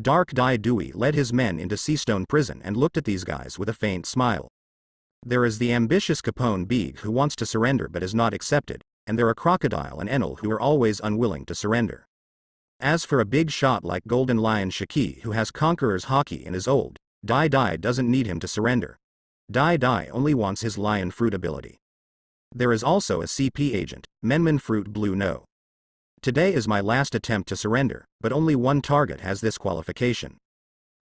Dark Dai Dewey led his men into Seastone Prison and looked at these guys with a faint smile. There is the ambitious Capone Beeg who wants to surrender but is not accepted, and there are Crocodile and Enel who are always unwilling to surrender. As for a big shot like Golden Lion Shaki who has Conqueror's hockey and is old, Dai Dai doesn't need him to surrender. Dai Dai only wants his lion fruit ability. There is also a CP agent, Menman Fruit Blue No. Today is my last attempt to surrender, but only one target has this qualification.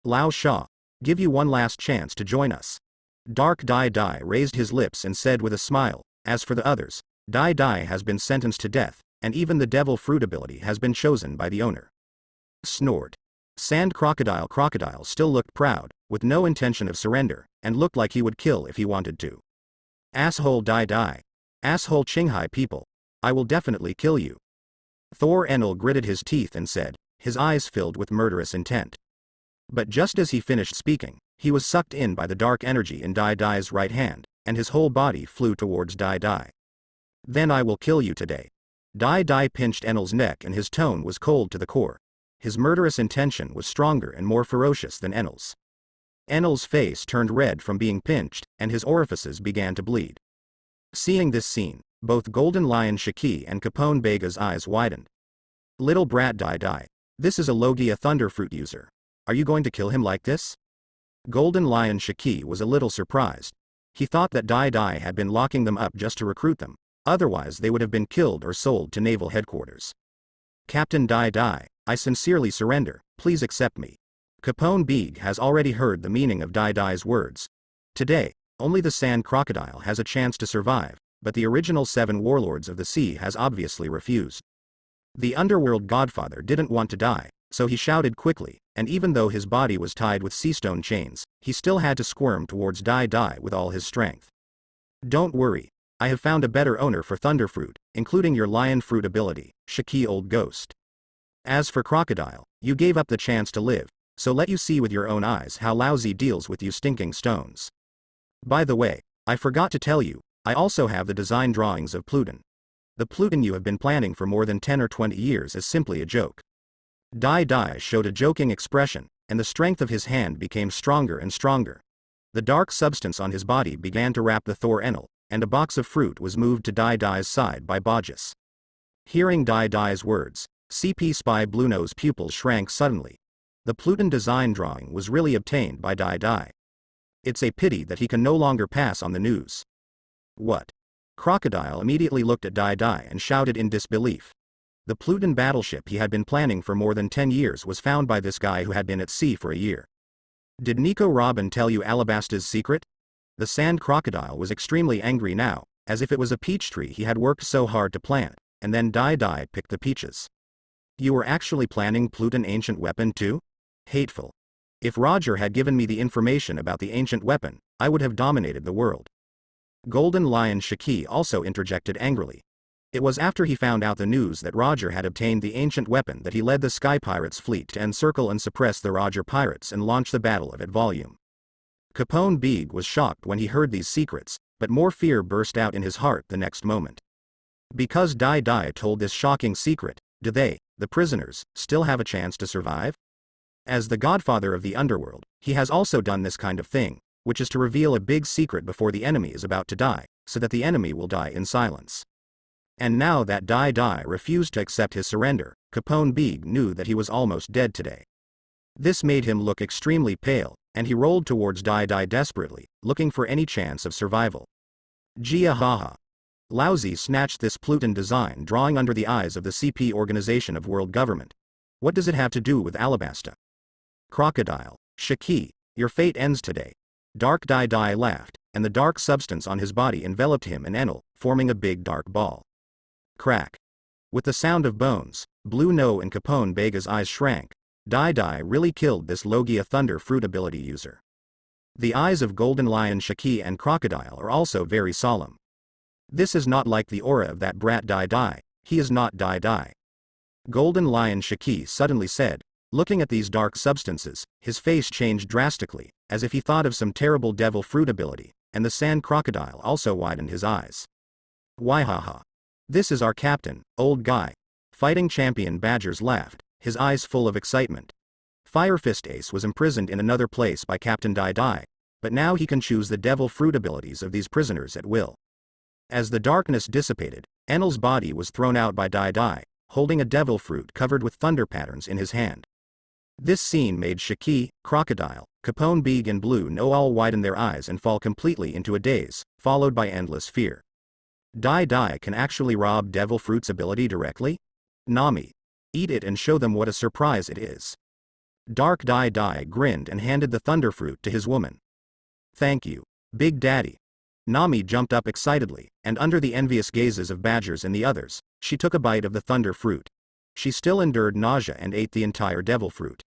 Lao Sha, give you one last chance to join us. Dark Dai Dai raised his lips and said with a smile, as for the others, Dai Dai has been sentenced to death, and even the devil fruit ability has been chosen by the owner. Snort. Sand Crocodile still looked proud, with no intention of surrender, and looked like he would kill if he wanted to. Asshole Dai Dai. Asshole Qinghai people. I will definitely kill you. Thor Enel gritted his teeth and said, his eyes filled with murderous intent. But just as he finished speaking, he was sucked in by the dark energy in Dai Dai's right hand, and his whole body flew towards Dai Dai. Then I will kill you today. Dai Dai pinched Enel's neck and his tone was cold to the core. His murderous intention was stronger and more ferocious than Enel's. Enel's face turned red from being pinched, and his orifices began to bleed. Seeing this scene, both Golden Lion Shaki and Capone Bega's eyes widened. Little brat Dai Dai, this is a Logia Thunderfruit user. Are you going to kill him like this? Golden Lion Shaki was a little surprised. He thought that Dai Dai had been locking them up just to recruit them, otherwise they would have been killed or sold to naval headquarters. Captain Dai Dai, I sincerely surrender, please accept me. Capone Beeg has already heard the meaning of Dai Dai's words. Today, only the Sand Crocodile has a chance to survive, but the original 7 warlords of the sea has obviously refused. The underworld godfather didn't want to die, so he shouted quickly, and even though his body was tied with seastone chains, he still had to squirm towards Dai Dai with all his strength. Don't worry, I have found a better owner for Thunderfruit, including your lion fruit ability, Shaki Old Ghost. As for Crocodile, you gave up the chance to live, so let you see with your own eyes how lousy deals with you stinking stones. By the way, I forgot to tell you, I also have the design drawings of Pluton. The Pluton you have been planning for more than 10 or 20 years is simply a joke. Dai Dai showed a joking expression, and the strength of his hand became stronger and stronger. The dark substance on his body began to wrap the Thor Enel, and a box of fruit was moved to Dai Dai's side by Baugus. Hearing Dai Dai's words, CP Spy Blueno's pupils shrank suddenly. The Pluton design drawing was really obtained by Dai Dai. It's a pity that he can no longer pass on the news. What? Crocodile immediately looked at Dai Dai and shouted in disbelief. The Pluton battleship he had been planning for more than 10 years was found by this guy who had been at sea for a year. Did Nico Robin tell you Alabasta's secret? The Sand Crocodile was extremely angry now, as if it was a peach tree he had worked so hard to plant, and then Dai Dai picked the peaches. You were actually planning Pluton ancient weapon too? Hateful. If Roger had given me the information about the ancient weapon, I would have dominated the world. Golden Lion Shaki also interjected angrily. It was after he found out the news that Roger had obtained the ancient weapon that he led the Sky Pirates fleet to encircle and suppress the Roger pirates and launch the Battle of It Volume. Capone Beeg was shocked when he heard these secrets, but more fear burst out in his heart the next moment. Because Dai Dai told this shocking secret, do they, the prisoners, still have a chance to survive? As the godfather of the underworld, he has also done this kind of thing, which is to reveal a big secret before the enemy is about to die, so that the enemy will die in silence. And now that Dai Dai refused to accept his surrender, Capone Beeg knew that he was almost dead today. This made him look extremely pale, and he rolled towards Dai Dai desperately, looking for any chance of survival. Gia haha. Lousy snatched this Pluton design drawing under the eyes of the CP Organization of World Government. What does it have to do with Alabasta? Crocodile, Shaki, your fate ends today. Dark Dai Dai laughed, and the dark substance on his body enveloped him and Enel, forming a big dark ball. Crack. With the sound of bones, Blue No and Capone Bega's eyes shrank. Dai Dai really killed this Logia Thunder fruit ability user. The eyes of Golden Lion Shaki and Crocodile are also very solemn. This is not like the aura of that brat Dai Dai, he is not Dai Dai. Golden Lion Shaki suddenly said, looking at these dark substances, his face changed drastically, as if he thought of some terrible devil fruit ability, and the Sand Crocodile also widened his eyes. Waihaha. This is our captain, old guy. Fighting champion Badgers laughed, his eyes full of excitement. Fire Fist Ace was imprisoned in another place by Captain Dai Dai, but now he can choose the devil fruit abilities of these prisoners at will. As the darkness dissipated, Enel's body was thrown out by Dai Dai, holding a devil fruit covered with thunder patterns in his hand. This scene made Shiki, Crocodile, Capone Big and Blue No all widen their eyes and fall completely into a daze, followed by endless fear. Dai Dai can actually rob devil fruit's ability directly? Nami. Eat it and show them what a surprise it is. Dark Dai Dai grinned and handed the thunder fruit to his woman. Thank you, Big Daddy. Nami jumped up excitedly, and under the envious gazes of Badgers and the others, she took a bite of the thunder fruit. She still endured nausea and ate the entire devil fruit.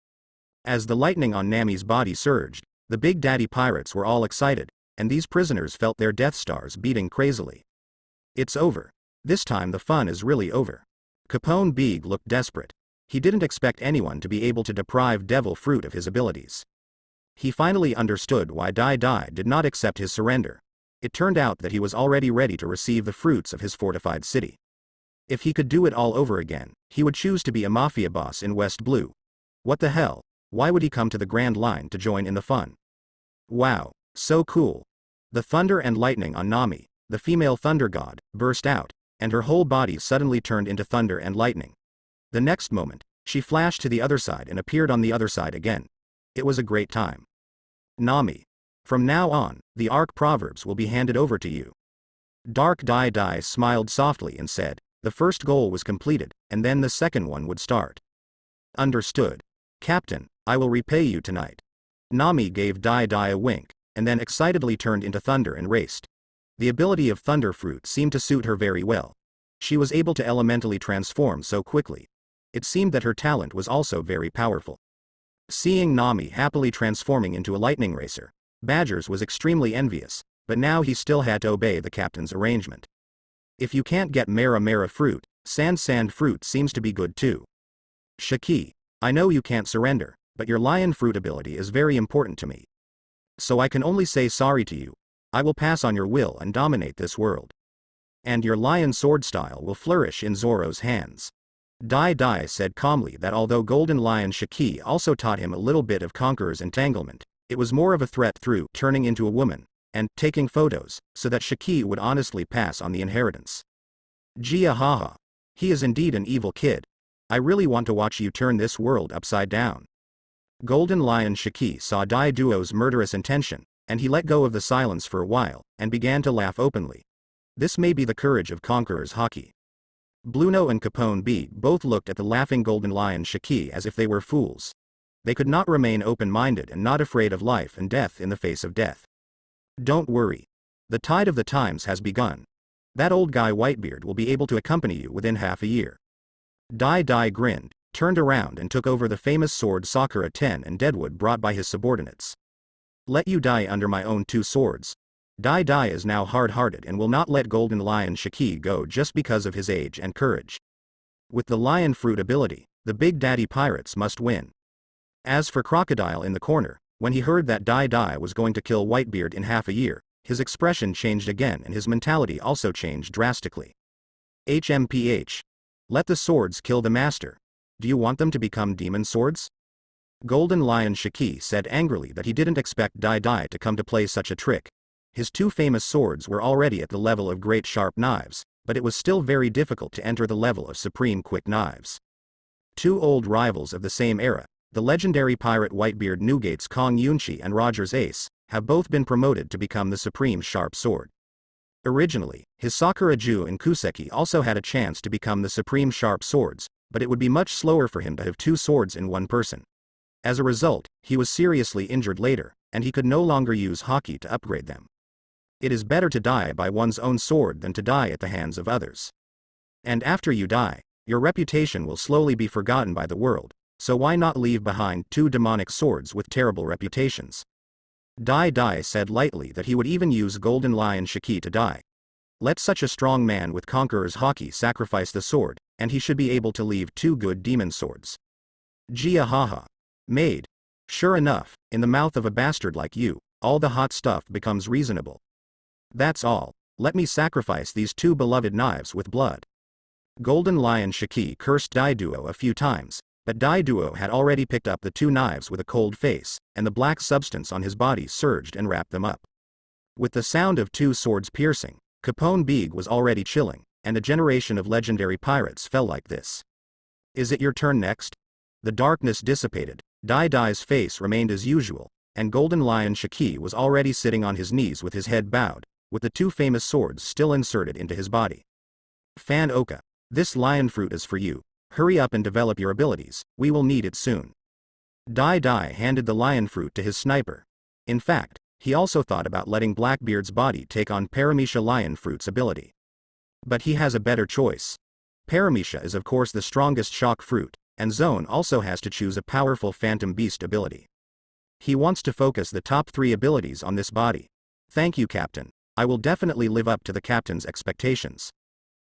As the lightning on Nami's body surged, the Big Daddy pirates were all excited, and these prisoners felt their Death Stars beating crazily. It's over. This time the fun is really over. Capone Big looked desperate. He didn't expect anyone to be able to deprive devil fruit of his abilities. He finally understood why Dai Dai did not accept his surrender. It turned out that he was already ready to receive the fruits of his fortified city. If he could do it all over again, he would choose to be a mafia boss in West Blue. What the hell? Why would he come to the Grand Line to join in the fun? Wow, so cool. The thunder and lightning on Nami, the female thunder god, burst out, and her whole body suddenly turned into thunder and lightning. The next moment, she flashed to the other side and appeared on the other side again. It was a great time. Nami. From now on, the Arc Proverbs will be handed over to you. Dark Dai Dai smiled softly and said, the first goal was completed, and then the second one would start. Understood. Captain, I will repay you tonight. Nami gave Dai Dai a wink, and then excitedly turned into thunder and raced. The ability of Thunder Fruit seemed to suit her very well. She was able to elementally transform so quickly. It seemed that her talent was also very powerful. Seeing Nami happily transforming into a lightning racer, Badgers was extremely envious, but now he still had to obey the captain's arrangement. If you can't get Mera Mera fruit, Sand fruit seems to be good too. Shiki, I know you can't surrender, but your lion fruit ability is very important to me. So I can only say sorry to you. I will pass on your will and dominate this world. And your lion sword style will flourish in Zoro's hands. Dai Dai said calmly that although Golden Lion Shiki also taught him a little bit of Conqueror's entanglement, it was more of a threat through turning into a woman, and taking photos, so that Shiki would honestly pass on the inheritance. Gia haha. He is indeed an evil kid. I really want to watch you turn this world upside down. Golden Lion Shiki saw Dai Duo's murderous intention, and he let go of the silence for a while, and began to laugh openly. This may be the courage of Conqueror's hockey. Bluno and Capone Big both looked at the laughing Golden Lion Shiki as if they were fools. They could not remain open-minded and not afraid of life and death in the face of death. Don't worry. The tide of the times has begun. That old guy Whitebeard will be able to accompany you within half a year. Dai Dai grinned, turned around and took over the famous sword Sakura 10 and Deadwood brought by his subordinates. Let you die under my own two swords. Dai Dai is now hard-hearted and will not let Golden Lion Shiki go just because of his age and courage. With the lion fruit ability, the Big Daddy pirates must win. As for Crocodile in the corner, when he heard that Dai Dai was going to kill Whitebeard in half a year, his expression changed again and his mentality also changed drastically. HMPH. Let the swords kill the master. Do you want them to become demon swords? Golden Lion Shiki said angrily that he didn't expect Dai Dai to come to play such a trick. His two famous swords were already at the level of great sharp knives, but it was still very difficult to enter the level of supreme quick knives. Two old rivals of the same era, the legendary pirate Whitebeard Newgate's Kong Yunchi and Roger's Ace, have both been promoted to become the supreme sharp sword. Originally, his Sakura Ju and Kuseki also had a chance to become the supreme sharp swords, but it would be much slower for him to have two swords in one person. As a result, he was seriously injured later, and he could no longer use hockey to upgrade them. It is better to die by one's own sword than to die at the hands of others. And after you die, your reputation will slowly be forgotten by the world, so why not leave behind two demonic swords with terrible reputations? Dai Dai said lightly that he would even use Golden Lion Shiki to die. Let such a strong man with Conqueror's hockey sacrifice the sword, and he should be able to leave two good demon swords. Gia haha. Maid. Sure enough, in the mouth of a bastard like you, all the hot stuff becomes reasonable. That's all. Let me sacrifice these two beloved knives with blood. Golden Lion Shiki cursed Dai Duo a few times, But Dai Duo had already picked up the two knives with a cold face, and the black substance on his body surged and wrapped them up. With the sound of two swords piercing, Capone Beeg was already chilling, and a generation of legendary pirates fell like this. Is it your turn next? The darkness dissipated, Dai Dai's face remained as usual, and Golden Lion Shiki was already sitting on his knees with his head bowed, with the two famous swords still inserted into his body. Fan Oka, this lion fruit is for you. Hurry up and develop your abilities, we will need it soon. Dai Dai handed the lion fruit to his sniper. In fact, he also thought about letting Blackbeard's body take on Paramecia lion fruit's ability. But he has a better choice. Paramecia is of course the strongest shock fruit, and Zone also has to choose a powerful phantom beast ability. He wants to focus the top 3 abilities on this body. Thank you, Captain. I will definitely live up to the captain's expectations.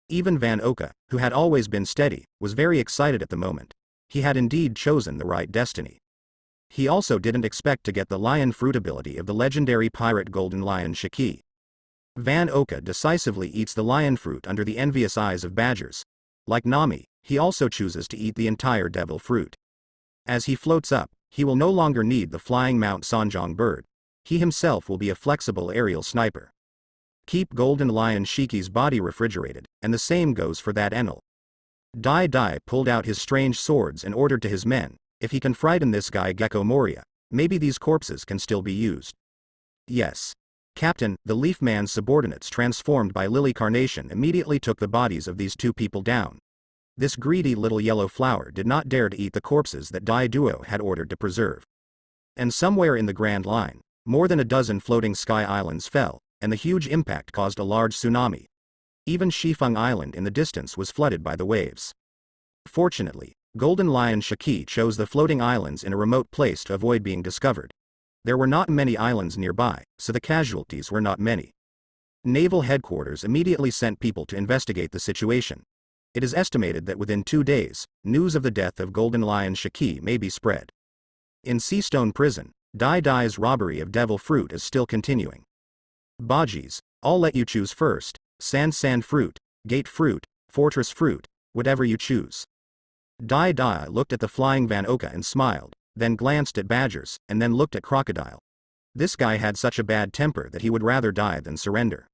Even Van Oka, who had always been steady, was very excited at the moment. He had indeed chosen the right destiny. He also didn't expect to get the lion fruit ability of the legendary pirate Golden Lion Shiki. Van Oka decisively eats the lion fruit under the envious eyes of badgers. Like Nami, he also chooses to eat the entire devil fruit. As he floats up, he will no longer need the flying Mount Sanjong bird. He himself will be a flexible aerial sniper. Keep Golden Lion Shiki's body refrigerated, and the same goes for that Enel. Dai Dai pulled out his strange swords and ordered to his men, if he can frighten this guy Gecko Moria, maybe these corpses can still be used. Yes. Captain, the Leaf Man's subordinates transformed by Lily Carnation immediately took the bodies of these two people down. This greedy little yellow flower did not dare to eat the corpses that Dai Duo had ordered to preserve. And somewhere in the Grand Line, more than a dozen floating sky islands fell, and the huge impact caused a large tsunami. Even Shifeng Island in the distance was flooded by the waves. Fortunately, Golden Lion Shiki chose the floating islands in a remote place to avoid being discovered. There were not many islands nearby, so the casualties were not many. Naval headquarters immediately sent people to investigate the situation. It is estimated that within 2 days, news of the death of Golden Lion Shiki may be spread. In Seastone Prison, Dai Dai's robbery of devil fruit is still continuing. Bajis, I'll let you choose first, sand fruit, gate fruit, fortress fruit, whatever you choose. Dai Dai looked at the flying Van Oka and smiled, then glanced at badgers, and then looked at Crocodile. This guy had such a bad temper that he would rather die than surrender.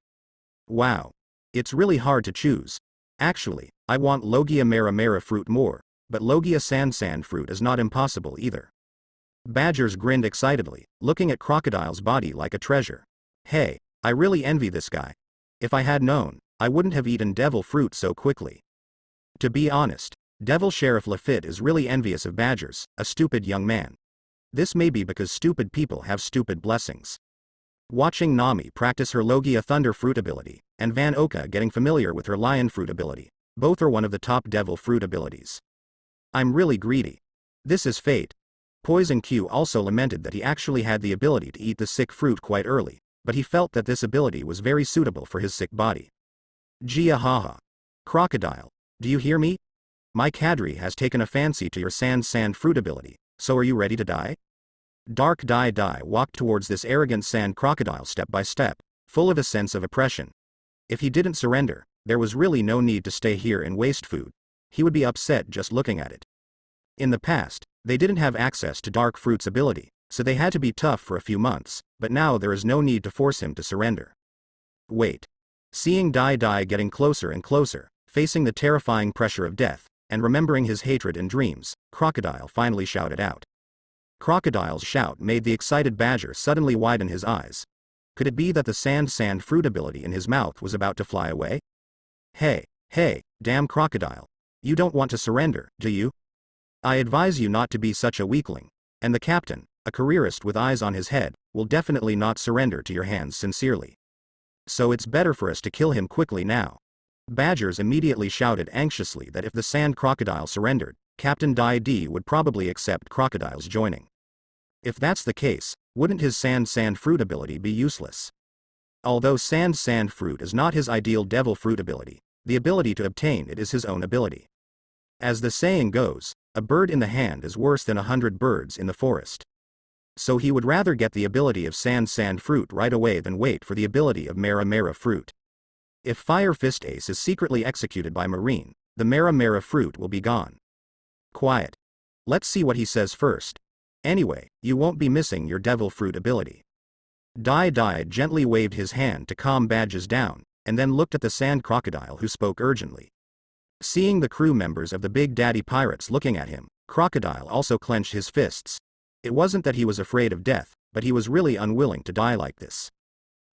Wow. It's really hard to choose. Actually, I want Logia Mera fruit more, but Logia sand fruit is not impossible either. Badgers grinned excitedly, looking at Crocodile's body like a treasure. Hey, I really envy this guy. If I had known, I wouldn't have eaten devil fruit so quickly. To be honest, Devil Sheriff Lafitte is really envious of badgers, a stupid young man. This may be because stupid people have stupid blessings. Watching Nami practice her Logia Thunder fruit ability, and Van Oka getting familiar with her Lion fruit ability, both are one of the top devil fruit abilities. I'm really greedy. This is fate. Poison Q also lamented that he actually had the ability to eat the sick fruit quite early, but he felt that this ability was very suitable for his sick body. Gia haha. Crocodile, do you hear me? My cadre has taken a fancy to your sand fruit ability, so are you ready to die? Dark Dai Dai walked towards this arrogant sand crocodile step by step, full of a sense of oppression. If he didn't surrender, there was really no need to stay here and waste food. He would be upset just looking at it. In the past, they didn't have access to Dark Fruit's ability, so they had to be tough for a few months, but now there is no need to force him to surrender. Wait. Seeing Dai Dai getting closer and closer, facing the terrifying pressure of death, and remembering his hatred and dreams, Crocodile finally shouted out. Crocodile's shout made the excited badger suddenly widen his eyes. Could it be that the sand fruit ability in his mouth was about to fly away? Hey, damn Crocodile. You don't want to surrender, do you? I advise you not to be such a weakling, and the captain, a careerist with eyes on his head, will definitely not surrender to your hands sincerely. So it's better for us to kill him quickly now. Badgers immediately shouted anxiously that if the sand crocodile surrendered, Captain Dai D would probably accept Crocodile's joining. If that's the case, wouldn't his sand fruit ability be useless? Although sand fruit is not his ideal devil fruit ability, the ability to obtain it is his own ability. As the saying goes, a bird in the hand is worse than 100 birds in the forest. So he would rather get the ability of sand fruit right away than wait for the ability of Mera fruit. If Fire Fist Ace is secretly executed by Marine, the Mera fruit will be gone. Quiet. Let's see what he says first. Anyway, you won't be missing your devil fruit ability. Dai gently waved his hand to calm Badges down, and then looked at the sand crocodile who spoke urgently. Seeing the crew members of the Big Daddy Pirates looking at him, Crocodile also clenched his fists. It wasn't that he was afraid of death, but he was really unwilling to die like this.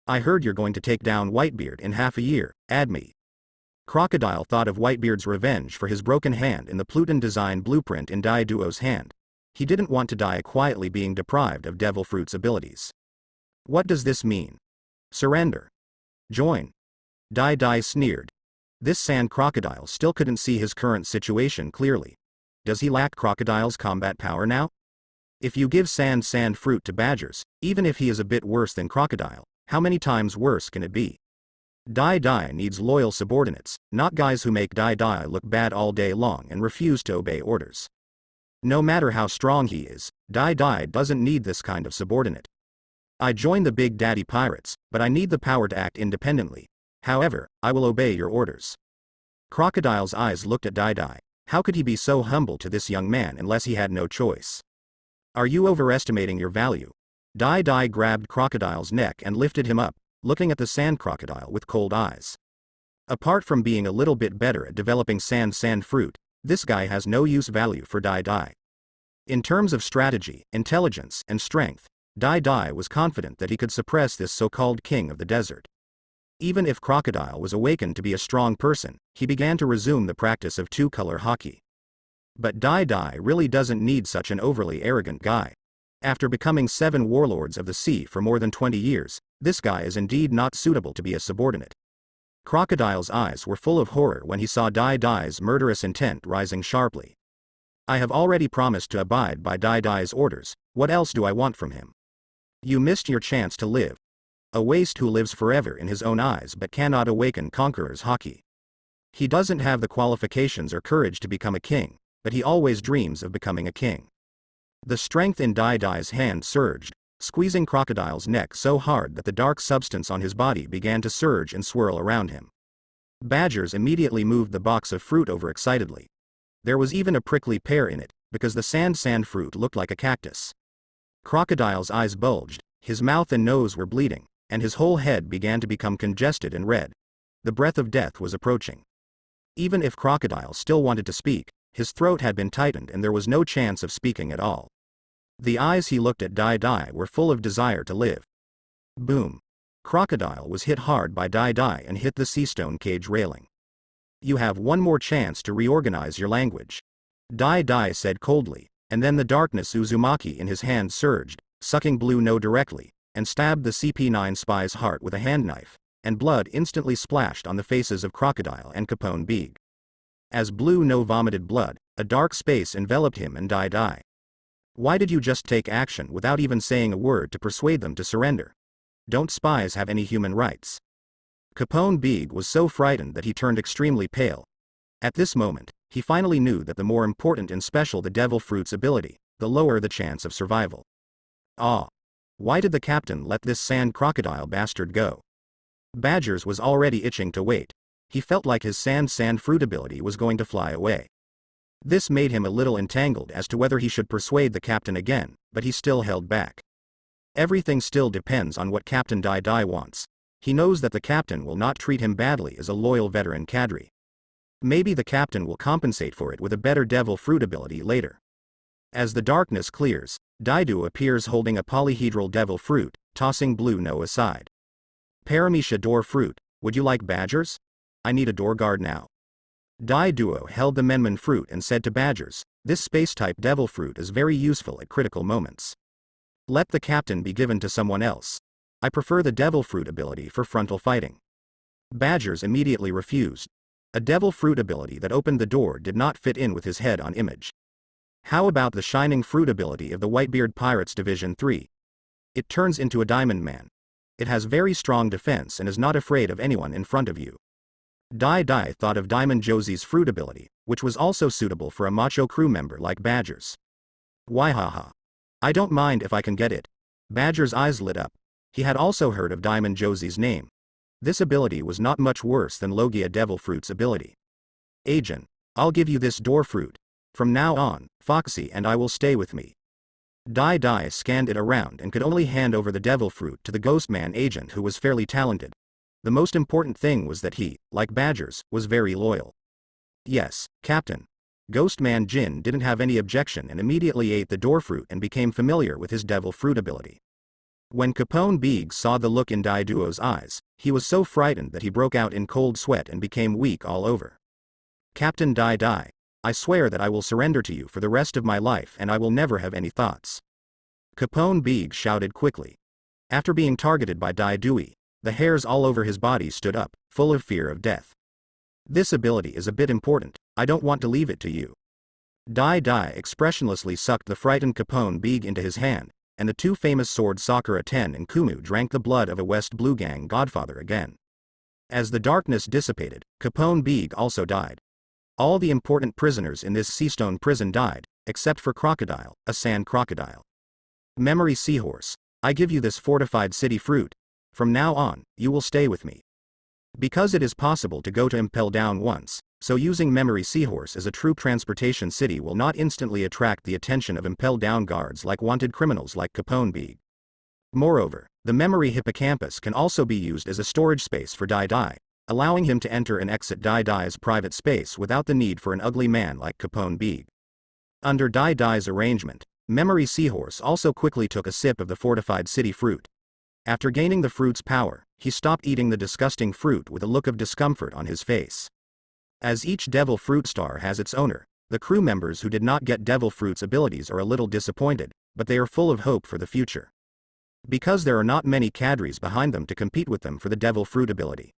I heard you're going to take down Whitebeard in half a year, Admi. Crocodile thought of Whitebeard's revenge for his broken hand in the Pluton design blueprint in Dai Duo's hand. He didn't want to die quietly being deprived of Devil Fruit's abilities. What does this mean? Surrender. Join. Dai sneered. This sand crocodile still couldn't see his current situation clearly. Does he lack Crocodile's combat power now? If you give sand fruit to Badgers, even if he is a bit worse than Crocodile, how many times worse can it be? Dai needs loyal subordinates, not guys who make Dai look bad all day long and refuse to obey orders. No matter how strong he is, Dai doesn't need this kind of subordinate. I joined the Big Daddy Pirates, but I need the power to act independently. However, I will obey your orders. Crocodile's eyes looked at Dai. How could he be so humble to this young man unless he had no choice? Are you overestimating your value? Dai grabbed Crocodile's neck and lifted him up, looking at the sand crocodile with cold eyes. Apart from being a little bit better at developing sand fruit, this guy has no use value for Dai. In terms of strategy, intelligence, and strength, Dai was confident that he could suppress this so-called king of the desert. Even if Crocodile was awakened to be a strong person, he began to resume the practice of two-color hockey. But Dai really doesn't need such an overly arrogant guy. After becoming 7 warlords of the sea for more than 20 years, this guy is indeed not suitable to be a subordinate. Crocodile's eyes were full of horror when he saw Dai's murderous intent rising sharply. I have already promised to abide by Dai's orders, what else do I want from him? You missed your chance to live. A waste who lives forever in his own eyes but cannot awaken conqueror's hockey. He doesn't have the qualifications or courage to become a king, but he always dreams of becoming a king. The strength in Dai's hand surged, squeezing Crocodile's neck so hard that the dark substance on his body began to surge and swirl around him. Badgers immediately moved the box of fruit over excitedly. There was even a prickly pear in it, because the sand fruit looked like a cactus. Crocodile's eyes bulged, his mouth and nose were bleeding, and his whole head began to become congested and red. The breath of death was approaching. Even if Crocodile still wanted to speak, his throat had been tightened and there was no chance of speaking at all. The eyes he looked at Dai were full of desire to live. Boom. Crocodile was hit hard by Dai and hit the seastone cage railing. You have one more chance to reorganize your language. Dai said coldly, and then the darkness Uzumaki in his hand surged, sucking Blue No directly, and stabbed the CP9 spy's heart with a handknife, and blood instantly splashed on the faces of Crocodile and Capone Beeg. As Blue No vomited blood, a dark space enveloped him and Dai. Why did you just take action without even saying a word to persuade them to surrender? Don't spies have any human rights? Capone Beeg was so frightened that he turned extremely pale. At this moment, he finally knew that the more important and special the Devil Fruit's ability, the lower the chance of survival. Ah! Why did the captain let this sand crocodile bastard go? Badgers was already itching to wait. He felt like his sand fruit ability was going to fly away. This made him a little entangled as to whether he should persuade the captain again, but he still held back. Everything still depends on what Captain Dai wants. He knows that the captain will not treat him badly as a loyal veteran cadre. Maybe the captain will compensate for it with a better devil fruit ability later. As the darkness clears, Daidu appears holding a polyhedral devil fruit, tossing Blue No aside. Paramecia door fruit, would you like Badgers? I need a door guard now. Daiduo held the Menman fruit and said to Badgers, this space-type devil fruit is very useful at critical moments. Let the captain be given to someone else. I prefer the devil fruit ability for frontal fighting. Badgers immediately refused. A devil fruit ability that opened the door did not fit in with his head-on image. How about the shining fruit ability of the Whitebeard Pirates Division 3? It turns into a diamond man. It has very strong defense and is not afraid of anyone in front of you. Dai thought of Diamond Josie's fruit ability, which was also suitable for a macho crew member like Badgers. Why haha. I don't mind if I can get it. Badger's eyes lit up. He had also heard of Diamond Josie's name. This ability was not much worse than Logia Devil Fruit's ability. Agent, I'll give you this door fruit. From now on, Foxy and I will stay with me. Dai Dai scanned it around and could only hand over the devil fruit to the Ghostman agent, who was fairly talented. The most important thing was that he, like Badgers, was very loyal. Yes, Captain. Ghostman Jin didn't have any objection and immediately ate the door fruit and became familiar with his devil fruit ability. When Capone Beeg saw the look in Dai Duo's eyes, he was so frightened that he broke out in cold sweat and became weak all over. Captain Dai Dai, I swear that I will surrender to you for the rest of my life and I will never have any thoughts. Capone Beeg shouted quickly. After being targeted by Dai Dui, the hairs all over his body stood up, full of fear of death. This ability is a bit important, I don't want to leave it to you. Dai Dai expressionlessly sucked the frightened Capone Beeg into his hand, and the two famous swords Sakura Ten and Kumu drank the blood of a West Blue Gang godfather again. As the darkness dissipated, Capone Beeg also died. All the important prisoners in this Seastone prison died, except for Crocodile, a sand crocodile. Memory Seahorse, I give you this fortified city fruit. From now on, you will stay with me. Because it is possible to go to Impel Down once, so using Memory Seahorse as a troop transportation city will not instantly attract the attention of Impel Down guards like wanted criminals like Capone Beeg. Moreover, the Memory Hippocampus can also be used as a storage space for Dai Dai, allowing him to enter and exit Dai Dai's private space without the need for an ugly man like Capone Beeg. Under Dai Dai's arrangement, Memory Seahorse also quickly took a sip of the fortified city fruit. After gaining the fruit's power, he stopped eating the disgusting fruit with a look of discomfort on his face. As each Devil Fruit star has its owner, the crew members who did not get Devil Fruit's abilities are a little disappointed, but they are full of hope for the future. Because there are not many cadres behind them to compete with them for the Devil Fruit ability.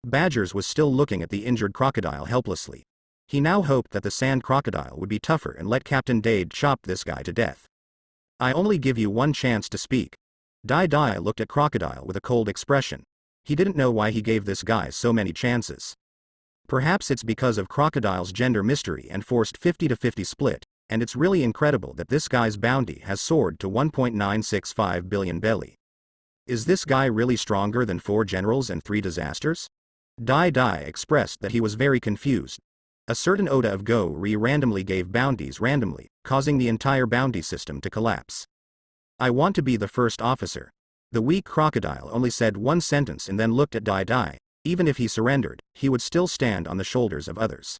Badgers was still looking at the injured crocodile helplessly. He now hoped that the sand crocodile would be tougher and let Captain Dade chop this guy to death. I only give you one chance to speak. Dai Dai looked at Crocodile with a cold expression. He didn't know why he gave this guy so many chances. Perhaps it's because of Crocodile's gender mystery and forced 50-50 split, and it's really incredible that this guy's bounty has soared to 1.965 billion belly. Is this guy really stronger than 4 generals and 3 disasters? Dai Dai expressed that he was very confused. A certain Oda of Go-Ri randomly gave bounties randomly, causing the entire bounty system to collapse. I want to be the first officer. The weak crocodile only said one sentence and then looked at Dai Dai. Even if he surrendered, he would still stand on the shoulders of others.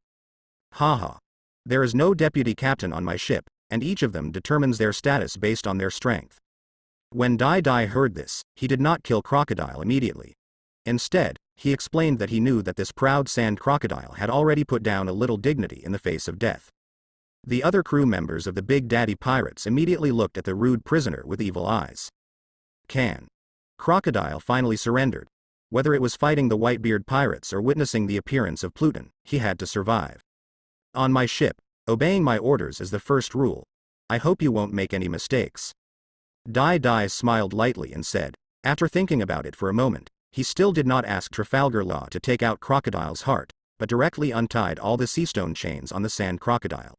Haha. There is no deputy captain on my ship, and each of them determines their status based on their strength. When Dai Dai heard this, he did not kill Crocodile immediately. Instead, he explained that he knew that this proud sand crocodile had already put down a little dignity in the face of death. The other crew members of the Big Daddy Pirates immediately looked at the rude prisoner with evil eyes. Crocodile finally surrendered. Whether it was fighting the Whitebeard pirates or witnessing the appearance of Pluton, he had to survive. On my ship, obeying my orders is the first rule. I hope you won't make any mistakes. Dai Dai smiled lightly and said, after thinking about it for a moment, he still did not ask Trafalgar Law to take out Crocodile's heart, but directly untied all the seastone chains on the sand crocodile.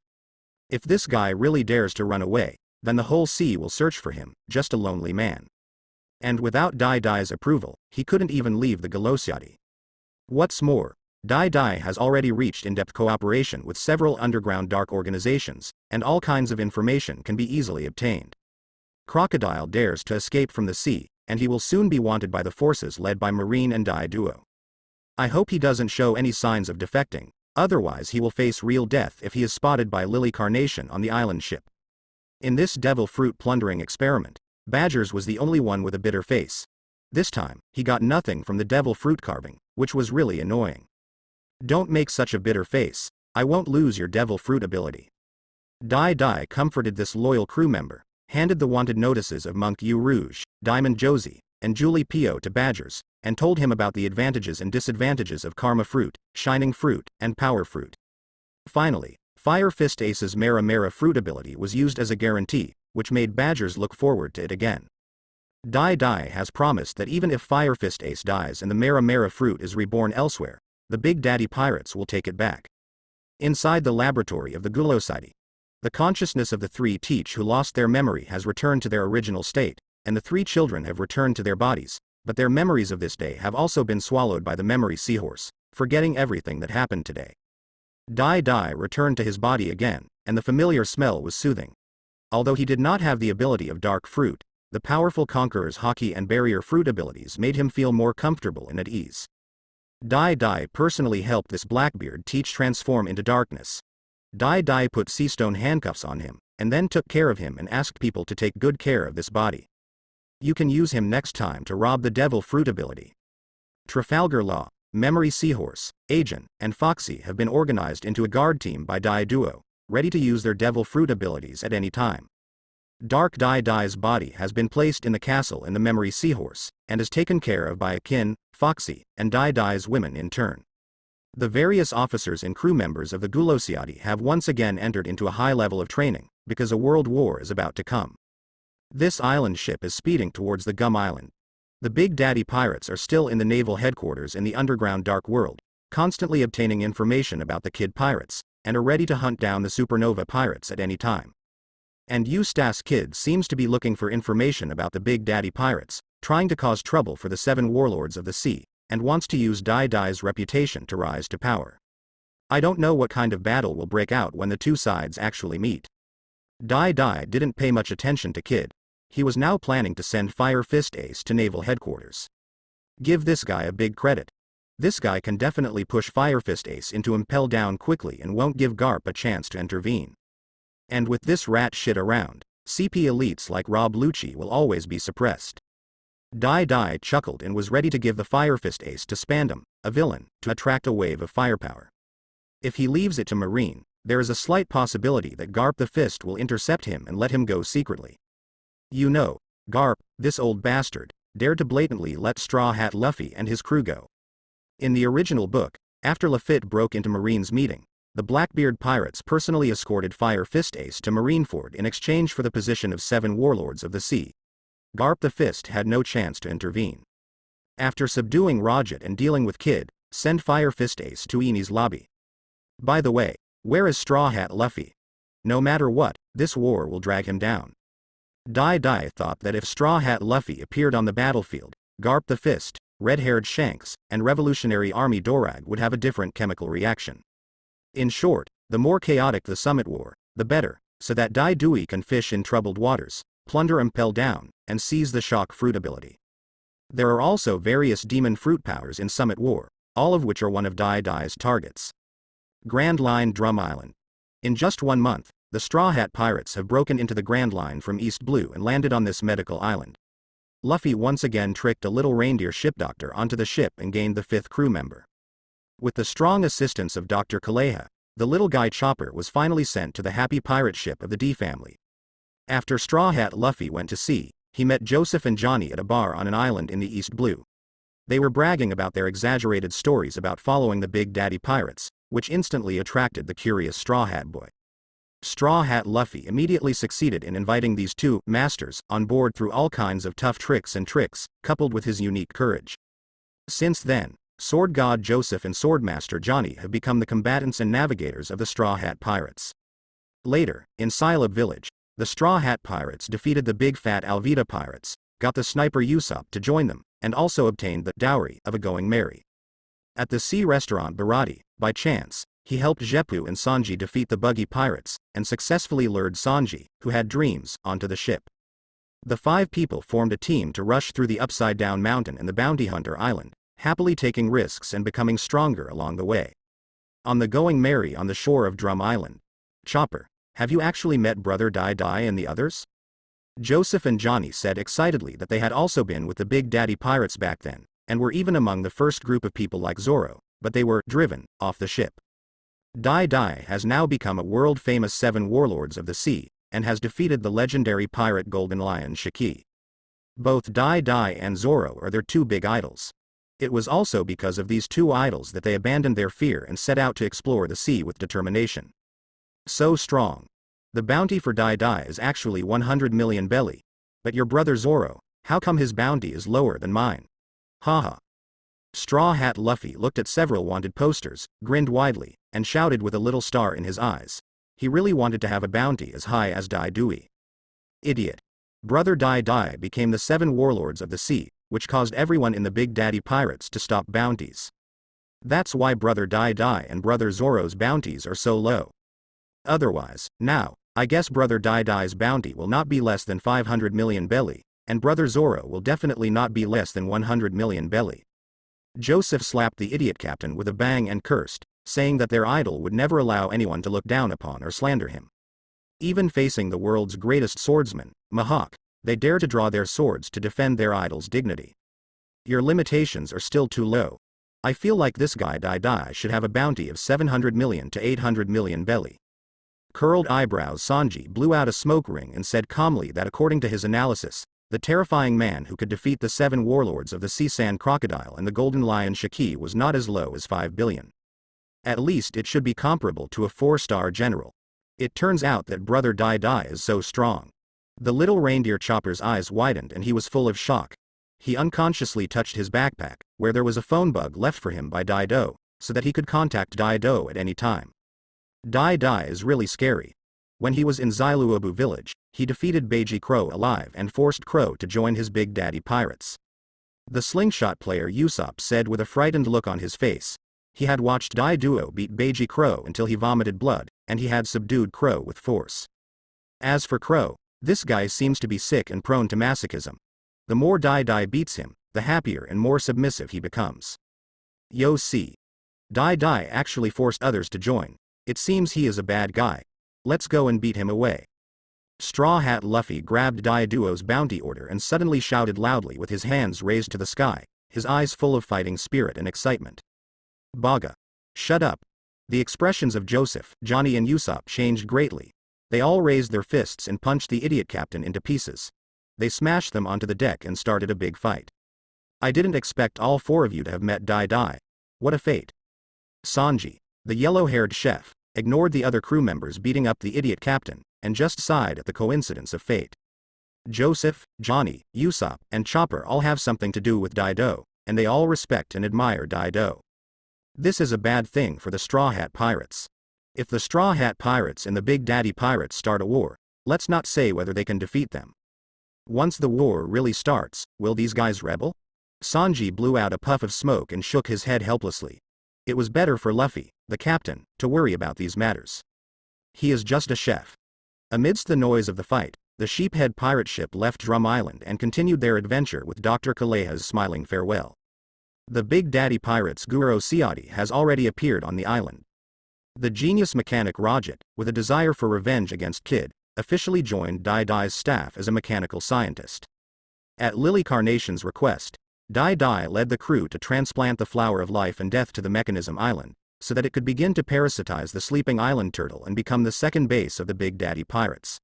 If this guy really dares to run away, then the whole sea will search for him, just a lonely man. And without Dai Dai's approval, he couldn't even leave the Galosiadi. What's more, Dai Dai has already reached in-depth cooperation with several underground dark organizations, and all kinds of information can be easily obtained. Crocodile dares to escape from the sea, and he will soon be wanted by the forces led by Marine and Dai Duo. I hope he doesn't show any signs of defecting, otherwise he will face real death if he is spotted by Lily Carnation on the island ship. In this devil fruit plundering experiment, Badgers was the only one with a bitter face. This time, he got nothing from the devil fruit carving, which was really annoying. Don't make such a bitter face, I won't lose your devil fruit ability. Dai Dai comforted this loyal crew member, handed the wanted notices of Monk U Rouge, Diamond Josie, and Julie Pio to Badgers, and told him about the advantages and disadvantages of Karma Fruit, Shining Fruit, and Power Fruit. Finally, Fire Fist Ace's Mera Mera fruit ability was used as a guarantee, which made Badgers look forward to it again. Dai Dai has promised that even if Fire Fist Ace dies and the Mera Mera fruit is reborn elsewhere, the Big Daddy Pirates will take it back. Inside the laboratory of the Guloside, the consciousness of the 3 Teach who lost their memory has returned to their original state, and the 3 children have returned to their bodies, but their memories of this day have also been swallowed by the Memory Seahorse, forgetting everything that happened today. Dai Dai returned to his body again, and the familiar smell was soothing. Although he did not have the ability of dark fruit, the powerful conqueror's hockey and barrier fruit abilities made him feel more comfortable and at ease. Dai Dai personally helped this Blackbeard teach transform into darkness. Dai Dai put sea stone handcuffs on him, and then took care of him and asked people to take good care of this body. You can use him next time to rob the devil fruit ability. Trafalgar Law, Memory Seahorse, Agent, and Foxy have been organized into a guard team by Dai Duo, ready to use their devil fruit abilities at any time. Dark Dai Dai's body has been placed in the castle in the Memory Seahorse, and is taken care of by Akin, Foxy, and Dai Dai's women in turn. The various officers and crew members of the Gulosiati have once again entered into a high level of training, because a world war is about to come. This island ship is speeding towards the Gum Island. The Big Daddy pirates are still in the naval headquarters in the underground dark world, constantly obtaining information about the Kid pirates, and are ready to hunt down the Supernova pirates at any time. And Eustace Kid seems to be looking for information about the Big Daddy pirates, trying to cause trouble for the 7 warlords of the sea, and wants to use Dai Dai's reputation to rise to power. I don't know what kind of battle will break out when the two sides actually meet. Dai Dai didn't pay much attention to Kid. He was now planning to send Fire Fist Ace to naval headquarters. Give this guy a big credit. This guy can definitely push Fire Fist Ace into impel down quickly and won't give Garp a chance to intervene. And with this rat shit around, CP elites like Rob Lucci will always be suppressed. Dai Dai chuckled and was ready to give the Fire Fist Ace to Spandam, a villain, to attract a wave of firepower. If he leaves it to Marine, there is a slight possibility that Garp the Fist will intercept him and let him go secretly. You know, Garp, this old bastard, dared to blatantly let Straw Hat Luffy and his crew go. In the original book, after Lafitte broke into Marine's meeting, the Blackbeard pirates personally escorted Fire Fist Ace to Marineford in exchange for the position of 7 warlords of the sea. Garp the Fist had no chance to intervene. After subduing Roget and dealing with Kid, send Fire Fist Ace to Eni's lobby. By the way, where is Straw Hat Luffy? No matter what, this war will drag him down. Dai Dai thought that if Straw Hat Luffy appeared on the battlefield, Garp the Fist, Red-Haired Shanks, and Revolutionary Army Dorag would have a different chemical reaction. In short, the more chaotic the summit war, the better, so that Dai Dui can fish in troubled waters, plunder Impel Down, and seize the shock fruit ability. There are also various demon fruit powers in Summit War, all of which are one of Dai Dai's targets. Grand Line Drum Island. In just 1 month, the Straw Hat Pirates have broken into the Grand Line from East Blue and landed on this medical island. Luffy once again tricked a little reindeer ship doctor onto the ship and gained the 5th crew member. With the strong assistance of Dr. Kaleha, the little guy Chopper was finally sent to the happy pirate ship of the D family. After Straw Hat Luffy went to sea, he met Joseph and Johnny at a bar on an island in the East Blue. They were bragging about their exaggerated stories about following the Big Daddy pirates, which instantly attracted the curious Straw Hat boy. Straw Hat Luffy immediately succeeded in inviting these two masters on board through all kinds of tough tricks, coupled with his unique courage. Since then, Sword God Joseph and Swordmaster Johnny have become the combatants and navigators of the Straw Hat Pirates. Later, in Scilab Village, the Straw Hat Pirates defeated the big fat Alvida Pirates, got the sniper Usopp to join them, and also obtained the dowry of a Going Merry. At the sea restaurant Barati, by chance, he helped Jeppu and Sanji defeat the Buggy Pirates, and successfully lured Sanji, who had dreams, onto the ship. The 5 people formed a team to rush through the Upside Down Mountain and the Bounty Hunter Island, happily taking risks and becoming stronger along the way. On the Going Merry on the shore of Drum Island. Chopper, have you actually met Brother Dai Dai and the others? Joseph and Johnny said excitedly that they had also been with the Big Daddy Pirates back then, and were even among the first group of people like Zoro, but they were driven off the ship. Dai Dai has now become a world-famous 7 warlords of the sea, and has defeated the legendary pirate Golden Lion Shiki. Both Dai Dai and Zoro are their 2 big idols. It was also because of these 2 idols that they abandoned their fear and set out to explore the sea with determination. So strong. The bounty for Dai Dai is actually 100 million belly. But your brother Zoro, how come his bounty is lower than mine? Haha. Straw Hat Luffy looked at several wanted posters, grinned widely, and shouted with a little star in his eyes. He really wanted to have a bounty as high as Dai Dui. Idiot. Brother Dai Dai became the 7 warlords of the sea, which caused everyone in the Big Daddy Pirates to stop bounties. That's why Brother Dai Dai and Brother Zoro's bounties are so low. Otherwise, now, I guess Brother Dai Dai's bounty will not be less than 500 million belly, and Brother Zoro will definitely not be less than 100 million belly. Joseph slapped the idiot captain with a bang and cursed, saying that their idol would never allow anyone to look down upon or slander him. Even facing the world's greatest swordsman, Mihawk, they dare to draw their swords to defend their idol's dignity. Your limitations are still too low. I feel like this guy Dai Dai should have a bounty of 700 million to 800 million belly. Curled eyebrows Sanji blew out a smoke ring and said calmly that according to his analysis, the terrifying man who could defeat the 7 warlords of the Sea Sand Crocodile and the Golden Lion Shiki was not as low as 5 billion. At least it should be comparable to a 4-star general. It turns out that Brother Dai Dai is so strong. The little reindeer chopper's eyes widened and he was full of shock. He unconsciously touched his backpack, where there was a phone bug left for him by Dai Do, so that he could contact Dai Do at any time. Dai Dai is really scary. When he was in Zailuobu village, he defeated Beiji Crow alive and forced Crow to join his Big Daddy pirates. The slingshot player Usopp said with a frightened look on his face. He had watched Dai Duo beat Beiji Crow until he vomited blood, and he had subdued Crow with force. As for Crow, this guy seems to be sick and prone to masochism. The more Dai Dai beats him, the happier and more submissive he becomes. Yo see. Dai Dai actually forced others to join. It seems he is a bad guy. Let's go and beat him away. Straw Hat Luffy grabbed Dai Duo's bounty order and suddenly shouted loudly with his hands raised to the sky, his eyes full of fighting spirit and excitement. Baga. Shut up. The expressions of Joseph, Johnny and Usopp changed greatly. They all raised their fists and punched the idiot captain into pieces. They smashed them onto the deck and started a big fight. I didn't expect all 4 of you to have met Dai Dai. What a fate. Sanji, the yellow-haired chef, ignored the other crew members beating up the idiot captain, and just sighed at the coincidence of fate. Joseph, Johnny, Usopp, and Chopper all have something to do with Dai Do, and they all respect and admire Dai Do. This is a bad thing for the Straw Hat Pirates. If the Straw Hat Pirates and the Big Daddy Pirates start a war, let's not say whether they can defeat them. Once the war really starts, will these guys rebel? Sanji blew out a puff of smoke and shook his head helplessly. It was better for Luffy, the captain, to worry about these matters. He is just a chef. Amidst the noise of the fight, the Sheephead pirate ship left Drum Island and continued their adventure with Dr. Kaleha's smiling farewell. The Big Daddy Pirates' Guro Siati has already appeared on the island. The genius mechanic Rajat, with a desire for revenge against Kid, officially joined Dai Dai's staff as a mechanical scientist. At Lily Carnation's request, Dai Dai led the crew to transplant the flower of life and death to the Mechanism Island, so that it could begin to parasitize the sleeping island turtle and become the second base of the Big Daddy Pirates.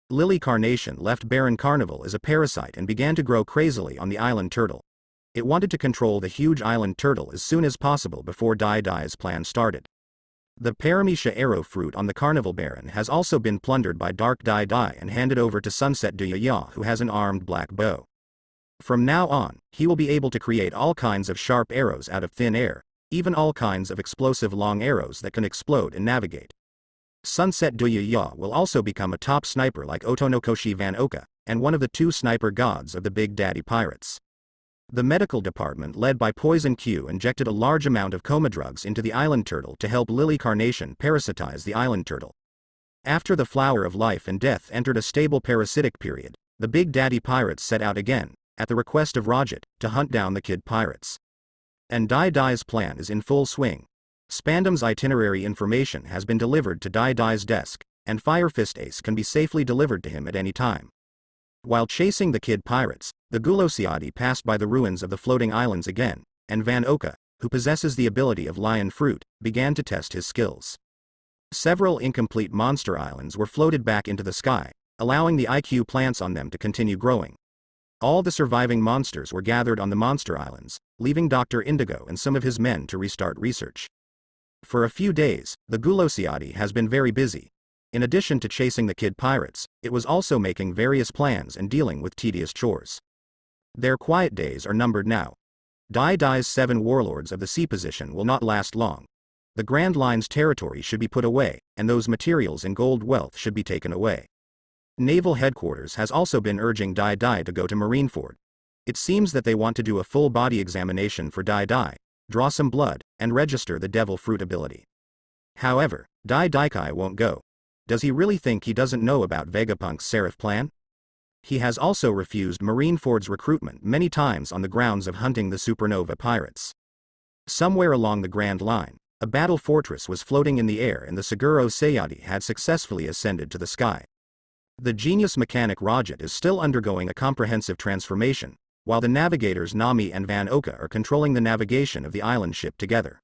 Lily Carnation left Baron Carnival as a parasite and began to grow crazily on the island turtle. It wanted to control the huge island turtle as soon as possible before Dai Dai's plan started. The Paramecia arrow fruit on the Carnival Baron has also been plundered by Dark Dai Dai and handed over to Sunset Duyaya, who has an armed black bow. From now on, he will be able to create all kinds of sharp arrows out of thin air, even all kinds of explosive long arrows that can explode and navigate. Sunset Duyaya will also become a top sniper like Otonokoshi Van Oka, and one of the 2 sniper gods of the Big Daddy Pirates. The medical department led by Poison Q injected a large amount of coma drugs into the island turtle to help Lily Carnation parasitize the island turtle. After the flower of life and death entered a stable parasitic period, the Big Daddy Pirates set out again, at the request of Rajat, to hunt down the Kid Pirates. And Dai Dai's plan is in full swing. Spandam's itinerary information has been delivered to Dai Dai's desk, and Fire Fist Ace can be safely delivered to him at any time. While chasing the Kid Pirates, the Gulosiati passed by the ruins of the floating islands again, and Van Oka, who possesses the ability of lion fruit, began to test his skills. Several incomplete monster islands were floated back into the sky, allowing the IQ plants on them to continue growing. All the surviving monsters were gathered on the monster islands, leaving Dr. Indigo and some of his men to restart research. For a few days, the Gulosiati has been very busy. In addition to chasing the Kid Pirates, it was also making various plans and dealing with tedious chores. Their quiet days are numbered now. Dai Dai's 7 warlords of the sea position will not last long. The Grand Line's territory should be put away, and those materials and gold wealth should be taken away. Naval Headquarters has also been urging Dai Dai to go to Marineford. It seems that they want to do a full body examination for Dai Dai, draw some blood, and register the Devil Fruit ability. However, Dai Daikai won't go. Does he really think he doesn't know about Vegapunk's Seraph plan? He has also refused Marineford's recruitment many times on the grounds of hunting the supernova pirates. Somewhere along the Grand Line, a battle fortress was floating in the air and the Susanoo Sayadi had successfully ascended to the sky. The genius mechanic Rajat is still undergoing a comprehensive transformation, while the navigators Nami and Van Oka are controlling the navigation of the island ship together.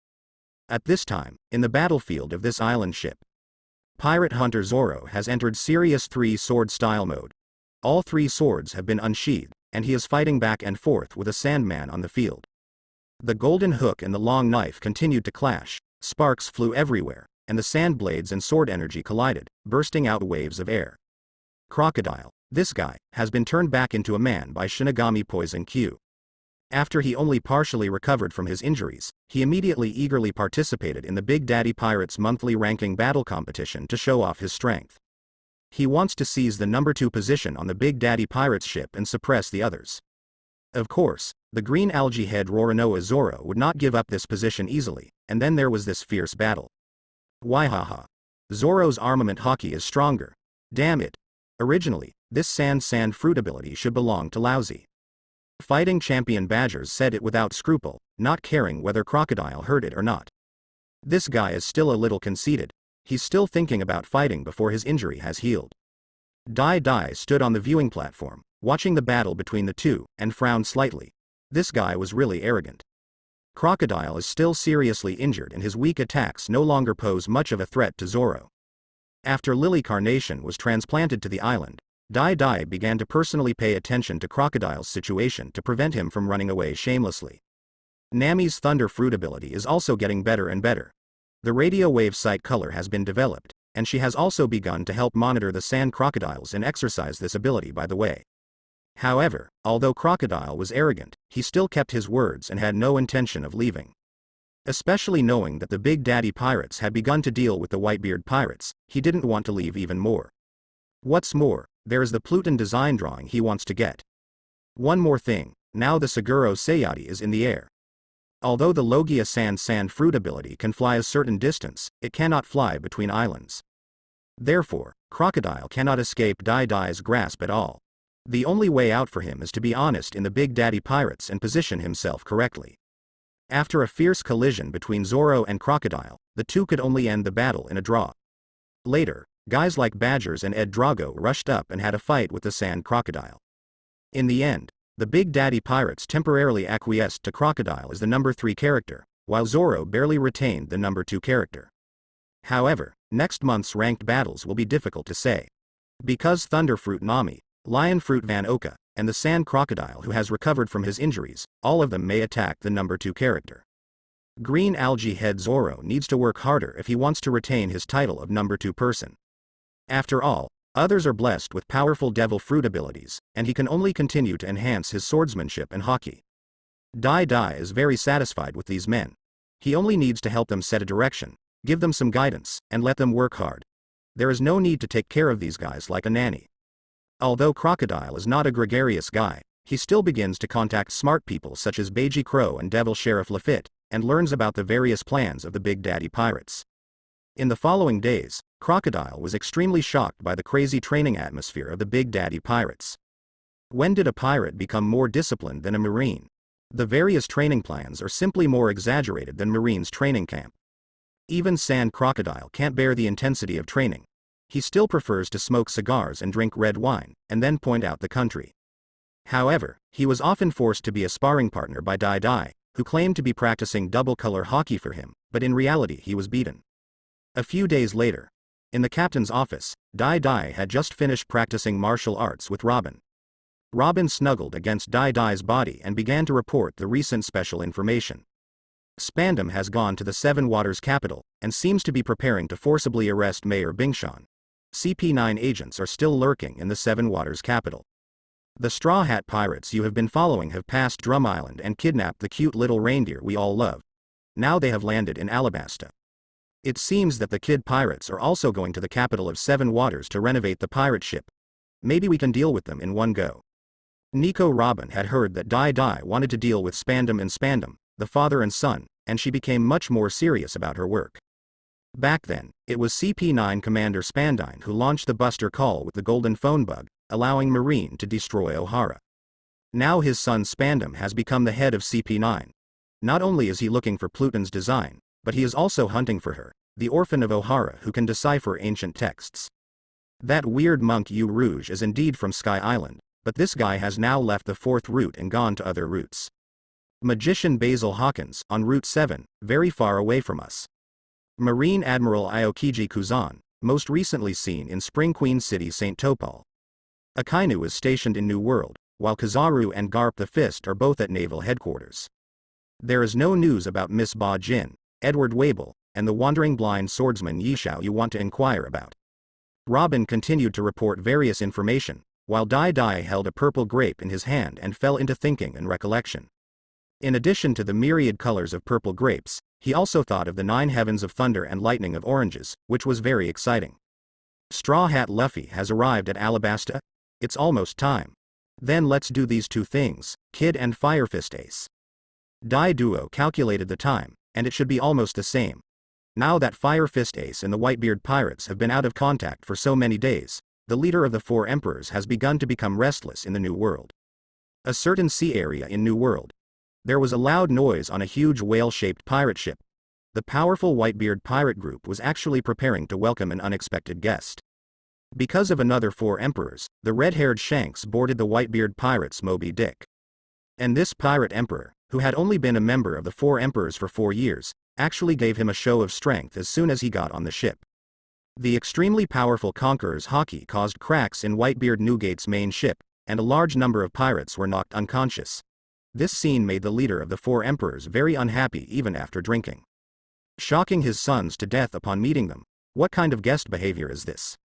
At this time, in the battlefield of this island ship, pirate hunter Zoro has entered serious three-sword style mode. All three swords have been unsheathed, and he is fighting back and forth with a Sandman on the field. The golden hook and the long knife continued to clash, sparks flew everywhere, and the sand blades and sword energy collided, bursting out waves of air. Crocodile, this guy, has been turned back into a man by Shinigami Poison Q. After he only partially recovered from his injuries, he immediately eagerly participated in the Big Daddy Pirates monthly ranking battle competition to show off his strength. He wants to seize the number 2 position on the Big Daddy Pirates ship and suppress the others. Of course, the green algae head Roronoa Zoro would not give up this position easily, and then there was this fierce battle. Waihaha. Zoro's armament hockey is stronger. Damn it. Originally, this sand fruit ability should belong to Lousy. Fighting champion Badgers said it without scruple, not caring whether Crocodile heard it or not. This guy is still a little conceited. He's still thinking about fighting before his injury has healed. Dai stood on the viewing platform, watching the battle between the two, and frowned slightly. This guy was really arrogant. Crocodile is still seriously injured and his weak attacks no longer pose much of a threat to Zoro. After Lily Carnation was transplanted to the island, Dai began to personally pay attention to Crocodile's situation to prevent him from running away shamelessly. Nami's Thunder Fruit ability is also getting better and better. The radio wave sight color has been developed, and she has also begun to help monitor the sand crocodiles and exercise this ability by the way. However, although Crocodile was arrogant, he still kept his words and had no intention of leaving. Especially knowing that the Big Daddy Pirates had begun to deal with the Whitebeard Pirates, he didn't want to leave even more. What's more, there is the Pluton design drawing he wants to get. One more thing, now the Susanoo Sayadi is in the air. Although the Logia sand fruit ability can fly a certain distance, it cannot fly between islands. Therefore, Crocodile cannot escape Dai's grasp at all. The only way out for him is to be honest in the Big Daddy Pirates and position himself correctly. After a fierce collision between Zoro and Crocodile, the two could only end the battle in a draw. Later, guys like Badgers and Ed Drago rushed up and had a fight with the Sand Crocodile. In the end, the Big Daddy Pirates temporarily acquiesced to Crocodile as the number 3 character, while Zoro barely retained the number 2 character. However, next month's ranked battles will be difficult to say. Because Thunderfruit Nami, Lionfruit Van Oka, and the Sand Crocodile who has recovered from his injuries, all of them may attack the number 2 character. Green Algae Head Zoro needs to work harder if he wants to retain his title of number 2 person. After all, others are blessed with powerful devil fruit abilities, and he can only continue to enhance his swordsmanship and hockey. Dai is very satisfied with these men. He only needs to help them set a direction, give them some guidance, and let them work hard. There is no need to take care of these guys like a nanny. Although Crocodile is not a gregarious guy, he still begins to contact smart people such as Beiji Crow and Devil Sheriff Lafitte, and learns about the various plans of the Big Daddy Pirates. In the following days, Crocodile was extremely shocked by the crazy training atmosphere of the Big Daddy Pirates. When did a pirate become more disciplined than a Marine? The various training plans are simply more exaggerated than Marine's training camp. Even Sand Crocodile can't bear the intensity of training. He still prefers to smoke cigars and drink red wine, and then point out the country. However, he was often forced to be a sparring partner by Dai, who claimed to be practicing double-color hockey for him, but in reality he was beaten. A few days later, in the captain's office, Dai had just finished practicing martial arts with Robin. Robin snuggled against Dai's body and began to report the recent special information. Spandam has gone to the Seven Waters capital, and seems to be preparing to forcibly arrest Mayor Bingshan. CP9 agents are still lurking in the Seven Waters capital. The Straw Hat Pirates you have been following have passed Drum Island and kidnapped the cute little reindeer we all love. Now they have landed in Alabasta. It seems that the Kid Pirates are also going to the capital of Seven Waters to renovate the pirate ship. Maybe we can deal with them in one go. Nico Robin had heard that Dai wanted to deal with Spandam, the father and son, and she became much more serious about her work. Back then, it was CP9 Commander Spandine who launched the buster call with the golden phone bug, allowing Marine to destroy O'Hara. Now his son Spandam has become the head of CP9. Not only is he looking for Pluton's design, but he is also hunting for her, the orphan of O'Hara who can decipher ancient texts. That weird monk U Rouge is indeed from Sky Island, but this guy has now left the 4th route and gone to other routes. Magician Basil Hawkins, on Route 7, very far away from us. Marine Admiral Aokiji Kuzan, most recently seen in Spring Queen City St. Topol. Akainu is stationed in New World, while Kazaru and Garp the Fist are both at naval headquarters. There is no news about Miss Ba Jin, Edward Wable, and the wandering blind swordsman Yishao you want to inquire about. Robin continued to report various information, while Dai Dai held a purple grape in his hand and fell into thinking and recollection. In addition to the myriad colors of purple grapes, he also thought of the 9 heavens of thunder and lightning of oranges, which was very exciting. Straw Hat Luffy has arrived at Alabasta? It's almost time. Then let's do these 2 things, Kid and Fire Fist Ace. Dai Duo calculated the time, and it should be almost the same. Now that Fire Fist Ace and the Whitebeard pirates have been out of contact for so many days, the leader of the 4 emperors has begun to become restless in the New World. A certain sea area in New World. There was a loud noise on a huge whale-shaped pirate ship. The powerful Whitebeard pirate group was actually preparing to welcome an unexpected guest. Because of another 4 emperors, the red-haired Shanks boarded the Whitebeard pirates Moby Dick. And this pirate emperor, who had only been a member of the 4 emperors for 4 years, actually gave him a show of strength as soon as he got on the ship. The extremely powerful Conqueror's Haki caused cracks in Whitebeard Newgate's main ship, and a large number of pirates were knocked unconscious. This scene made the leader of the 4 emperors very unhappy even after drinking. Shocking his sons to death upon meeting them, what kind of guest behavior is this?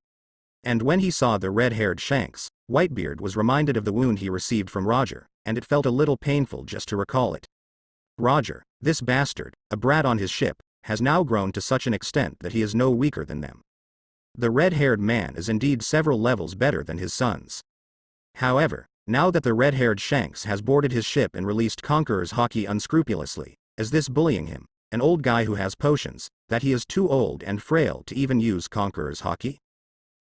And when he saw the red-haired Shanks, Whitebeard was reminded of the wound he received from Roger, and it felt a little painful just to recall it. Roger, this bastard, a brat on his ship, has now grown to such an extent that he is no weaker than them. The red-haired man is indeed several levels better than his sons. However, now that the red-haired Shanks has boarded his ship and released Conqueror's Haki unscrupulously, is this bullying him, an old guy who has potions, that he is too old and frail to even use Conqueror's Haki?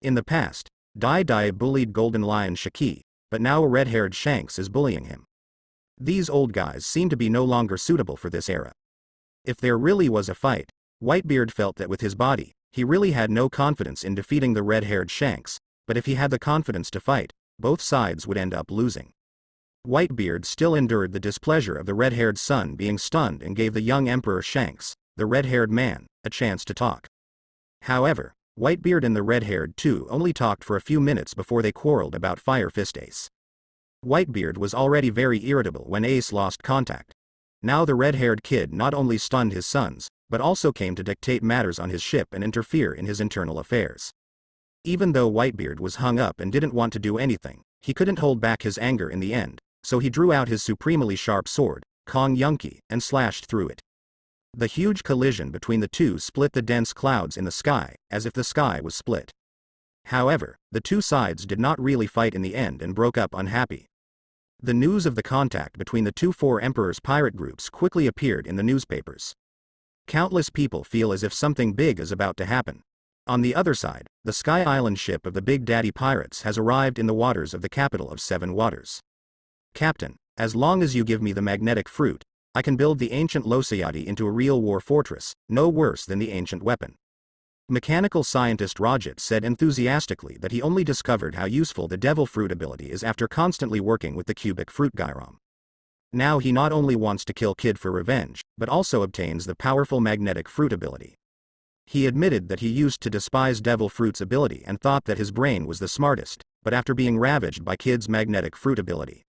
In the past, Dai Dai bullied Golden Lion Shiki, but now a red-haired Shanks is bullying him. These old guys seem to be no longer suitable for this era. If there really was a fight, Whitebeard felt that with his body, he really had no confidence in defeating the red-haired Shanks, but if he had the confidence to fight, both sides would end up losing. Whitebeard still endured the displeasure of the red-haired son being stunned and gave the young Emperor Shanks, the red-haired man, a chance to talk. However, Whitebeard and the red-haired two only talked for a few minutes before they quarreled about Fire Fist Ace. Whitebeard was already very irritable when Ace lost contact. Now the red-haired kid not only stunned his sons, but also came to dictate matters on his ship and interfere in his internal affairs. Even though Whitebeard was hung up and didn't want to do anything, he couldn't hold back his anger in the end, so he drew out his supremely sharp sword, Kong Yunki, and slashed through it. The huge collision between the two split the dense clouds in the sky, as if the sky was split. However, the two sides did not really fight in the end and broke up unhappy. The news of the contact between the two Four Emperors pirate groups quickly appeared in the newspapers. Countless people feel as if something big is about to happen. On the other side, the Sky Island ship of the Big Daddy Pirates has arrived in the waters of the capital of Seven Waters. Captain, as long as you give me the magnetic fruit, I can build the ancient Losayati into a real war fortress, no worse than the ancient weapon. Mechanical scientist Rajat said enthusiastically that he only discovered how useful the devil fruit ability is after constantly working with the cubic fruit gyrom. Now he not only wants to kill Kid for revenge, but also obtains the powerful magnetic fruit ability. He admitted that he used to despise devil fruit's ability and thought that his brain was the smartest, but after being ravaged by Kid's magnetic fruit ability,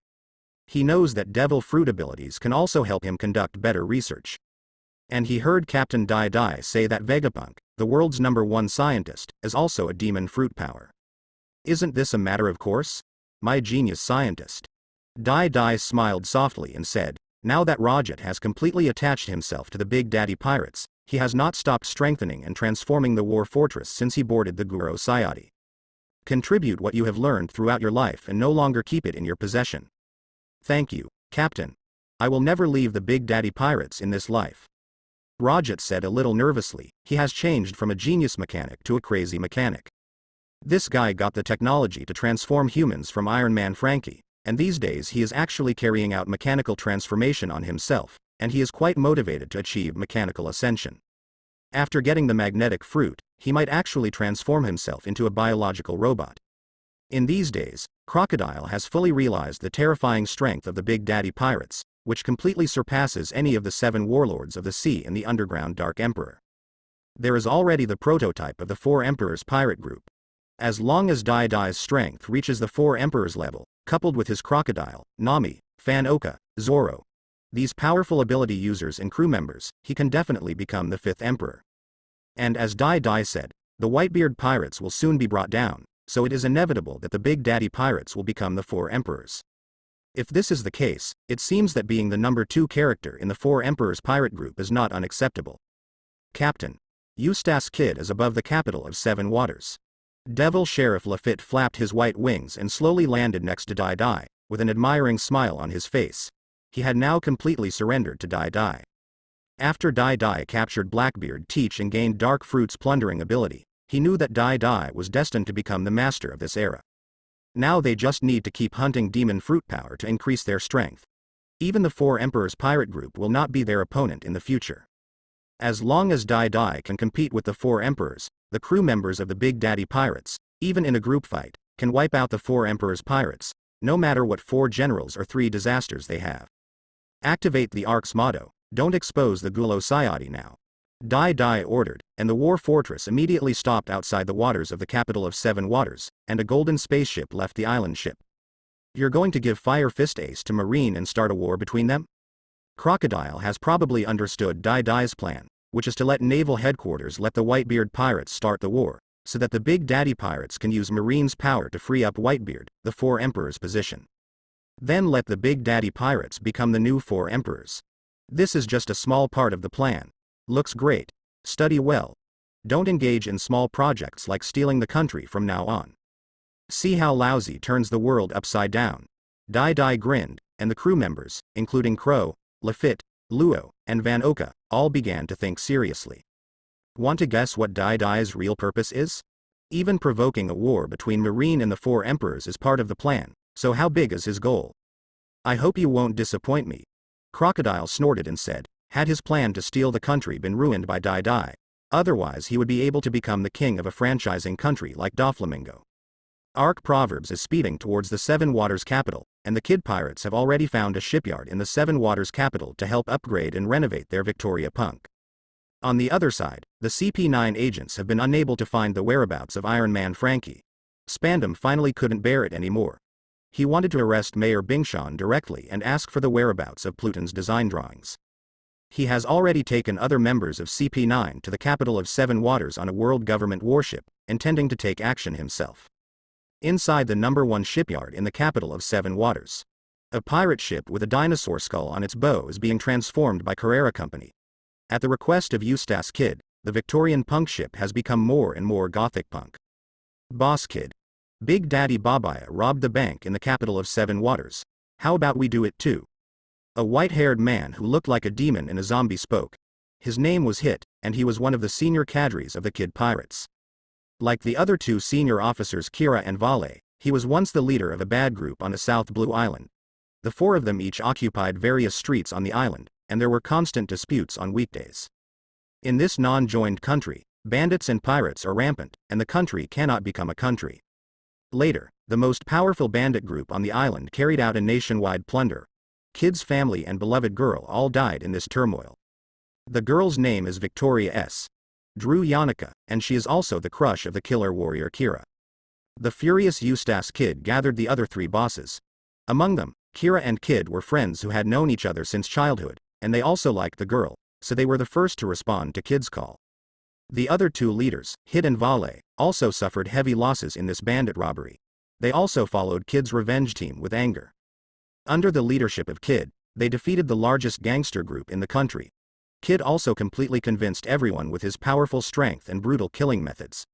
he knows that devil fruit abilities can also help him conduct better research. And he heard Captain Dai Dai say that Vegapunk, the world's #1 scientist, is also a demon fruit power. Isn't this a matter of course? My genius scientist. Dai Dai smiled softly and said, now that Rajat has completely attached himself to the Big Daddy Pirates, he has not stopped strengthening and transforming the war fortress since he boarded the Guro Sayati. Contribute what you have learned throughout your life and no longer keep it in your possession. Thank you, Captain. I will never leave the Big Daddy Pirates in this life. Rajat said a little nervously. He has changed from a genius mechanic to a crazy mechanic. This guy got the technology to transform humans from Iron Man Frankie, and these days he is actually carrying out mechanical transformation on himself, and he is quite motivated to achieve mechanical ascension. After getting the magnetic fruit, he might actually transform himself into a biological robot. In these days, Crocodile has fully realized the terrifying strength of the Big Daddy Pirates, which completely surpasses any of the 7 warlords of the sea and the underground Dark Emperor. There is already the prototype of the 4 Emperors pirate group. As long as Dai Dai's strength reaches the 4 Emperors level, coupled with his Crocodile, Nami, Fan Oka, Zoro, these powerful ability users and crew members, he can definitely become the 5th Emperor. And as Dai Dai said, the Whitebeard pirates will soon be brought down, so it is inevitable that the Big Daddy pirates will become the 4 Emperors. If this is the case, it seems that being the number 2 character in the 4 Emperors pirate group is not unacceptable. Captain. Eustace Kid is above the capital of 7 waters. Devil Sheriff Lafitte flapped his white wings and slowly landed next to Dai Dai, with an admiring smile on his face. He had now completely surrendered to Dai Dai. After Dai Dai captured Blackbeard Teach and gained Dark Fruit's plundering ability, he knew that Dai Dai was destined to become the master of this era. Now they just need to keep hunting demon fruit power to increase their strength. Even the 4 Emperors pirate group will not be their opponent in the future. As long as Dai Dai can compete with the 4 Emperors, the crew members of the Big Daddy Pirates, even in a group fight, can wipe out the 4 Emperors pirates, no matter what 4 generals or 3 disasters they have. Activate the Ark's motto, don't expose the Gulo Sayadi now. Dai Dai ordered, and the war fortress immediately stopped outside the waters of the capital of 7 waters, and a golden spaceship left the island ship. You're going to give Fire Fist Ace to Marine and start a war between them? Crocodile has probably understood Dai Dai's plan, which is to let Naval Headquarters let the Whitebeard pirates start the war, so that the Big Daddy pirates can use Marine's power to free up Whitebeard, the 4 Emperors' position. Then let the Big Daddy pirates become the new 4 Emperors. This is just a small part of the plan. Looks great. Study well. Don't engage in small projects like stealing the country from now on. See how lousy turns the world upside down. Dai Dai grinned, and the crew members, including Crow, Lafitte, Luo, and Van Oka, all began to think seriously. Want to guess what Dai Dai's real purpose is? Even provoking a war between Marine and the 4 Emperors is part of the plan, so how big is his goal? I hope you won't disappoint me. Crocodile snorted and said, had his plan to steal the country been ruined by Dai Dai, otherwise he would be able to become the king of a franchising country like Doflamingo. Ark Proverbs is speeding towards the 7 Waters capital, and the Kid Pirates have already found a shipyard in the 7 Waters capital to help upgrade and renovate their Victoria Punk. On the other side, the CP9 agents have been unable to find the whereabouts of Iron Man Frankie. Spandam finally couldn't bear it anymore. He wanted to arrest Mayor Bingshan directly and ask for the whereabouts of Pluton's design drawings. He has already taken other members of CP9 to the capital of 7 Waters on a world government warship, intending to take action himself. Inside the number 1 shipyard in the capital of 7 Waters, a pirate ship with a dinosaur skull on its bow is being transformed by Carrera Company. At the request of Eustace Kid, the Victorian punk ship has become more and more gothic punk. Boss Kid. Big Daddy Babaya robbed the bank in the capital of 7 Waters. How about we do it too? A white-haired man who looked like a demon and a zombie spoke. His name was Hit, and he was one of the senior cadres of the Kid Pirates. Like the other 2 senior officers Kira and Vale, he was once the leader of a bad group on a South Blue Island. The 4 of them each occupied various streets on the island, and there were constant disputes on weekdays. In this non-joined country, bandits and pirates are rampant, and the country cannot become a country. Later, the most powerful bandit group on the island carried out a nationwide plunder. Kid's family and beloved girl all died in this turmoil. The girl's name is Victoria S. Drew Yannicka, and she is also the crush of the killer warrior Kira. The furious Eustace Kid gathered the other 3 bosses. Among them, Kira and Kid were friends who had known each other since childhood, and they also liked the girl, so they were the first to respond to Kid's call. The other 2 leaders, Hit and Vale, also suffered heavy losses in this bandit robbery. They also followed Kid's revenge team with anger. Under the leadership of Kid, they defeated the largest gangster group in the country. Kid also completely convinced everyone with his powerful strength and brutal killing methods.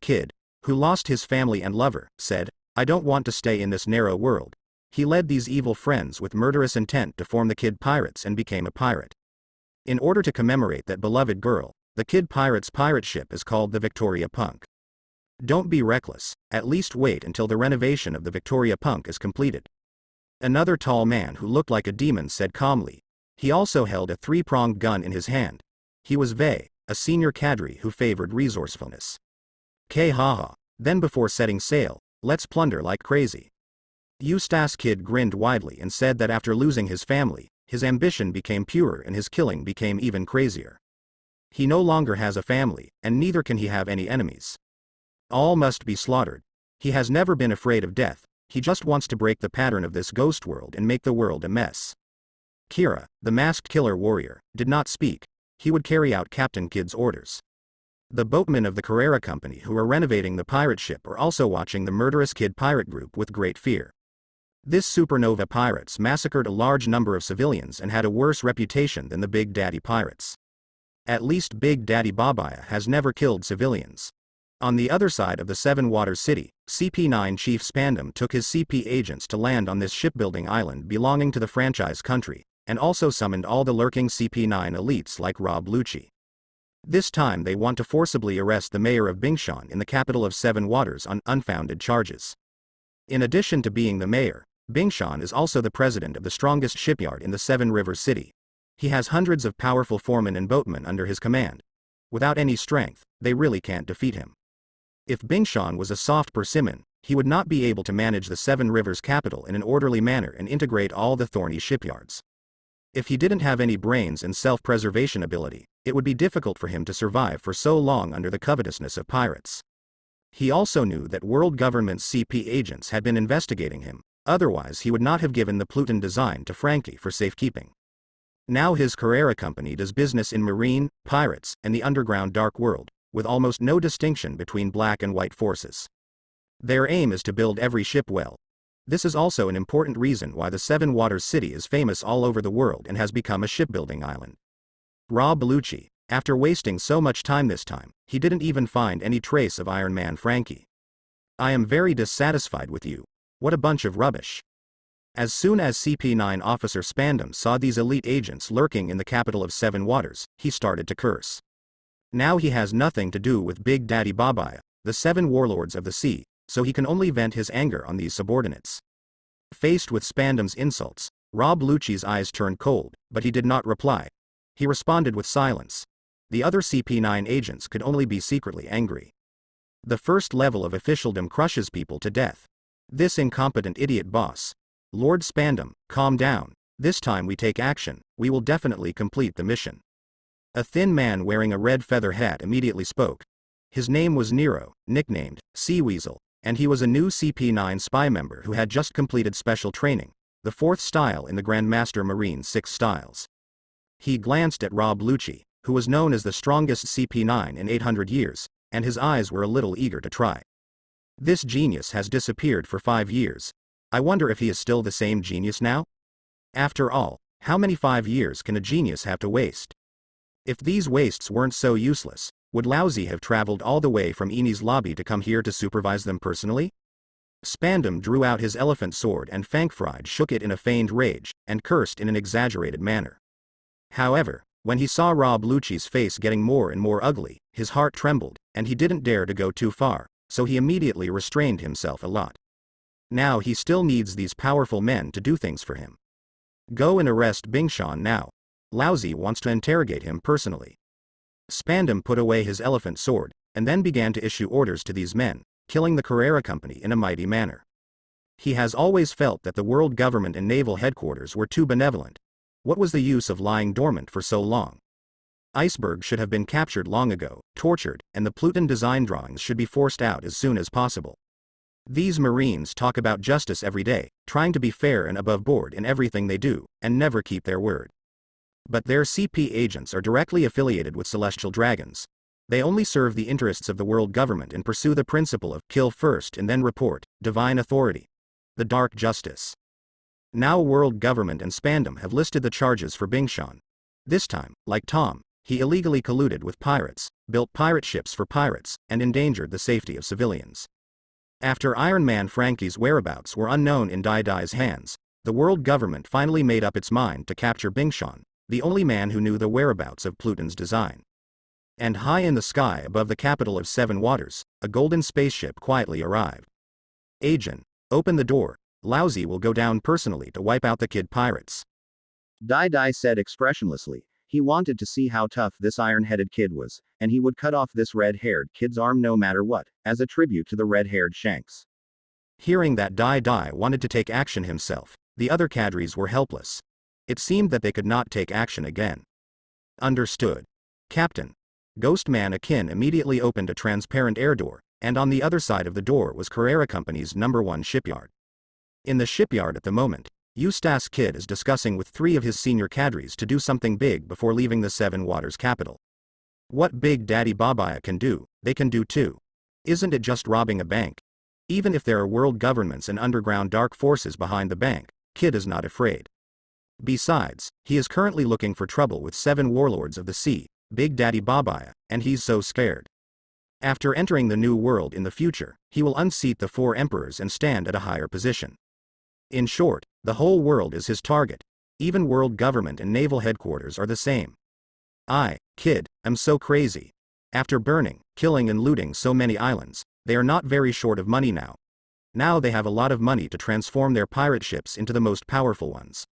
Kid, who lost his family and lover, said, I don't want to stay in this narrow world. He led these evil friends with murderous intent to form the Kid Pirates and became a pirate. In order to commemorate that beloved girl, the Kid Pirate's pirate ship is called the Victoria Punk. Don't be reckless, at least wait until the renovation of the Victoria Punk is completed. Another tall man who looked like a demon said calmly. He also held a three-pronged gun in his hand. He was Vey, a senior cadre who favored resourcefulness. Haha. Then before setting sail, let's plunder like crazy. Eustace Kid grinned widely and said that after losing his family, his ambition became purer and his killing became even crazier. He no longer has a family, and neither can he have any enemies. All must be slaughtered. He has never been afraid of death, he just wants to break the pattern of this ghost world and make the world a mess. Kira, the masked killer warrior, did not speak. He would carry out Captain Kid's orders. The boatmen of the Carrera Company who are renovating the pirate ship are also watching the murderous Kid pirate group with great fear. This supernova pirates massacred a large number of civilians and had a worse reputation than the Big Daddy pirates. At least Big Daddy Babaya has never killed civilians. On the other side of the Seven Waters City, CP9 Chief Spandam took his CP agents to land on this shipbuilding island belonging to the franchise country, and also summoned all the lurking CP9 elites like Rob Lucci. This time they want to forcibly arrest the mayor of Bingshan in the capital of Seven Waters on unfounded charges. In addition to being the mayor, Bingshan is also the president of the strongest shipyard in the Seven Rivers City. He has hundreds of powerful foremen and boatmen under his command. Without any strength, they really can't defeat him. If Bingshan was a soft persimmon, he would not be able to manage the Seven Rivers capital in an orderly manner and integrate all the thorny shipyards. If he didn't have any brains and self-preservation ability, it would be difficult for him to survive for so long under the covetousness of pirates. He also knew that world government's CP agents had been investigating him, otherwise he would not have given the Pluton design to Frankie for safekeeping. Now his Carrera Company does business in marine, pirates, and the underground dark world, with almost no distinction between black and white forces. Their aim is to build every ship well. This is also an important reason why the Seven Waters City is famous all over the world and has become a shipbuilding island. Rob Lucci, after wasting so much time this time, he didn't even find any trace of Iron Man Frankie. I am very dissatisfied with you. What a bunch of rubbish. As soon as CP9 Officer Spandam saw these elite agents lurking in the capital of Seven Waters, he started to curse. Now he has nothing to do with Big Daddy Babaya, the seven warlords of the sea, so he can only vent his anger on these subordinates. Faced with Spandam's insults, Rob Lucci's eyes turned cold, but he did not reply. He responded with silence. The other CP9 agents could only be secretly angry. The first level of officialdom crushes people to death. This incompetent idiot boss. Lord Spandam, calm down. This time we take action, we will definitely complete the mission. A thin man wearing a red feather hat immediately spoke. His name was Nero, nicknamed Sea Weasel, and he was a new CP9 spy member who had just completed special training, the fourth style in the Grandmaster Marine 6 styles. He glanced at Rob Lucci, who was known as the strongest CP9 in 800 years, and his eyes were a little eager to try. This genius has disappeared for 5 years. I wonder if he is still the same genius now? After all, how many 5 years can a genius have to waste? If these wastes weren't so useless, would Lousy have traveled all the way from Eni's lobby to come here to supervise them personally? Spandam drew out his elephant sword and Fankfried shook it in a feigned rage, and cursed in an exaggerated manner. However, when he saw Rob Lucci's face getting more and more ugly, his heart trembled, and he didn't dare to go too far, so he immediately restrained himself a lot. Now he still needs these powerful men to do things for him. Go and arrest Bingshan now. Lousy wants to interrogate him personally. Spandam put away his elephant sword, and then began to issue orders to these men, killing the Carrera Company in a mighty manner. He has always felt that the world government and naval headquarters were too benevolent. What was the use of lying dormant for so long? Iceberg should have been captured long ago, tortured, and the Pluton design drawings should be forced out as soon as possible. These Marines talk about justice every day, trying to be fair and above board in everything they do, and never keep their word. But their CP agents are directly affiliated with celestial dragons. They only serve the interests of the world government and pursue the principle of kill first and then report, divine authority. The dark justice. Now world government and Spandam have listed the charges for Bingshan. This time, like Tom, he illegally colluded with pirates, built pirate ships for pirates, and endangered the safety of civilians. After Iron Man Frankie's whereabouts were unknown in Dai Dai's hands, the world government finally made up its mind to capture Bingshan, the only man who knew the whereabouts of Pluton's design. And high in the sky above the capital of Seven Waters, a golden spaceship quietly arrived. "Agent, open the door, Lousy will go down personally to wipe out the kid pirates," Dai said expressionlessly. He wanted to see how tough this iron-headed kid was, and he would cut off this red-haired kid's arm no matter what, as a tribute to the red-haired Shanks. Hearing that Dai wanted to take action himself, the other cadres were helpless. It seemed that they could not take action again. "Understood, Captain." Ghostman Akin immediately opened a transparent air door, and on the other side of the door was Carrera Company's #1 shipyard. In the shipyard at the moment, Eustace Kid is discussing with 3 of his senior cadres to do something big before leaving the Seven Waters capital. What Big Daddy Babaya can do, they can do too. Isn't it just robbing a bank? Even if there are world governments and underground dark forces behind the bank, Kid is not afraid. Besides, he is currently looking for trouble with 7 warlords of the sea, Big Daddy Babaya, and he's so scared. After entering the new world in the future, he will unseat the 4 emperors and stand at a higher position. In short, the whole world is his target. Even world government and naval headquarters are the same. Kid, am so crazy. After burning, killing and looting so many islands, they are not very short of money now. Now they have a lot of money to transform their pirate ships into the most powerful ones.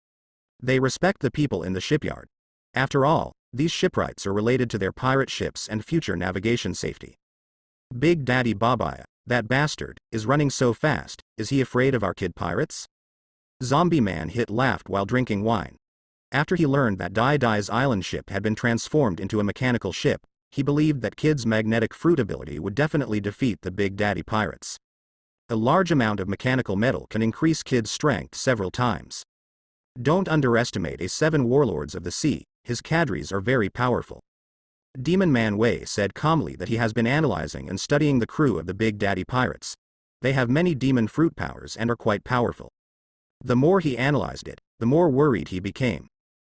They respect the people in the shipyard. After all, these shipwrights are related to their pirate ships and future navigation safety. Big Daddy Babaya, that bastard, is running so fast. Is he afraid of our kid pirates? Zombie Man Hit laughed while drinking wine. After he learned that Dai's island ship had been transformed into a mechanical ship, he believed that Kid's magnetic fruit ability would definitely defeat the Big Daddy pirates. A large amount of mechanical metal can increase Kid's strength several times. Don't underestimate a 7 warlords of the sea, his cadres are very powerful. Demon Man Wei said calmly that he has been analyzing and studying the crew of the Big Daddy pirates. They have many demon fruit powers and are quite powerful. The more he analyzed it, the more worried he became.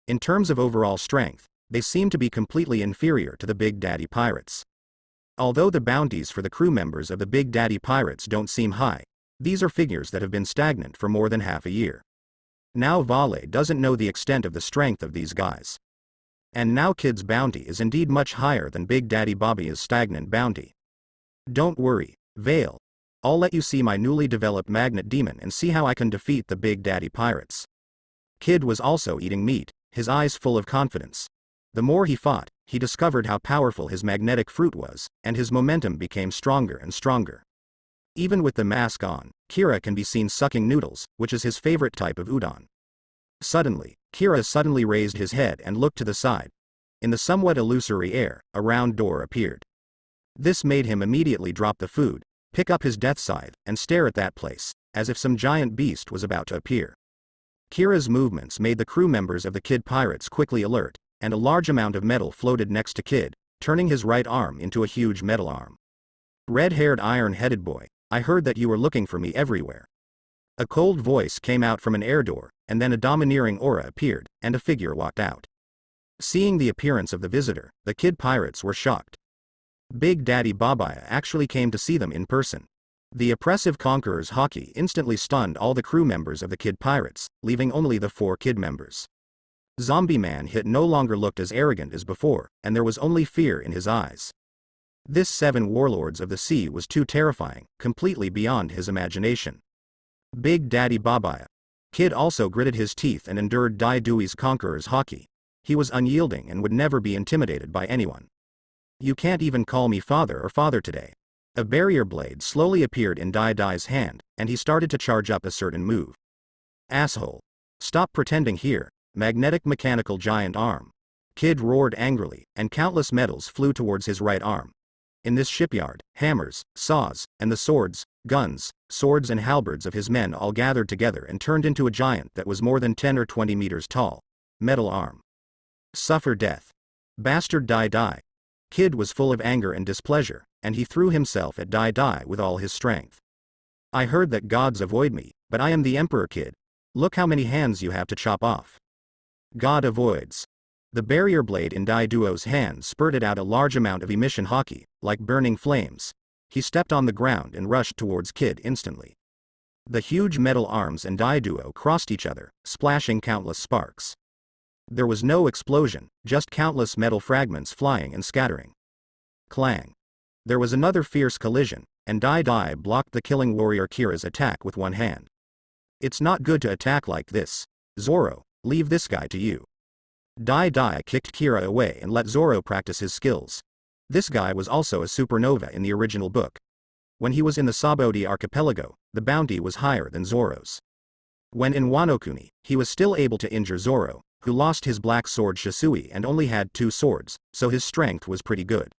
In terms of overall strength, they seem to be completely inferior to the Big Daddy pirates. Although the bounties for the crew members of the Big Daddy pirates don't seem high, these are figures that have been stagnant for more than half a year. Now Vale doesn't know the extent of the strength of these guys. And now Kid's bounty is indeed much higher than Big Daddy Babaya's stagnant bounty. Don't worry, Vale. I'll let you see my newly developed magnet demon and see how I can defeat the Big Daddy pirates. Kid was also eating meat, his eyes full of confidence. The more he fought, he discovered how powerful his magnetic fruit was, and his momentum became stronger and stronger. Even with the mask on, Kira can be seen sucking noodles, which is his favorite type of udon. Suddenly, Kira suddenly raised his head and looked to the side. In the somewhat illusory air, a round door appeared. This made him immediately drop the food, pick up his death scythe, and stare at that place, as if some giant beast was about to appear. Kira's movements made the crew members of the Kid pirates quickly alert, and a large amount of metal floated next to Kid, turning his right arm into a huge metal arm. Red-haired iron-headed boy, I heard that you were looking for me everywhere. A cold voice came out from an air door, and then a domineering aura appeared, and a figure walked out. Seeing the appearance of the visitor, the Kid pirates were shocked. Big Daddy Babaya actually came to see them in person. The oppressive conqueror's haki instantly stunned all the crew members of the Kid pirates, leaving only the 4 Kid members. Zombie Man Hit no longer looked as arrogant as before, and there was only fear in his eyes. This 7 warlords of the sea was too terrifying, completely beyond his imagination. Big Daddy Babaya. Kid also gritted his teeth and endured Dai Dui's conqueror's haki. He was unyielding and would never be intimidated by anyone. You can't even call me father or father today. A barrier blade slowly appeared in Dai's hand, and he started to charge up a certain move. Asshole. Stop pretending here, magnetic mechanical giant arm. Kid roared angrily, and countless metals flew towards his right arm. In this shipyard, hammers, saws, and the swords, guns, swords and halberds of his men all gathered together and turned into a giant that was more than 10 or 20 meters tall. Metal arm. Suffer death. Bastard Dai. Kid was full of anger and displeasure, and he threw himself at Dai with all his strength. I heard that gods avoid me, but I am the Emperor Kid. Look how many hands you have to chop off. God avoids. The barrier blade in Dai Duo's hand spurted out a large amount of emission haki, like burning flames. He stepped on the ground and rushed towards Kid instantly. The huge metal arms and Dai Duo crossed each other, splashing countless sparks. There was no explosion, just countless metal fragments flying and scattering. Clang. There was another fierce collision, and Dai Dai blocked the killing warrior Kira's attack with one hand. It's not good to attack like this. Zoro, leave this guy to you. Dai Dai kicked Kira away and let Zoro practice his skills. This guy was also a supernova in the original book. When he was in the Sabodi archipelago, the bounty was higher than Zoro's. When in Wano-kuni, he was still able to injure Zoro, who lost his black sword Shisui and only had 2 swords, so his strength was pretty good.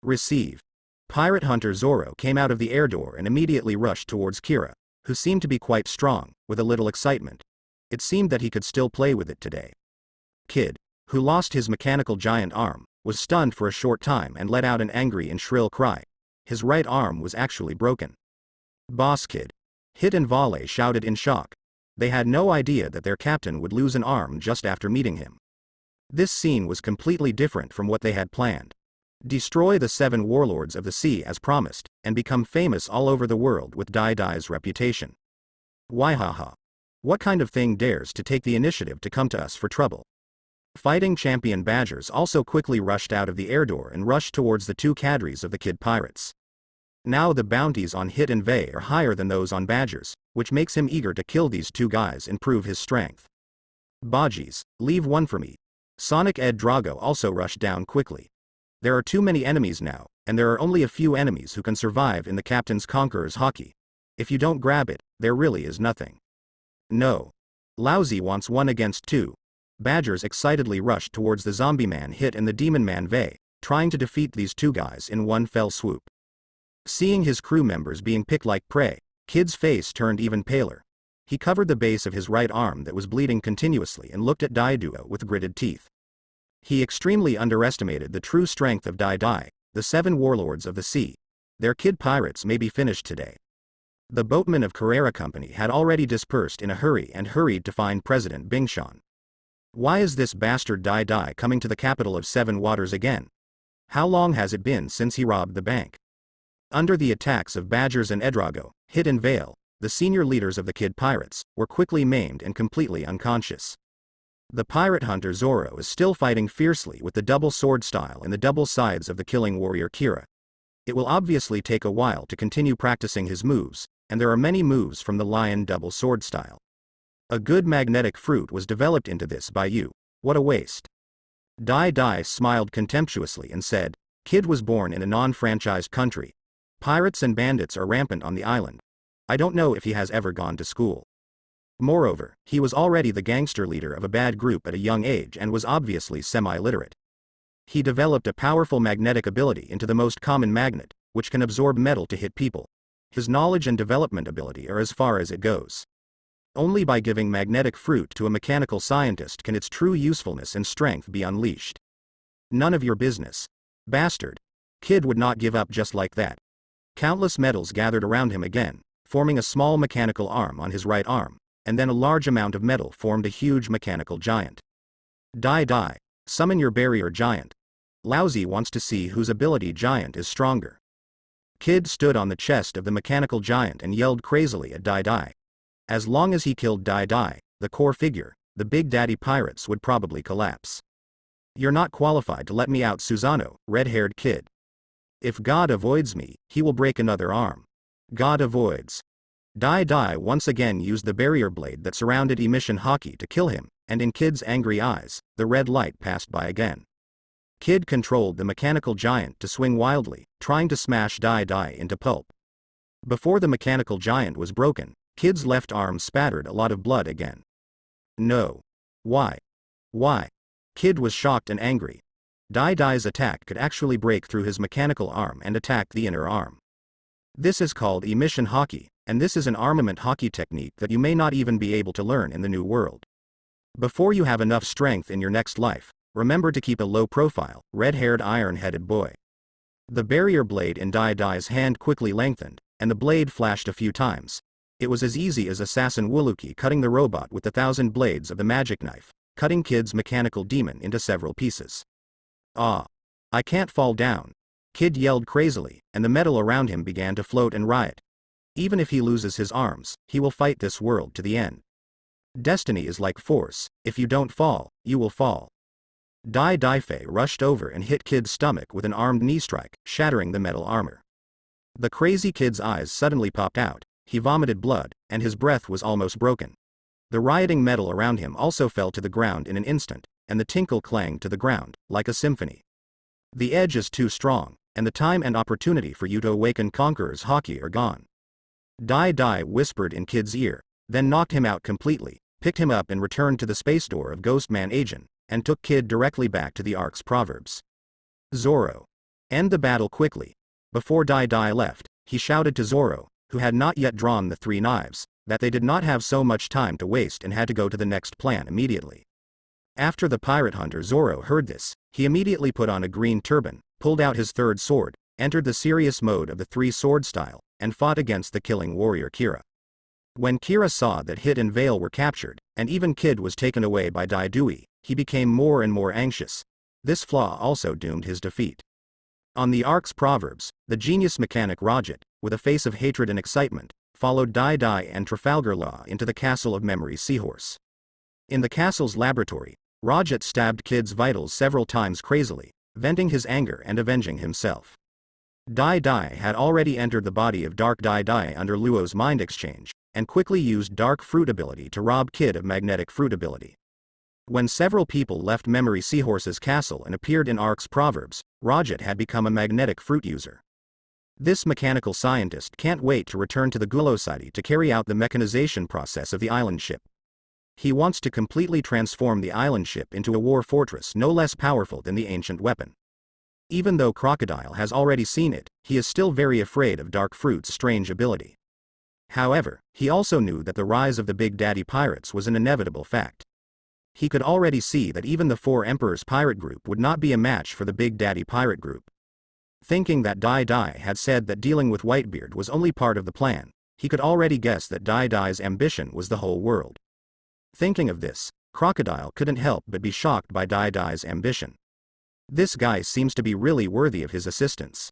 Receive. Pirate hunter Zoro came out of the air door and immediately rushed towards Kira, who seemed to be quite strong, with a little excitement. It seemed that he could still play with it today. Kid, who lost his mechanical giant arm, was stunned for a short time and let out an angry and shrill cry. His right arm was actually broken. Boss Kid. Hit and Vale shouted in shock. They had no idea that their captain would lose an arm just after meeting him. This scene was completely different from what they had planned. Destroy the 7 warlords of the sea as promised, and become famous all over the world with Dai Dai's reputation. Waihaha. What kind of thing dares to take the initiative to come to us for trouble? Fighting champion Badgers also quickly rushed out of the air door and rushed towards the 2 cadres of the Kid Pirates. Now the bounties on Hit and Vey are higher than those on Badgers, which makes him eager to kill these 2 guys and prove his strength. Bajis, leave one for me. Sonic Ed Drago also rushed down quickly. There are too many enemies now, and there are only a few enemies who can survive in the Captain's Conqueror's hockey. If you don't grab it, there really is nothing. No. Lousy wants 1 against 2. Badgers excitedly rushed towards the Zombie Man Hit and the Demon Man Vey, trying to defeat these 2 guys in one fell swoop. Seeing his crew members being picked like prey, Kid's face turned even paler. He covered the base of his right arm that was bleeding continuously and looked at Dai Duo with gritted teeth. He extremely underestimated the true strength of Dai Dai, the 7 warlords of the sea. Their Kid Pirates may be finished today. The boatmen of Carrera Company had already dispersed in a hurry and hurried to find President Bingshan. Why is this bastard Dai Dai coming to the capital of 7 waters again? How long has it been since he robbed the bank? Under the attacks of Badgers and Edrago, Hit and Vale, the senior leaders of the Kid Pirates, were quickly maimed and completely unconscious. The pirate hunter Zoro is still fighting fiercely with the double sword style and the double sides of the killing warrior Kira. It will obviously take a while to continue practicing his moves, and there are many moves from the lion double sword style. A good magnetic fruit was developed into this by you. What a waste. Dai Dai smiled contemptuously and said, Kid was born in a non-franchised country. Pirates and bandits are rampant on the island. I don't know if he has ever gone to school. Moreover, he was already the gangster leader of a bad group at a young age and was obviously semi-literate. He developed a powerful magnetic ability into the most common magnet, which can absorb metal to hit people. His knowledge and development ability are as far as it goes. Only by giving magnetic fruit to a mechanical scientist can its true usefulness and strength be unleashed. None of your business. Bastard. Kid would not give up just like that. Countless metals gathered around him again, forming a small mechanical arm on his right arm, and then a large amount of metal formed a huge mechanical giant. Dai Dai, summon your barrier giant. Lousy wants to see whose ability giant is stronger. Kid stood on the chest of the mechanical giant and yelled crazily at Dai Dai. As long as he killed Dai Dai, the core figure, the Big Daddy Pirates would probably collapse. You're not qualified to let me out, Susanoo, red-haired kid. If God avoids me, he will break another arm. God avoids. Dai Dai once again used the barrier blade that surrounded emission hockey to kill him, and in Kid's angry eyes, the red light passed by again. Kid controlled the mechanical giant to swing wildly, trying to smash Dai Dai into pulp. Before the mechanical giant was broken, Kid's left arm spattered a lot of blood again. No. Why? Why? Kid was shocked and angry. Dai Dai's attack could actually break through his mechanical arm and attack the inner arm. This is called emission hockey, and this is an armament hockey technique that you may not even be able to learn in the new world. Before you have enough strength in your next life, remember to keep a low profile, red-haired iron-headed boy. The barrier blade in Dai Dai's hand quickly lengthened, and the blade flashed a few times. It was as easy as Assassin Wuluki cutting the robot with the 1,000 blades of the magic knife, cutting Kid's mechanical demon into several pieces. Ah! I can't fall down. Kid yelled crazily, and the metal around him began to float and riot. Even if he loses his arms, he will fight this world to the end. Destiny is like force, if you don't fall, you will fall. Dai Daifei rushed over and hit Kid's stomach with an armed knee strike, shattering the metal armor. The crazy kid's eyes suddenly popped out, he vomited blood, and his breath was almost broken. The rioting metal around him also fell to the ground in an instant, and the tinkle clanged to the ground, like a symphony. The edge is too strong, and the time and opportunity for you to awaken Conqueror's Haki are gone. Dai whispered in Kid's ear, then knocked him out completely, picked him up and returned to the space door of Ghostman Agent, and took Kid directly back to the Ark's proverbs. Zoro. End the battle quickly. Before Dai left, he shouted to Zoro, who had not yet drawn the 3 knives, that they did not have so much time to waste and had to go to the next plan immediately. After the pirate hunter Zoro heard this, he immediately put on a green turban, pulled out his 3rd sword, entered the serious mode of the 3-sword style, and fought against the killing warrior Kira. When Kira saw that Hit and Vale were captured, and even Kid was taken away by Daidui, he became more and more anxious. This flaw also doomed his defeat. On the Ark's proverbs, the genius mechanic Rajat, with a face of hatred and excitement, followed Dai and Trafalgar Law into the castle of Memory Seahorse. In the castle's laboratory, Rajat stabbed Kid's vitals several times crazily, venting his anger and avenging himself. Dai had already entered the body of Dark Dai under Luo's mind exchange, and quickly used Dark Fruit ability to rob Kid of Magnetic Fruit ability. When several people left Memory Seahorse's castle and appeared in Ark's proverbs, Rajat had become a magnetic fruit user. This mechanical scientist can't wait to return to the Gulo City to carry out the mechanization process of the island ship. He wants to completely transform the island ship into a war fortress no less powerful than the ancient weapon. Even though Crocodile has already seen it, he is still very afraid of Dark Fruit's strange ability. However, he also knew that the rise of the Big Daddy Pirates was an inevitable fact. He could already see that even the 4 Emperors pirate group would not be a match for the Big Daddy Pirate group. Thinking that Dai had said that dealing with Whitebeard was only part of the plan, he could already guess that Dai's ambition was the whole world. Thinking of this, Crocodile couldn't help but be shocked by Dai's ambition. This guy seems to be really worthy of his assistance.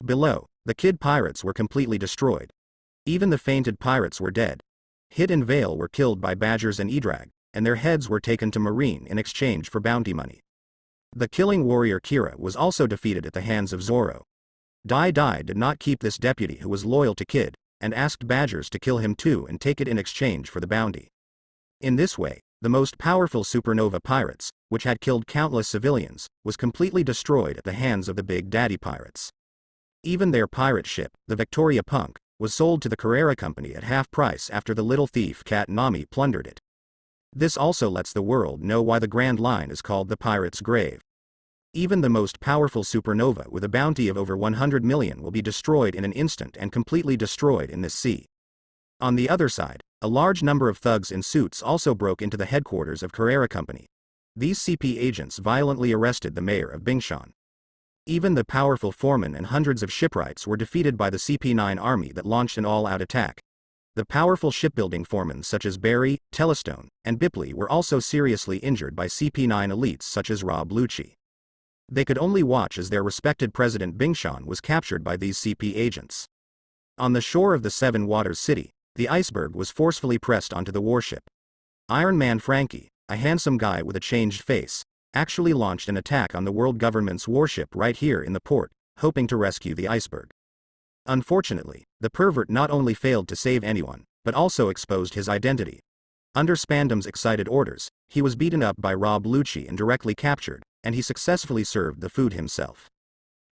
Below, the Kid pirates were completely destroyed. Even the fainted pirates were dead. Hit and Vale were killed by Badgers and Edrag, and their heads were taken to Marine in exchange for bounty money. The killing warrior Kira was also defeated at the hands of Zoro. Dai did not keep this deputy who was loyal to Kid, and asked Badgers to kill him too and take it in exchange for the bounty. In this way, the most powerful supernova pirates, which had killed countless civilians, was completely destroyed at the hands of the Big Daddy Pirates. Even their pirate ship, the Victoria Punk, was sold to the Carrera Company at half price after the little thief cat Nami plundered it. This also lets the world know why the Grand Line is called the Pirate's Grave. Even the most powerful supernova with a bounty of over 100 million will be destroyed in an instant and completely destroyed in this sea. On the other side, a large number of thugs in suits also broke into the headquarters of Carrera Company. These CP agents violently arrested the mayor of Bingshan. Even the powerful foreman and hundreds of shipwrights were defeated by the CP9 army that launched an all-out attack. The powerful shipbuilding foremen such as Barry, Telestone, and Bipley were also seriously injured by CP9 elites such as Rob Lucci. They could only watch as their respected president Bingshan was captured by these CP agents. On the shore of the Seven Waters City, the iceberg was forcefully pressed onto the warship. Iron Man Frankie, a handsome guy with a changed face, actually launched an attack on the world government's warship right here in the port, hoping to rescue the iceberg. Unfortunately, the pervert not only failed to save anyone, but also exposed his identity. Under Spandam's excited orders, he was beaten up by Rob Lucci and directly captured, and he successfully served the food himself.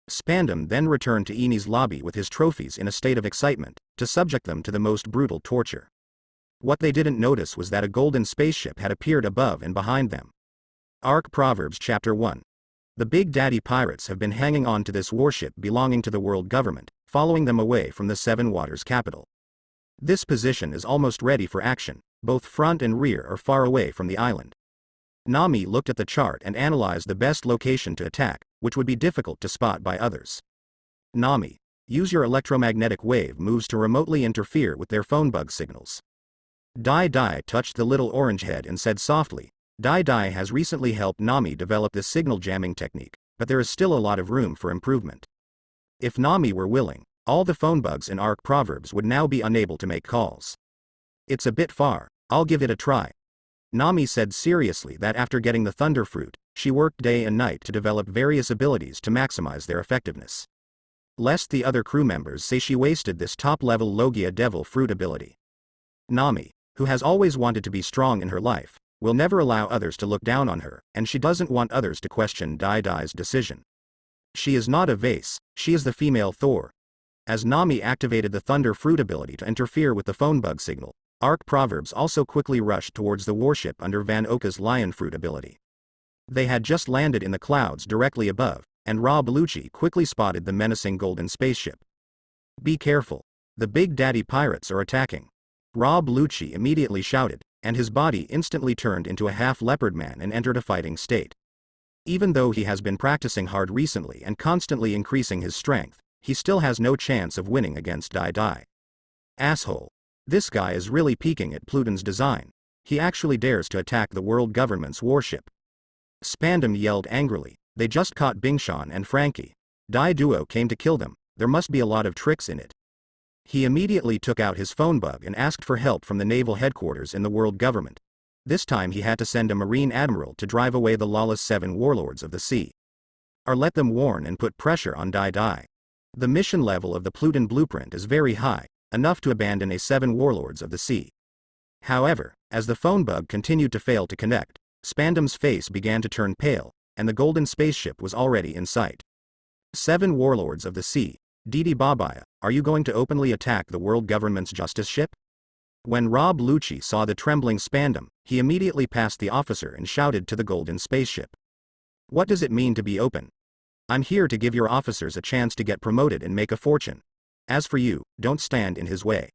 Spandam then returned to Eni's lobby with his trophies in a state of excitement, to subject them to the most brutal torture. What they didn't notice was that a golden spaceship had appeared above and behind them. Arc Proverbs Chapter 1. The Big Daddy Pirates have been hanging on to this warship belonging to the world government, following them away from the Seven Waters capital. This position is almost ready for action, both front and rear are far away from the island. Nami looked at the chart and analyzed the best location to attack, which would be difficult to spot by others. Nami, use your electromagnetic wave moves to remotely interfere with their phone bug signals. Dai touched the little orange head and said softly, Dai has recently helped Nami develop this signal jamming technique, but there is still a lot of room for improvement. If Nami were willing, all the phone bugs in Arc Proverbs would now be unable to make calls. It's a bit far, I'll give it a try, Nami said seriously that after getting the Thunder Fruit, she worked day and night to develop various abilities to maximize their effectiveness. Lest the other crew members say she wasted this top-level Logia Devil Fruit ability. Nami, who has always wanted to be strong in her life, will never allow others to look down on her, and she doesn't want others to question Dai Dai's decision. She is not a vase, she is the female Thor. As Nami activated the Thunder Fruit ability to interfere with the phone bug signal, Arc Proverbs also quickly rushed towards the warship under Van Oka's Lion Fruit ability. They had just landed in the clouds directly above, and Rob Lucci quickly spotted the menacing golden spaceship. Be careful. The Big Daddy pirates are attacking. Rob Lucci immediately shouted, and his body instantly turned into a half-leopard man and entered a fighting state. Even though he has been practicing hard recently and constantly increasing his strength, he still has no chance of winning against Dai Dai. Asshole. This guy is really peeking at Pluton's design. He actually dares to attack the world government's warship. Spandam yelled angrily, they just caught Bingshan and Frankie. Dai Duo came to kill them, there must be a lot of tricks in it. He immediately took out his phone bug and asked for help from the naval headquarters in the world government. This time he had to send a marine admiral to drive away the lawless 7 warlords of the sea. Or let them warn and put pressure on Dai Dai. The mission level of the Pluton blueprint is very high, enough to abandon a 7 warlords of the sea. However, as the phone bug continued to fail to connect, Spandam's face began to turn pale, and the golden spaceship was already in sight. 7 warlords of the sea, Didi Babaya, are you going to openly attack the world government's justice ship? When Rob Lucci saw the trembling Spandam, he immediately passed the officer and shouted to the golden spaceship. What does it mean to be open? I'm here to give your officers a chance to get promoted and make a fortune. As for you, don't stand in his way.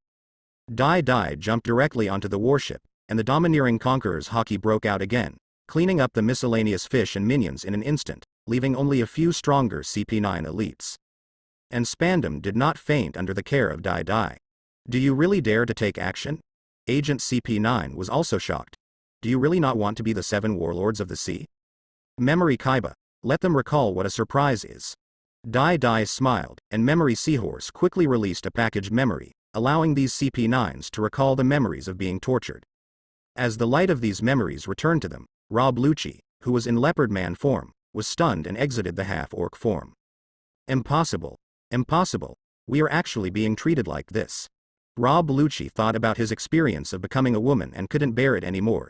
Dai Dai jumped directly onto the warship, and the domineering conqueror's hockey broke out again, cleaning up the miscellaneous fish and minions in an instant, leaving only a few stronger CP9 elites. And Spandam did not faint under the care of Dai Dai. Do you really dare to take action? Agent CP9 was also shocked. Do you really not want to be the 7 warlords of the sea? Memory Kaiba, let them recall what a surprise is. Dai Dai smiled, and Memory Seahorse quickly released a packaged memory, allowing these CP9s to recall the memories of being tortured. As the light of these memories returned to them, Rob Lucci, who was in leopard man form, was stunned and exited the half-orc form. Impossible. Impossible. We are actually being treated like this. Rob Lucci thought about his experience of becoming a woman and couldn't bear it anymore.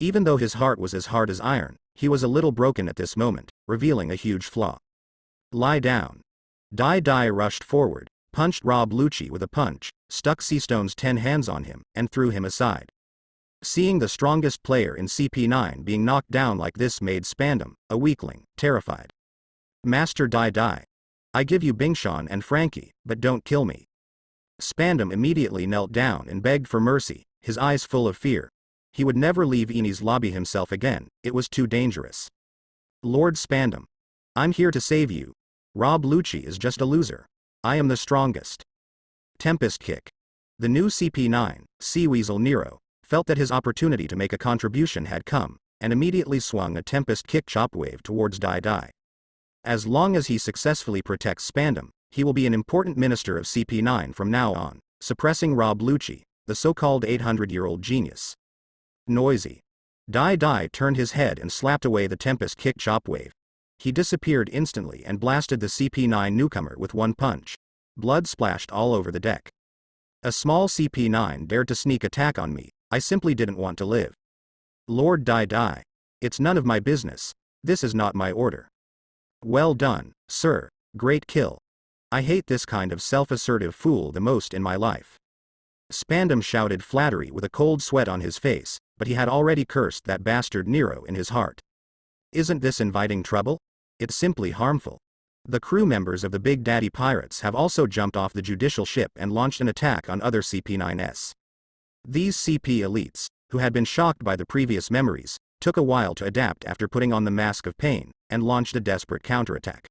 Even though his heart was as hard as iron, he was a little broken at this moment, revealing a huge flaw. Lie down. Dai Dai rushed forward, punched Rob Lucci with a punch, stuck Seastone's 10 hands on him, and threw him aside. Seeing the strongest player in CP9 being knocked down like this made Spandam, a weakling, terrified. Master Dai Dai. I give you Bingshan and Frankie, but don't kill me. Spandam immediately knelt down and begged for mercy, his eyes full of fear. He would never leave Eni's lobby himself again, it was too dangerous. Lord Spandam. I'm here to save you. Rob Lucci is just a loser. I am the strongest. Tempest Kick. The new CP9, Sea Weasel Nero, felt that his opportunity to make a contribution had come, and immediately swung a Tempest Kick chop wave towards Dai Dai. As long as he successfully protects Spandam, he will be an important minister of CP9 from now on, suppressing Rob Lucci, the so-called 800-year-old genius. Noisy. Dai Dai turned his head and slapped away the Tempest Kick chop wave. He disappeared instantly and blasted the CP9 newcomer with one punch. Blood splashed all over the deck. A small CP9 dared to sneak attack on me, I simply didn't want to live. Lord Dai Dai. It's none of my business. This is not my order. Well done, sir. Great kill. I hate this kind of self-assertive fool the most in my life. Spandam shouted flattery with a cold sweat on his face, but he had already cursed that bastard Nero in his heart. Isn't this inviting trouble? It's simply harmful. The crew members of the Big Daddy Pirates have also jumped off the judicial ship and launched an attack on other CP9s. These CP elites, who had been shocked by the previous memories, took a while to adapt after putting on the mask of pain, and launched a desperate counterattack.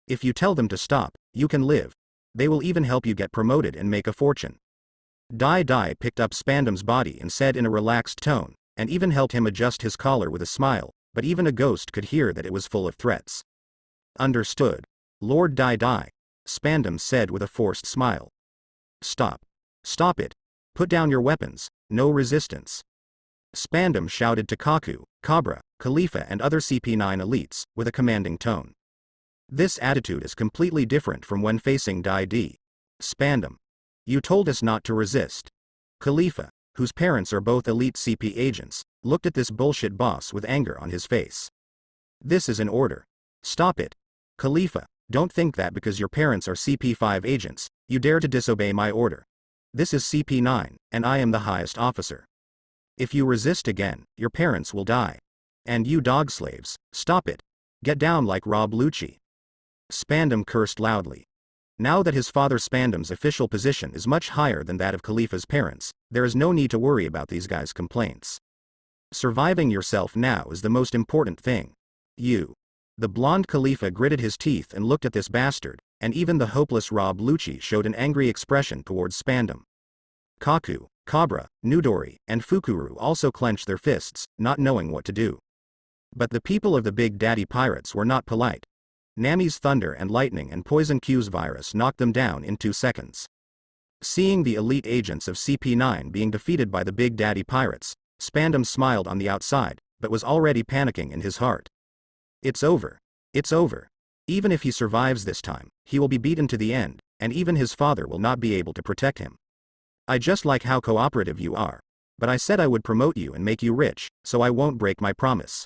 If you tell them to stop, you can live. They will even help you get promoted and make a fortune. Dai Dai picked up Spandam's body and said in a relaxed tone, and even helped him adjust his collar with a smile, but even a ghost could hear that it was full of threats. Understood. Lord Dai Dai, Spandam said with a forced smile. Stop. Stop it. Put down your weapons, no resistance. Spandam shouted to Kaku, Cabra, Khalifa and other CP9 elites, with a commanding tone. This attitude is completely different from when facing Dai D. Spandam. You told us not to resist. Khalifa, whose parents are both elite CP agents, looked at this bullshit boss with anger on his face. This is an order. Stop it. Khalifa, don't think that because your parents are CP5 agents, you dare to disobey my order. This is CP9, and I am the highest officer. If you resist again, your parents will die. And you dog slaves, stop it. Get down like Rob Lucci. Spandam cursed loudly. Now that his father Spandam's official position is much higher than that of Khalifa's parents, there is no need to worry about these guys' complaints. Surviving yourself now is the most important thing. You. The blonde Khalifa gritted his teeth and looked at this bastard, and even the hopeless Rob Lucci showed an angry expression towards Spandam. Kaku, Cabra, Nudori, and Fukuru also clenched their fists, not knowing what to do. But the people of the Big Daddy Pirates were not polite. Nami's thunder and lightning and poison Q's virus knocked them down in 2 seconds. Seeing the elite agents of CP9 being defeated by the Big Daddy Pirates, Spandam smiled on the outside, but was already panicking in his heart. It's over. It's over. Even if he survives this time, he will be beaten to the end, and even his father will not be able to protect him. I just like how cooperative you are. But I said I would promote you and make you rich, so I won't break my promise.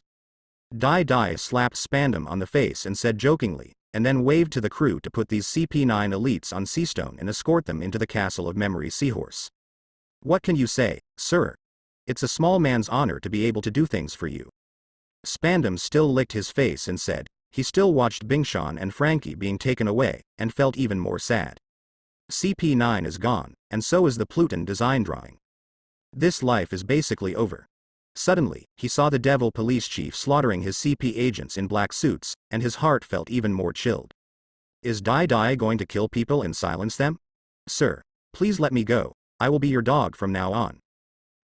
Dai slapped Spandam on the face and said jokingly, and then waved to the crew to put these CP9 elites on Seastone and escort them into the Castle of Memory Seahorse. What can you say, sir? It's a small man's honor to be able to do things for you. Spandam still licked his face and said, he still watched Bingshan and Frankie being taken away, and felt even more sad. CP9 is gone, and so is the Pluton design drawing. This life is basically over. Suddenly, he saw the devil police chief slaughtering his CP agents in black suits, and his heart felt even more chilled. Is Dai going to kill people and silence them? Sir, please let me go. I will be your dog from now on.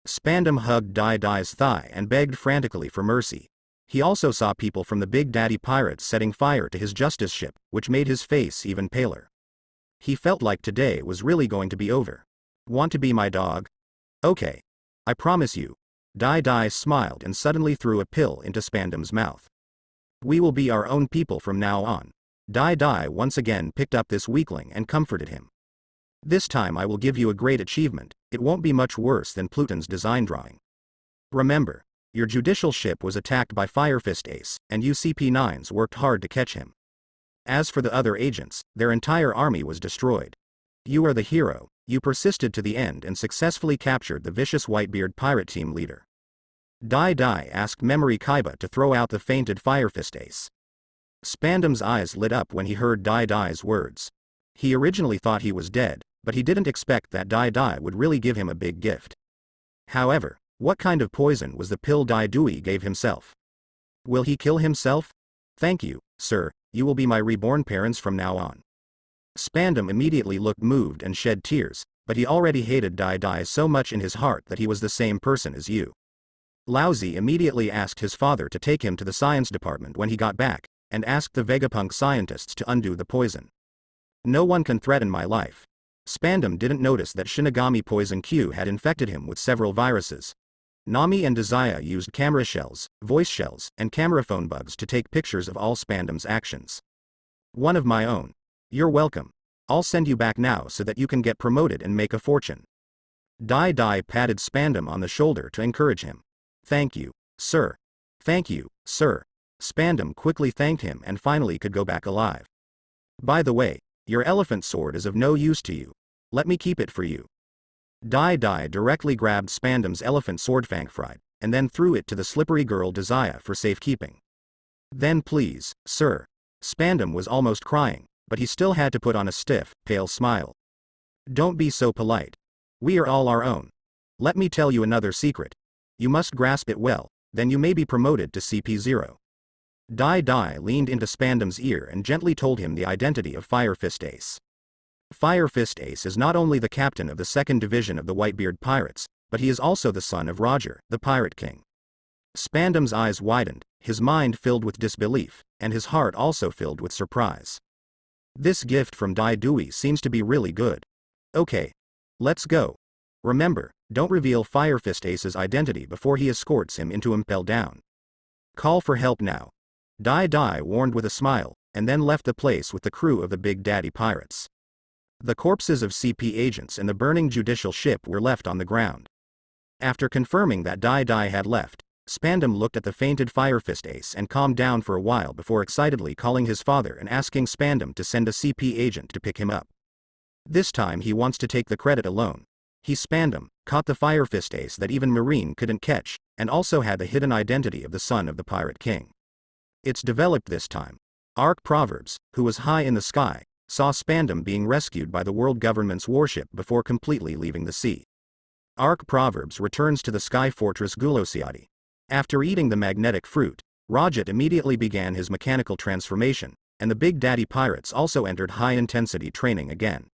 Spandam hugged Dai's thigh and begged frantically for mercy. He also saw people from the Big Daddy Pirates setting fire to his justice ship, which made his face even paler. He felt like today was really going to be over. Want to be my dog? Okay. I promise you. Dai smiled and suddenly threw a pill into Spandam's mouth. We will be our own people from now on. Dai once again picked up this weakling and comforted him. This time I will give you a great achievement. It won't be much worse than Pluton's design drawing. Remember, your judicial ship was attacked by Firefist Ace, and you CP9s worked hard to catch him. As for the other agents, their entire army was destroyed. You are the hero. You persisted to the end and successfully captured the vicious Whitebeard pirate team leader. Dai asked Memory Kaiba to throw out the fainted Firefist Ace. Spandam's eyes lit up when he heard Dai's words. He originally thought he was dead, but he didn't expect that Dai would really give him a big gift. However, what kind of poison was the pill Dai gave himself? Will he kill himself? Thank you, sir, you will be my reborn parents from now on. Spandam immediately looked moved and shed tears, but he already hated Dai so much in his heart that he was the same person as you. Laozi immediately asked his father to take him to the science department when he got back, and asked the Vegapunk scientists to undo the poison. No one can threaten my life. Spandam didn't notice that Shinigami Poison Q had infected him with several viruses. Nami and Desire used camera shells, voice shells, and camera phone bugs to take pictures of all Spandam's actions. One of my own. You're welcome. I'll send you back now so that you can get promoted and make a fortune. Dai patted Spandam on the shoulder to encourage him. Thank you, sir. Thank you, sir. Spandam quickly thanked him and finally could go back alive. By the way, your elephant sword is of no use to you. Let me keep it for you. Dai directly grabbed Spandam's elephant sword Fangfried, and then threw it to the slippery girl Desire for safekeeping. Then please, sir. Spandam was almost crying, but he still had to put on a stiff, pale smile. Don't be so polite. We are all our own. Let me tell you another secret. You must grasp it well, then you may be promoted to CP0. Dai leaned into Spandam's ear and gently told him the identity of Firefist Ace. Firefist Ace is not only the captain of the 2nd Division of the Whitebeard Pirates, but he is also the son of Roger, the Pirate King. Spandam's eyes widened, his mind filled with disbelief, and his heart also filled with surprise. This gift from Dai seems to be really good. Okay. Let's go. Remember, Don't reveal Firefist Ace's identity before he escorts him into Impel Down. Call for help now. Dai warned with a smile, and then left the place with the crew of the Big Daddy pirates. The corpses of CP agents and the burning judicial ship were left on the ground. After confirming that Dai had left, Spandam looked at the fainted Firefist Ace and calmed down for a while before excitedly calling his father and asking Spandam to send a CP agent to pick him up. This time he wants to take the credit alone. He, Spandam, caught the Firefist Ace that even Marine couldn't catch, and also had the hidden identity of the son of the Pirate King. It's developed this time. Ark Proverbs, who was high in the sky, saw Spandam being rescued by the world government's warship before completely leaving the sea. Ark Proverbs returns to the sky fortress Gulosiadi. After eating the magnetic fruit, Rajat immediately began his mechanical transformation, and the Big Daddy pirates also entered high-intensity training again.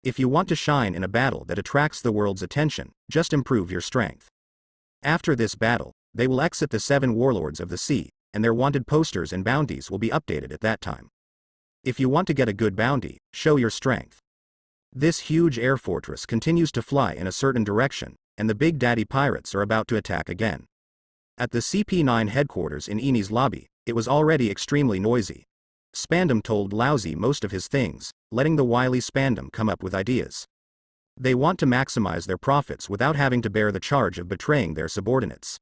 If you want to shine in a battle that attracts the world's attention, just improve your strength. After this battle, they will exit the 7 warlords of the sea, and their wanted posters and bounties will be updated at that time. If you want to get a good bounty, show your strength. This huge air fortress continues to fly in a certain direction, and the Big Daddy pirates are about to attack again. At the CP9 headquarters in Eni's lobby, it was already extremely noisy. Spandam told Lousy most of his things, letting the wily Spandam come up with ideas. They want to maximize their profits without having to bear the charge of betraying their subordinates.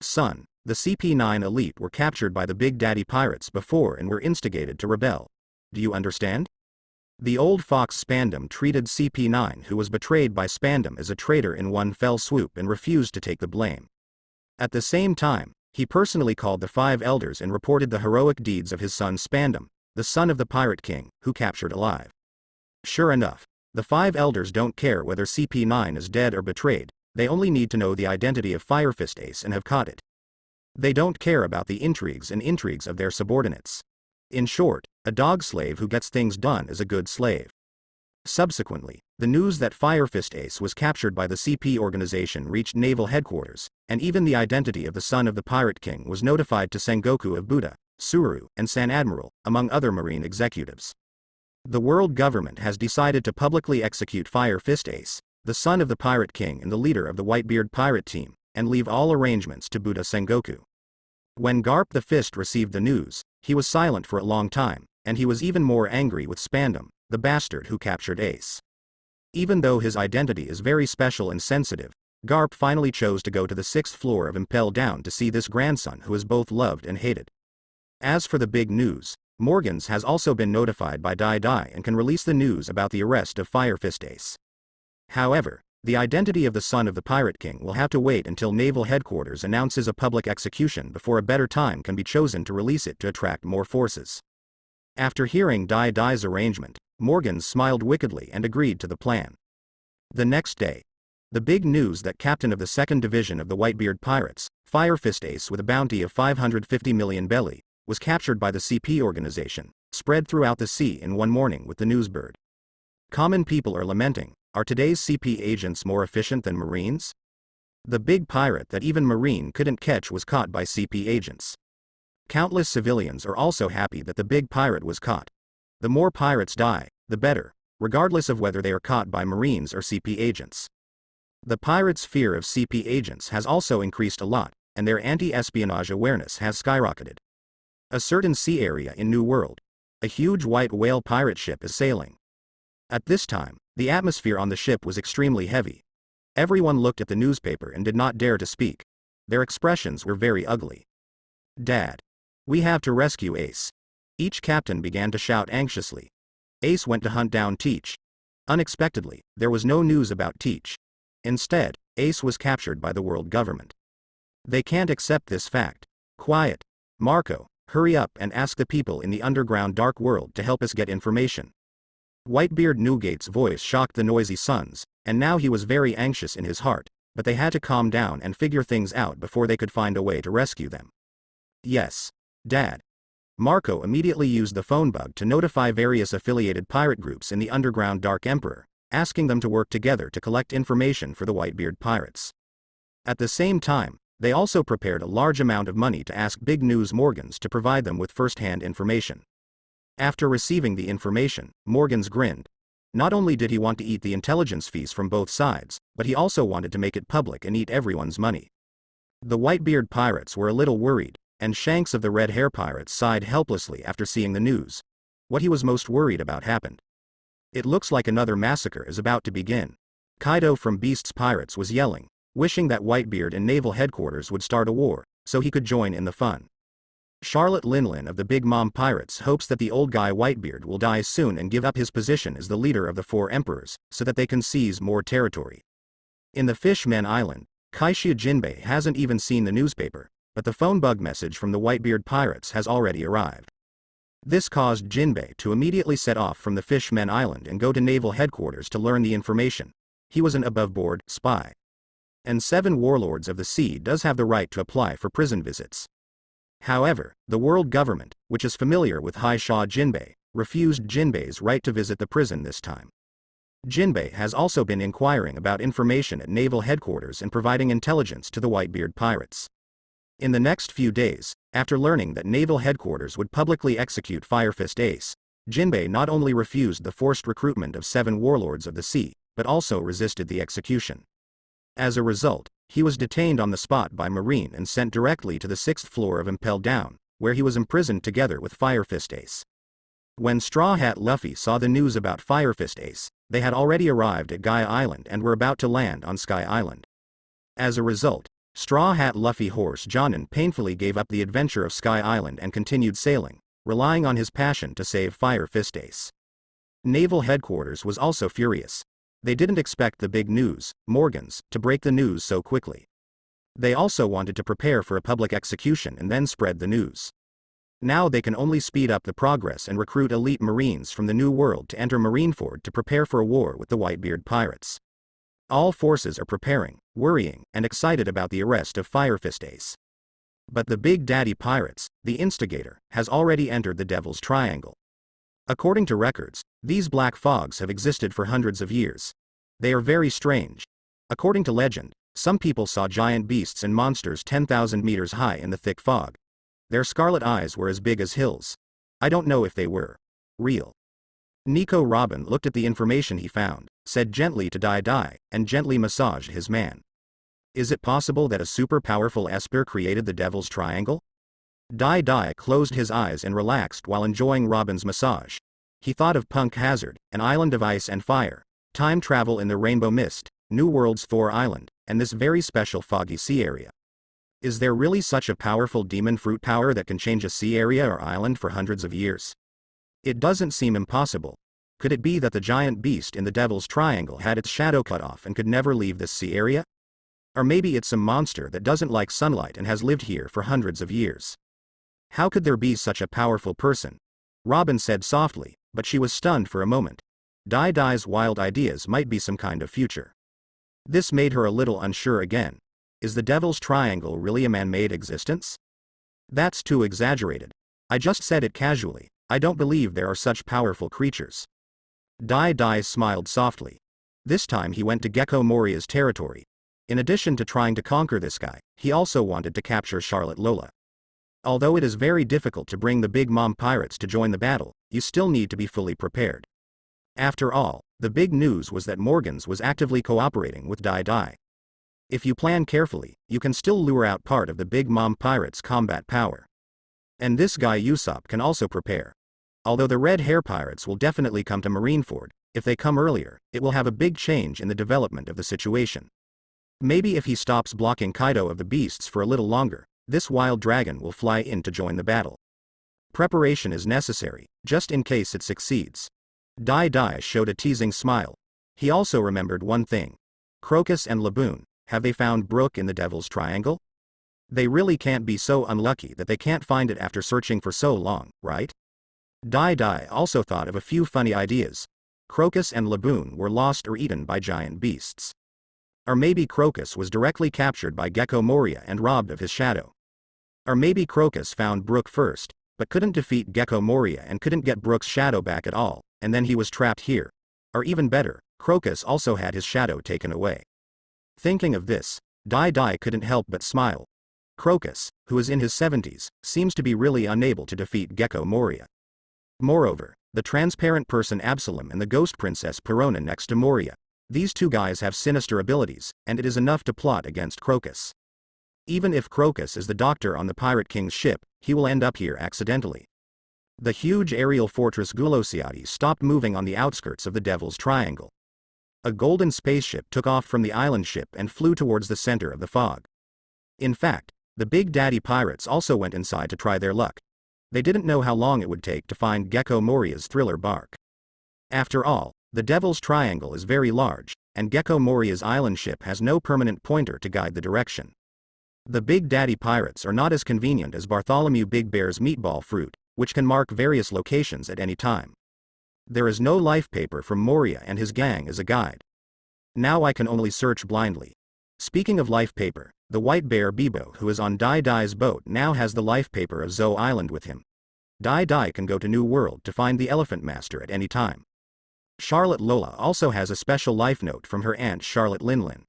Son, the CP9 elite were captured by the Big Daddy pirates before and were instigated to rebel. Do you understand? The old fox Spandam treated CP9, who was betrayed by Spandam, as a traitor in one fell swoop and refused to take the blame. At the same time, he personally called the 5 elders and reported the heroic deeds of his son Spandam, the son of the Pirate King, who captured alive. Sure enough, the 5 elders don't care whether CP9 is dead or betrayed, they only need to know the identity of Firefist Ace and have caught it. They don't care about the intrigues of their subordinates. In short, a dog slave who gets things done is a good slave. Subsequently, the news that Firefist Ace was captured by the CP organization reached naval headquarters, and even the identity of the son of the Pirate King was notified to Sengoku of Buddha, Suru, and San Admiral, among other marine executives. The world government has decided to publicly execute Firefist Ace, the son of the Pirate King and the leader of the Whitebeard pirate team, and leave all arrangements to Buddha Sengoku. When Garp the Fist received the news, he was silent for a long time, and he was even more angry with Spandam, the bastard who captured Ace. Even though his identity is very special and sensitive, Garp finally chose to go to the 6th floor of Impel Down to see this grandson who is both loved and hated. As for the big news, Morgans has also been notified by Dai and can release the news about the arrest of Firefist Ace. However, the identity of the son of the Pirate King will have to wait until naval headquarters announces a public execution before a better time can be chosen to release it to attract more forces. After hearing Dai's arrangement, Morgans smiled wickedly and agreed to the plan. The next day, the big news that captain of the 2nd Division of the Whitebeard Pirates, Firefist Ace with a bounty of 550 million belly, was captured by the CP organization, spread throughout the sea in one morning with the newsbird. Common people are lamenting, are today's CP agents more efficient than Marines? The big pirate that even Marine couldn't catch was caught by CP agents. Countless civilians are also happy that the big pirate was caught. The more pirates die, the better, regardless of whether they are caught by Marines or CP agents. The pirates' fear of CP agents has also increased a lot, and their anti-espionage awareness has skyrocketed. A certain sea area in New World, a huge white whale pirate ship is sailing. At this time, the atmosphere on the ship was extremely heavy. Everyone looked at the newspaper and did not dare to speak. Their expressions were very ugly. Dad. We have to rescue Ace. Each captain began to shout anxiously. Ace went to hunt down Teach. Unexpectedly, there was no news about Teach. Instead, Ace was captured by the world government. They can't accept this fact. Quiet. Marco, hurry up and ask the people in the underground dark world to help us get information. Whitebeard Newgate's voice shocked the noisy sons, and now he was very anxious in his heart, but they had to calm down and figure things out before they could find a way to rescue them. Yes, Dad. Marco immediately used the phone bug to notify various affiliated pirate groups in the underground Dark Emperor, asking them to work together to collect information for the Whitebeard pirates. At the same time, they also prepared a large amount of money to ask Big News Morgans to provide them with first-hand information. After receiving the information, Morgans grinned. Not only did he want to eat the intelligence fees from both sides, but he also wanted to make it public and eat everyone's money. The Whitebeard pirates were a little worried, and Shanks of the Red Hair pirates sighed helplessly after seeing the news. What he was most worried about happened. It looks like another massacre is about to begin. Kaido from Beast's Pirates was yelling, wishing that Whitebeard and Naval Headquarters would start a war, so he could join in the fun. Charlotte Linlin of the Big Mom Pirates hopes that the old guy Whitebeard will die soon and give up his position as the leader of the 4 emperors, so that they can seize more territory. In the Fishmen Island, Kaishia Jinbei hasn't even seen the newspaper, but the phone bug message from the Whitebeard pirates has already arrived. This caused Jinbei to immediately set off from the Fishmen Island and go to Naval Headquarters to learn the information. He was an above-board spy. And 7 warlords of the sea does have the right to apply for prison visits. However, the world government, which is familiar with Haisha Jinbei, refused Jinbei's right to visit the prison this time. Jinbei has also been inquiring about information at Naval Headquarters and providing intelligence to the Whitebeard pirates. In the next few days, after learning that Naval Headquarters would publicly execute Firefist Ace, Jinbei not only refused the forced recruitment of 7 warlords of the sea, but also resisted the execution. As a result, he was detained on the spot by Marine and sent directly to the 6th floor of Impel Down, where he was imprisoned together with Firefist Ace. When Straw Hat Luffy saw the news about Firefist Ace, they had already arrived at Gaia Island and were about to land on Sky Island. As a result, Straw Hat Luffy horse Jonin painfully gave up the adventure of Sky Island and continued sailing, relying on his passion to save Firefist Ace. Naval Headquarters was also furious. They didn't expect the big news, Morgans, to break the news so quickly. They also wanted to prepare for a public execution and then spread the news. Now they can only speed up the progress and recruit elite Marines from the New World to enter Marineford to prepare for a war with the Whitebeard pirates. All forces are preparing, worrying, and excited about the arrest of Firefist Ace. But the Big Daddy Pirates, the instigator, has already entered the Devil's Triangle. According to records, these black fogs have existed for hundreds of years. They are very strange. According to legend, some people saw giant beasts and monsters 10,000 meters high in the thick fog. Their scarlet eyes were as big as hills. I don't know if they were real. Nico Robin looked at the information he found, said gently to Dai Dai, and gently massaged his man. Is it possible that a super powerful Esper created the Devil's Triangle? Dai Dai closed his eyes and relaxed while enjoying Robin's massage. He thought of Punk Hazard, an island of ice and fire, time travel in the Rainbow Mist, New World's Thor Island, and this very special foggy sea area. Is there really such a powerful demon fruit power that can change a sea area or island for hundreds of years? It doesn't seem impossible. Could it be that the giant beast in the Devil's Triangle had its shadow cut off and could never leave this sea area? Or maybe it's some monster that doesn't like sunlight and has lived here for hundreds of years. How could there be such a powerful person? Robin said softly, but she was stunned for a moment. Dai Dai's wild ideas might be some kind of future. This made her a little unsure again. Is the Devil's Triangle really a man-made existence? That's too exaggerated. I just said it casually. I don't believe there are such powerful creatures. Dai Dai smiled softly. This time he went to Gecko Moria's territory. In addition to trying to conquer this guy, he also wanted to capture Charlotte Lola. Although it is very difficult to bring the Big Mom Pirates to join the battle, you still need to be fully prepared. After all, the big news was that Morgans was actively cooperating with Dai Dai. If you plan carefully, you can still lure out part of the Big Mom Pirates' combat power. And this guy Usopp can also prepare. Although the Red Hair Pirates will definitely come to Marineford, if they come earlier, it will have a big change in the development of the situation. Maybe if he stops blocking Kaido of the Beasts for a little longer, this wild dragon will fly in to join the battle. Preparation is necessary, just in case it succeeds. Dai Dai showed a teasing smile. He also remembered one thing. Crocus and Laboon, have they found Brook in the Devil's Triangle? They really can't be so unlucky that they can't find it after searching for so long, right? Dai Dai also thought of a few funny ideas. Crocus and Laboon were lost or eaten by giant beasts. Or maybe Crocus was directly captured by Gecko Moria and robbed of his shadow. Or maybe Crocus found Brook first, but couldn't defeat Gecko Moria and couldn't get Brook's shadow back at all, and then he was trapped here. Or even better, Crocus also had his shadow taken away. Thinking of this, Dai Dai couldn't help but smile. Crocus, who is in his 70s, seems to be really unable to defeat Gecko Moria. Moreover, the transparent person Absalom and the ghost princess Perona next to Moria. These two guys have sinister abilities, and it is enough to plot against Crocus. Even if Crocus is the doctor on the Pirate King's ship, he will end up here accidentally. The huge aerial fortress Gulosiades stopped moving on the outskirts of the Devil's Triangle. A golden spaceship took off from the island ship and flew towards the center of the fog. In fact, the Big Daddy pirates also went inside to try their luck. They didn't know how long it would take to find Gecko Moria's thriller bark. After all, the Devil's Triangle is very large, and Gecko Moria's island ship has no permanent pointer to guide the direction. The Big Daddy pirates are not as convenient as Bartholomew Big Bear's meatball fruit, which can mark various locations at any time. There is no life paper from Moria and his gang as a guide. Now I can only search blindly. Speaking of life paper, the white bear Bebo, who is on Dai Dai's boat, now has the life paper of Zo Island with him. Dai Dai can go to New World to find the Elephant Master at any time. Charlotte Lola also has a special life note from her aunt Charlotte Linlin.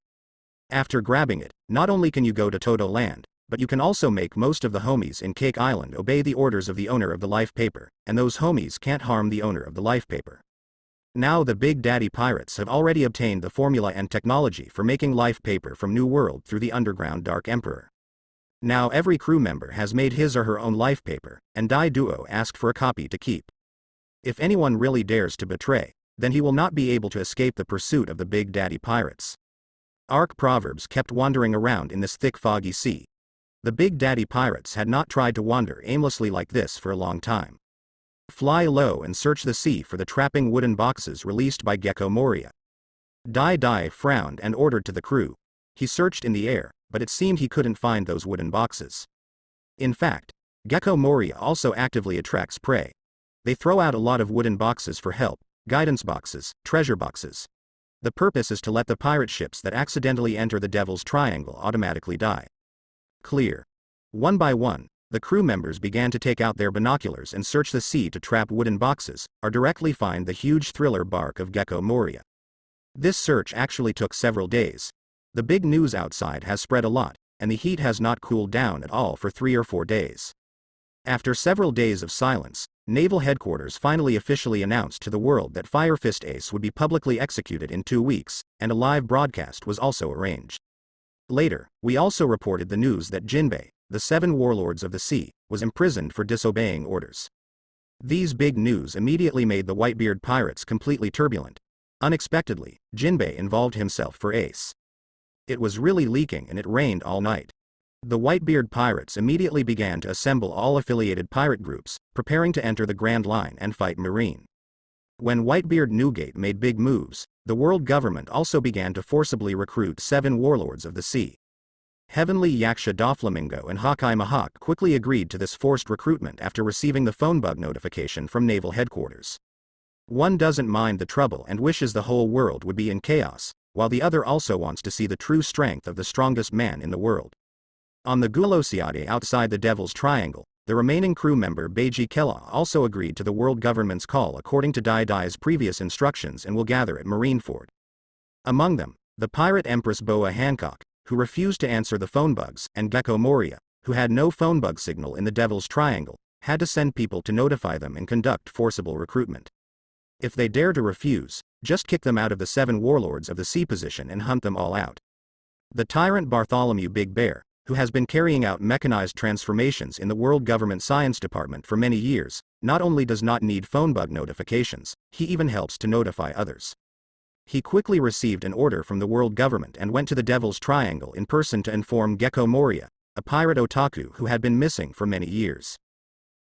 After grabbing it, not only can you go to Toto Land, but you can also make most of the homies in Cake Island obey the orders of the owner of the life paper, and those homies can't harm the owner of the life paper. Now the Big Daddy pirates have already obtained the formula and technology for making life paper from New World through the underground Dark Emperor. Now every crew member has made his or her own life paper, and Dai Duo asked for a copy to keep. If anyone really dares to betray, then he will not be able to escape the pursuit of the Big Daddy pirates. Ark Proverbs kept wandering around in this thick foggy sea. The Big Daddy pirates had not tried to wander aimlessly like this for a long time. Fly low and search the sea for the trapping wooden boxes released by Gecko Moria. Dai Dai frowned and ordered to the crew. He searched in the air, but it seemed he couldn't find those wooden boxes. In fact, Gecko Moria also actively attracts prey. They throw out a lot of wooden boxes for help, guidance boxes, treasure boxes. The purpose is to let the pirate ships that accidentally enter the Devil's Triangle automatically die. Clear. One by one, the crew members began to take out their binoculars and search the sea to trap wooden boxes, or directly find the huge thriller bark of Gecko Moria. This search actually took several days. The big news outside has spread a lot, and the heat has not cooled down at all for 3 or 4 days. After several days of silence, Naval Headquarters finally officially announced to the world that Fire Fist Ace would be publicly executed in 2 weeks, and a live broadcast was also arranged. Later, we also reported the news that Jinbei, the 7 warlords of the sea, was imprisoned for disobeying orders. These big news immediately made the Whitebeard pirates completely turbulent. Unexpectedly, Jinbei involved himself for Ace. It was really leaking and it rained all night. The Whitebeard pirates immediately began to assemble all affiliated pirate groups, preparing to enter the Grand Line and fight Marine. When Whitebeard Newgate made big moves, the world government also began to forcibly recruit 7 warlords of the sea. Heavenly Yaksha Doflamingo and Hawkeye Mahawk quickly agreed to this forced recruitment after receiving the phone bug notification from Naval Headquarters. One doesn't mind the trouble and wishes the whole world would be in chaos, while the other also wants to see the true strength of the strongest man in the world. On the Gulosiade outside the Devil's Triangle, the remaining crew member Beiji Kella also agreed to the world government's call according to Dai Dai's previous instructions and will gather at Marineford. Among them, the pirate Empress Boa Hancock, who refused to answer the phone bugs, and Gecko Moria, who had no phone bug signal in the Devil's Triangle, had to send people to notify them and conduct forcible recruitment. If they dare to refuse, just kick them out of the 7 warlords of the sea position and hunt them all out. The tyrant Bartholomew Big Bear, who has been carrying out mechanized transformations in the World Government Science Department for many years, not only does not need phone bug notifications, he even helps to notify others. He quickly received an order from the world government and went to the Devil's Triangle in person to inform Gecko Moria, a pirate otaku who had been missing for many years.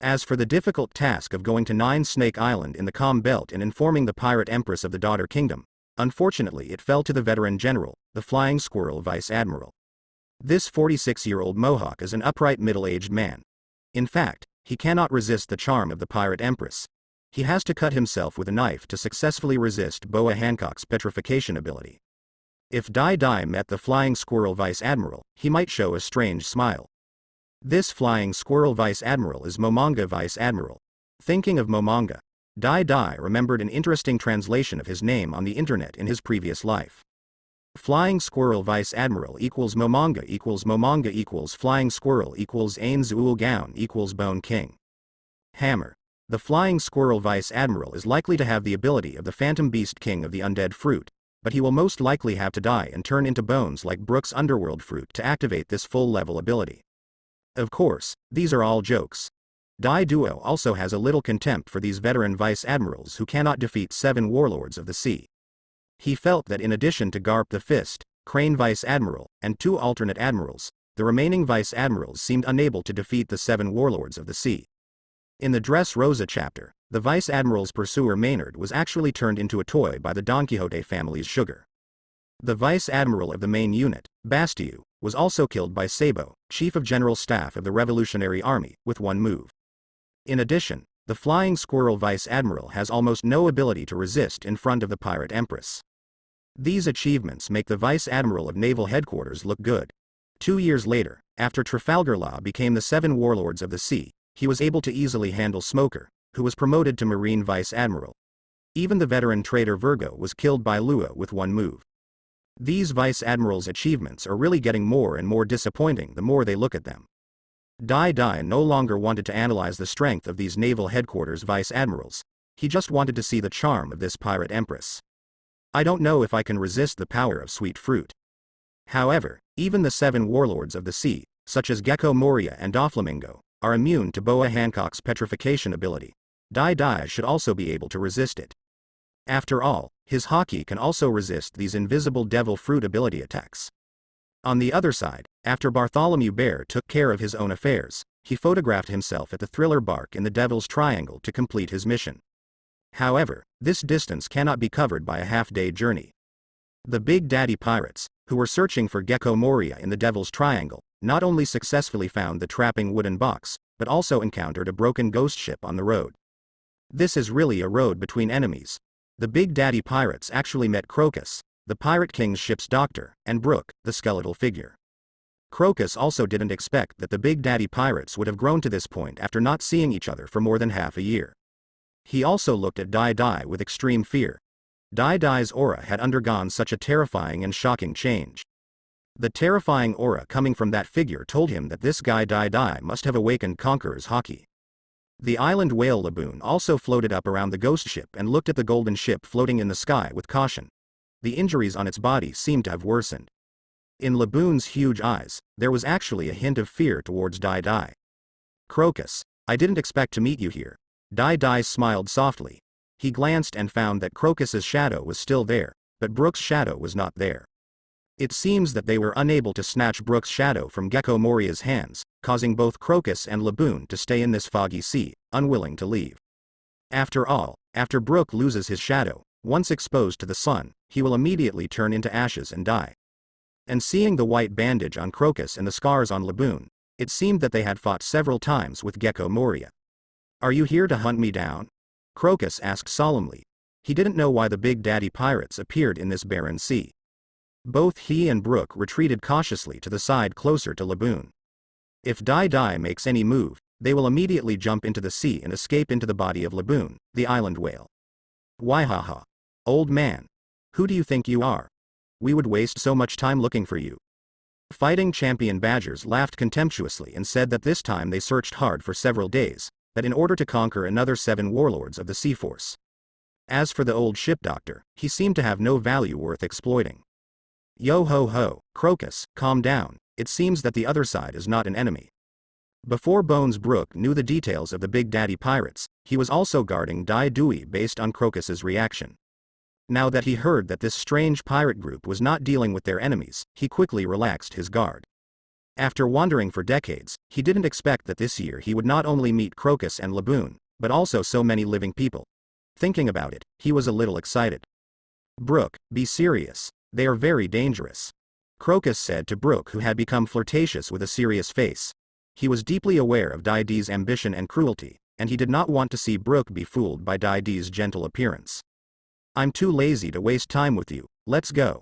As for the difficult task of going to 9 Snake Island in the Calm Belt and informing the pirate empress of the Daughter Kingdom, unfortunately it fell to the veteran general, the Flying Squirrel Vice Admiral. This 46-year-old Mohawk is an upright middle-aged man. In fact, he cannot resist the charm of the pirate empress. He has to cut himself with a knife to successfully resist Boa Hancock's petrification ability. If Dai Dai met the Flying Squirrel Vice Admiral, he might show a strange smile. This Flying Squirrel Vice Admiral is Momonga Vice Admiral. Thinking of Momonga, Dai Dai remembered an interesting translation of his name on the internet in his previous life. Flying Squirrel Vice Admiral equals Momonga equals Flying Squirrel equals Ain Zuul Gown equals Bone King. Hammer. The Flying Squirrel Vice Admiral is likely to have the ability of the Phantom Beast King of the Undead Fruit, but he will most likely have to die and turn into bones like Brook's Underworld Fruit to activate this full-level ability. Of course, these are all jokes. Dai Duo also has a little contempt for these veteran Vice Admirals who cannot defeat 7 Warlords of the Sea. He felt that in addition to Garp the Fist, Crane Vice Admiral, and 2 alternate admirals, the remaining Vice Admirals seemed unable to defeat the 7 Warlords of the Sea. In the Dressrosa chapter, the Vice Admiral's pursuer Maynard was actually turned into a toy by the Don Quixote family's sugar. The Vice Admiral of the main unit, Bastiu, was also killed by Sabo, Chief of General Staff of the Revolutionary Army, with one move. In addition, the Flying Squirrel Vice Admiral has almost no ability to resist in front of the Pirate Empress. These achievements make the Vice Admiral of Naval Headquarters look good. 2 years later, after Trafalgar Law became the 7 Warlords of the Sea, he was able to easily handle Smoker, who was promoted to Marine Vice Admiral. Even the veteran trader Virgo was killed by Lua with one move. These Vice Admirals' achievements are really getting more and more disappointing the more they look at them. Dai no longer wanted to analyze the strength of these Naval Headquarters Vice Admirals. He just wanted to see the charm of this Pirate Empress. I don't know if I can resist the power of sweet fruit. However, even the 7 Warlords of the Sea, such as Gecko Moria and Doflamingo, are immune to Boa Hancock's petrification ability. Dai should also be able to resist it. After all, his Haki can also resist these invisible devil fruit ability attacks. On the other side, after Bartholomew Bear took care of his own affairs, he photographed himself at the Thriller Bark in the Devil's Triangle to complete his mission. However, this distance cannot be covered by a half-day journey. The Big Daddy Pirates, who were searching for Gecko Moria in the Devil's Triangle, not only successfully found the trapping wooden box, but also encountered a broken ghost ship on the road. This is really a road between enemies. The Big Daddy Pirates actually met Crocus, the Pirate King's ship's doctor, and Brook, the skeletal figure. Crocus also didn't expect that the Big Daddy Pirates would have grown to this point after not seeing each other for more than half a year. He also looked at Dai with extreme fear. Dai's aura had undergone such a terrifying and shocking change. The terrifying aura coming from that figure told him that this guy Dai must have awakened Conqueror's Haki. The island whale Laboon also floated up around the ghost ship and looked at the golden ship floating in the sky with caution. The injuries on its body seemed to have worsened. In Laboon's huge eyes, there was actually a hint of fear towards Dai. Crocus, I didn't expect to meet you here. Dai smiled softly. He glanced and found that Crocus's shadow was still there, but Brook's shadow was not there. It seems that they were unable to snatch Brook's shadow from Gecko Moria's hands, causing both Crocus and Laboon to stay in this foggy sea, unwilling to leave. After all, after Brook loses his shadow, once exposed to the sun, he will immediately turn into ashes and die. And seeing the white bandage on Crocus and the scars on Laboon, it seemed that they had fought several times with Gecko Moria. Are you here to hunt me down? Crocus asked solemnly. He didn't know why the Big Daddy Pirates appeared in this barren sea. Both he and Brook retreated cautiously to the side closer to Laboon. If Dai makes any move, they will immediately jump into the sea and escape into the body of Laboon, the island whale. Waihaha. Old man. Who do you think you are? We would waste so much time looking for you. Fighting champion Badgers laughed contemptuously and said that this time they searched hard for several days, that in order to conquer another 7 warlords of the Sea Force. As for the old ship doctor, he seemed to have no value worth exploiting. Yo ho ho, Crocus, calm down, it seems that the other side is not an enemy. Before Bones Brook knew the details of the Big Daddy Pirates, he was also guarding Dai Dewey based on Crocus's reaction. Now that he heard that this strange pirate group was not dealing with their enemies, he quickly relaxed his guard. After wandering for decades, he didn't expect that this year he would not only meet Crocus and Laboon, but also so many living people. Thinking about it, he was a little excited. Brook, be serious. They are very dangerous. Crocus said to Brook, who had become flirtatious with a serious face. He was deeply aware of Dai's ambition and cruelty, and he did not want to see Brook be fooled by Dai's gentle appearance. I'm too lazy to waste time with you, let's go.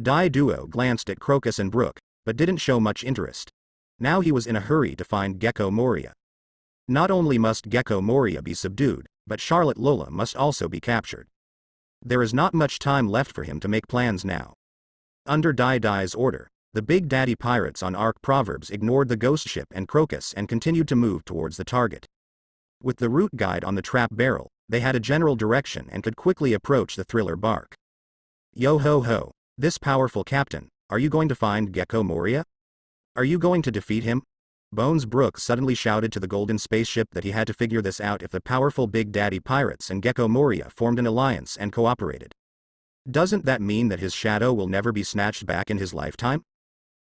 Dai Duo glanced at Crocus and Brook, but didn't show much interest. Now he was in a hurry to find Gecko Moria. Not only must Gecko Moria be subdued, but Charlotte Lola must also be captured. There is not much time left for him to make plans now. Under Dai's order, the Big Daddy Pirates on Ark Proverbs ignored the ghost ship and Crocus and continued to move towards the target. With the route guide on the trap barrel, they had a general direction and could quickly approach the thriller bark. Yo ho ho, this powerful captain, are you going to find Gecko Moria? Are you going to defeat him? Bones Brooke suddenly shouted to the golden spaceship that he had to figure this out if the powerful Big Daddy pirates and Gecko Moria formed an alliance and cooperated. Doesn't that mean that his shadow will never be snatched back in his lifetime?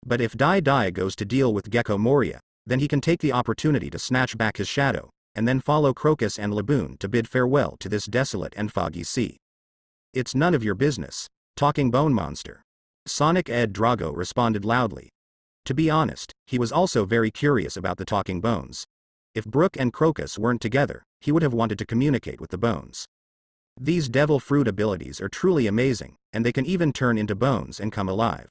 But if Dai Dai goes to deal with Gecko Moria, then he can take the opportunity to snatch back his shadow, and then follow Crocus and Laboon to bid farewell to this desolate and foggy sea. It's none of your business, talking bone monster. Sonic Ed Drago responded loudly. To be honest, he was also very curious about the talking bones. If Brooke and Crocus weren't together, he would have wanted to communicate with the bones. These devil fruit abilities are truly amazing, and they can even turn into bones and come alive.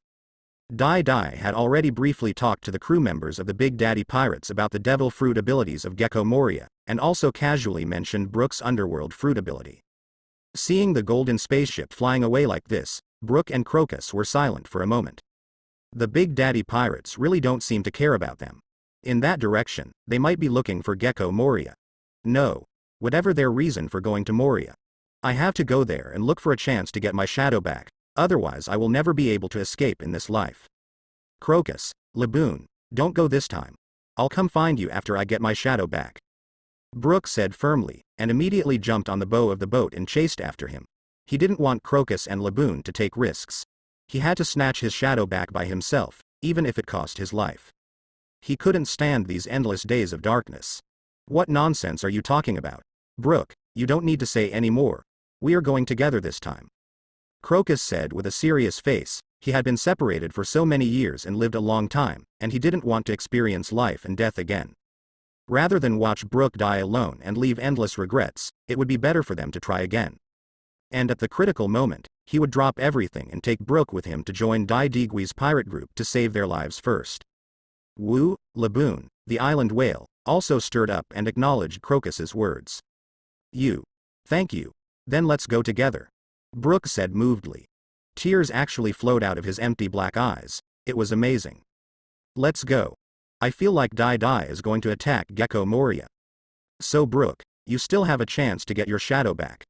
Dai Dai had already briefly talked to the crew members of the Big Daddy Pirates about the devil fruit abilities of Gecko Moria, and also casually mentioned Brooke's underworld fruit ability. Seeing the golden spaceship flying away like this, Brooke and Crocus were silent for a moment. The Big Daddy Pirates really don't seem to care about them. In that direction, they might be looking for Gecko Moria. No. Whatever their reason for going to Moria, I have to go there and look for a chance to get my shadow back, otherwise I will never be able to escape in this life. Crocus, Laboon, don't go this time. I'll come find you after I get my shadow back. Brooke said firmly, and immediately jumped on the bow of the boat and chased after him. He didn't want Crocus and Laboon to take risks. He had to snatch his shadow back by himself, even if it cost his life. He couldn't stand these endless days of darkness. What nonsense are you talking about? Brooke, you don't need to say any more. We are going together this time. Crocus said with a serious face. He had been separated for so many years and lived a long time, and he didn't want to experience life and death again. Rather than watch Brooke die alone and leave endless regrets, it would be better for them to try again. And at the critical moment, he would drop everything and take Brooke with him to join Dai Digui's pirate group to save their lives first. Wu, Laboon, the island whale, also stirred up and acknowledged Crocus's words. Thank you. Then let's go together. Brooke said movedly. Tears actually flowed out of his empty black eyes. It was amazing. Let's go. I feel like Dai Dai is going to attack Gecko Moria. So Brooke, you still have a chance to get your shadow back.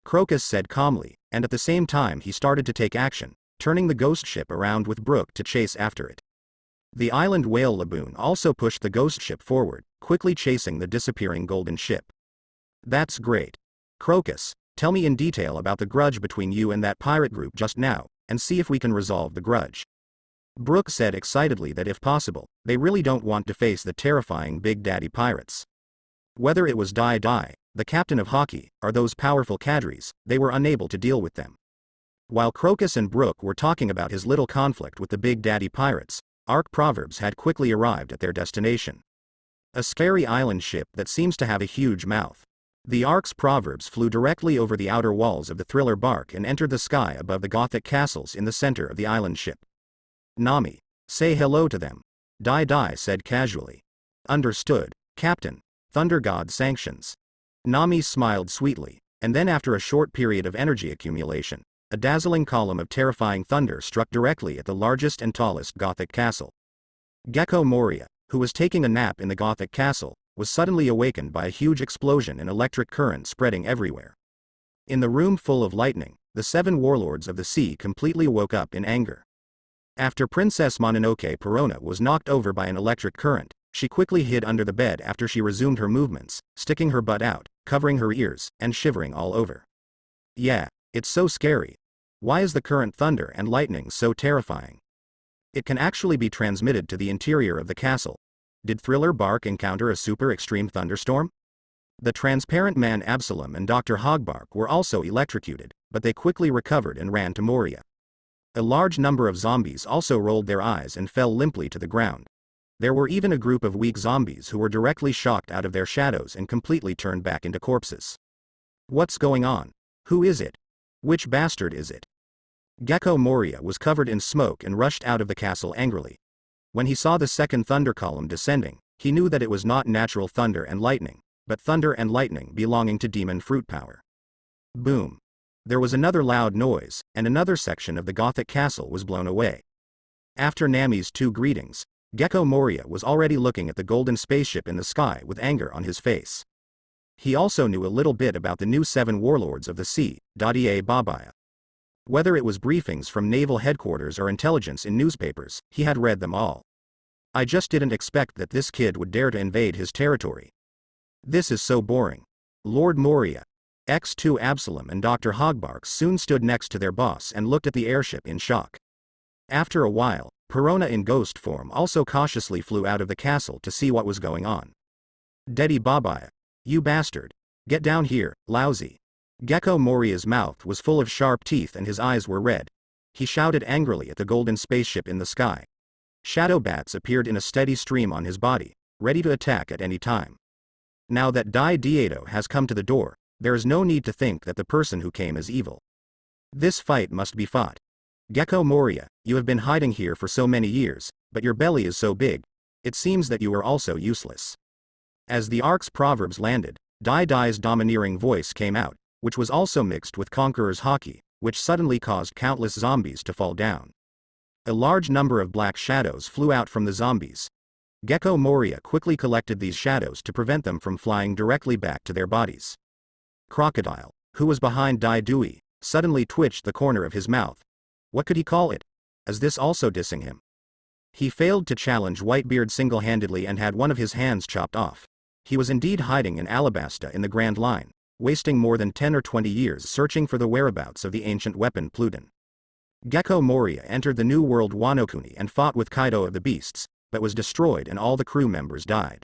Crocus said calmly, and at the same time he started to take action, turning the ghost ship around with Brooke to chase after it. The island whale Laboon also pushed the ghost ship forward, quickly chasing the disappearing golden ship. That's great. Crocus, tell me in detail about the grudge between you and that pirate group just now, and see if we can resolve the grudge. Brooke said excitedly that if possible, they really don't want to face the terrifying Big Daddy pirates. Whether it was Dai Dai, the captain of hockey, or those powerful cadres, they were unable to deal with them. While Crocus and Brooke were talking about his little conflict with the Big Daddy pirates, Ark Proverbs had quickly arrived at their destination. A scary island ship that seems to have a huge mouth. The Ark's Proverbs flew directly over the outer walls of the thriller bark and entered the sky above the Gothic castles in the center of the island ship. Nami, say hello to them. Dai Dai said casually. Understood, Captain. Thunder God sanctions. Nami smiled sweetly, and then after a short period of energy accumulation, a dazzling column of terrifying thunder struck directly at the largest and tallest Gothic castle. Gecko Moria, who was taking a nap in the Gothic castle, was suddenly awakened by a huge explosion and electric current spreading everywhere. In the room full of lightning, the 7 warlords of the sea completely woke up in anger. After Princess Mononoke Perona was knocked over by an electric current, she quickly hid under the bed after she resumed her movements, sticking her butt out, covering her ears, and shivering all over. Yeah, it's so scary. Why is the current thunder and lightning so terrifying? It can actually be transmitted to the interior of the castle. Did Thriller Bark encounter a super extreme thunderstorm? The transparent man Absalom and Dr. Hogbark were also electrocuted, but they quickly recovered and ran to Moria. A large number of zombies also rolled their eyes and fell limply to the ground. There were even a group of weak zombies who were directly shocked out of their shadows and completely turned back into corpses. What's going on? Who is it? Which bastard is it? Gecko Moria was covered in smoke and rushed out of the castle angrily. When he saw the second thunder column descending, he knew that it was not natural thunder and lightning, but thunder and lightning belonging to demon fruit power. Boom. There was another loud noise, and another section of the Gothic castle was blown away. After Nami's 2 greetings, Gecko Moria was already looking at the golden spaceship in the sky with anger on his face. He also knew a little bit about the new 7 warlords of the sea, Dadier Babaya. Whether it was briefings from naval headquarters or intelligence in newspapers, he had read them all. I just didn't expect that this kid would dare to invade his territory. This is so boring. Lord Moria, X2 Absalom and Dr. Hogbarks soon stood next to their boss and looked at the airship in shock. After a while, Perona in ghost form also cautiously flew out of the castle to see what was going on. Dedi Babaya. You bastard. Get down here, lousy. Gecko Moria's mouth was full of sharp teeth and his eyes were red. He shouted angrily at the golden spaceship in the sky. Shadow bats appeared in a steady stream on his body, ready to attack at any time. Now that Dai Dieto has come to the door, there is no need to think that the person who came is evil. This fight must be fought. Gecko Moria, you have been hiding here for so many years, but your belly is so big, it seems that you are also useless. As the Ark's proverbs landed, Dai Dai's domineering voice came out, which was also mixed with Conqueror's hockey, which suddenly caused countless zombies to fall down. A large number of black shadows flew out from the zombies. Gecko Moria quickly collected these shadows to prevent them from flying directly back to their bodies. Crocodile, who was behind Dai Dui, suddenly twitched the corner of his mouth. What could he call it? Is this also dissing him? He failed to challenge Whitebeard single-handedly and had one of his hands chopped off. He was indeed hiding in Alabasta in the Grand Line, wasting more than 10 or 20 years searching for the whereabouts of the ancient weapon Pluton. Gecko Moria entered the New World Wano-Kuni and fought with Kaido of the Beasts, but was destroyed and all the crew members died.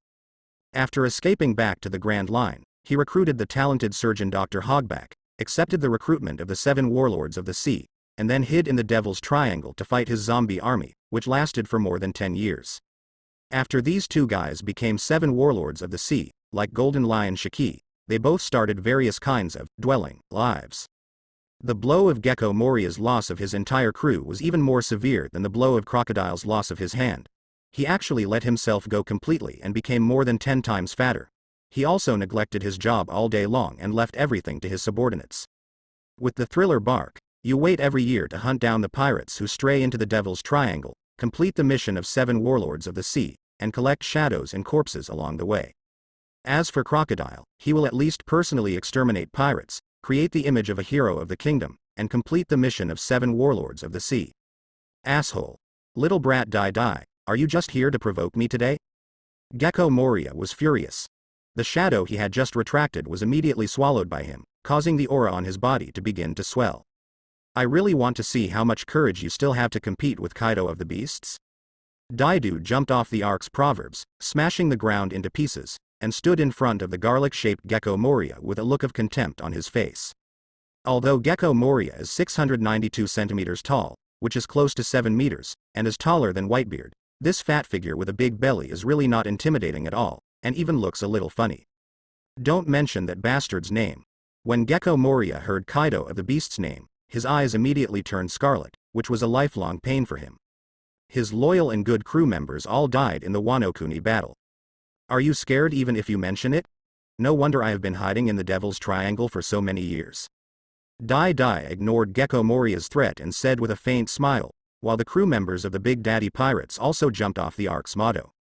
After escaping back to the Grand Line, he recruited the talented surgeon Dr. Hogback, accepted the recruitment of the 7 warlords of the sea, and then hid in the Devil's Triangle to fight his zombie army, which lasted for more than 10 years. After these 2 guys became 7 warlords of the sea, like Golden Lion Shiki, they both started various kinds of dwelling lives. The blow of Gecko Moria's loss of his entire crew was even more severe than the blow of Crocodile's loss of his hand. He actually let himself go completely and became more than 10 times fatter. He also neglected his job all day long and left everything to his subordinates. With the thriller Bark, you wait every year to hunt down the pirates who stray into the Devil's Triangle, complete the mission of 7 warlords of the sea, and collect shadows and corpses along the way. As for Crocodile, he will at least personally exterminate pirates, create the image of a hero of the kingdom, and complete the mission of 7 warlords of the sea. Asshole. Little brat Dai Dai, are you just here to provoke me today? Gecko Moria was furious. The shadow he had just retracted was immediately swallowed by him, causing the aura on his body to begin to swell. I really want to see how much courage you still have to compete with Kaido of the Beasts. Daidu jumped off the Ark's proverbs, smashing the ground into pieces, and stood in front of the garlic-shaped Gecko Moria with a look of contempt on his face. Although Gecko Moria is 692 centimeters tall, which is close to 7 meters, and is taller than Whitebeard, this fat figure with a big belly is really not intimidating at all, and even looks a little funny. Don't mention that bastard's name. When Gecko Moria heard Kaido of the Beast's name, his eyes immediately turned scarlet, which was a lifelong pain for him. His loyal and good crew members all died in the Wano-Kuni battle. Are you scared even if you mention it? No wonder I have been hiding in the Devil's Triangle for so many years. Dai Dai ignored Gecko Moria's threat and said with a faint smile, while the crew members of the Big Daddy Pirates also jumped off the Ark's motto.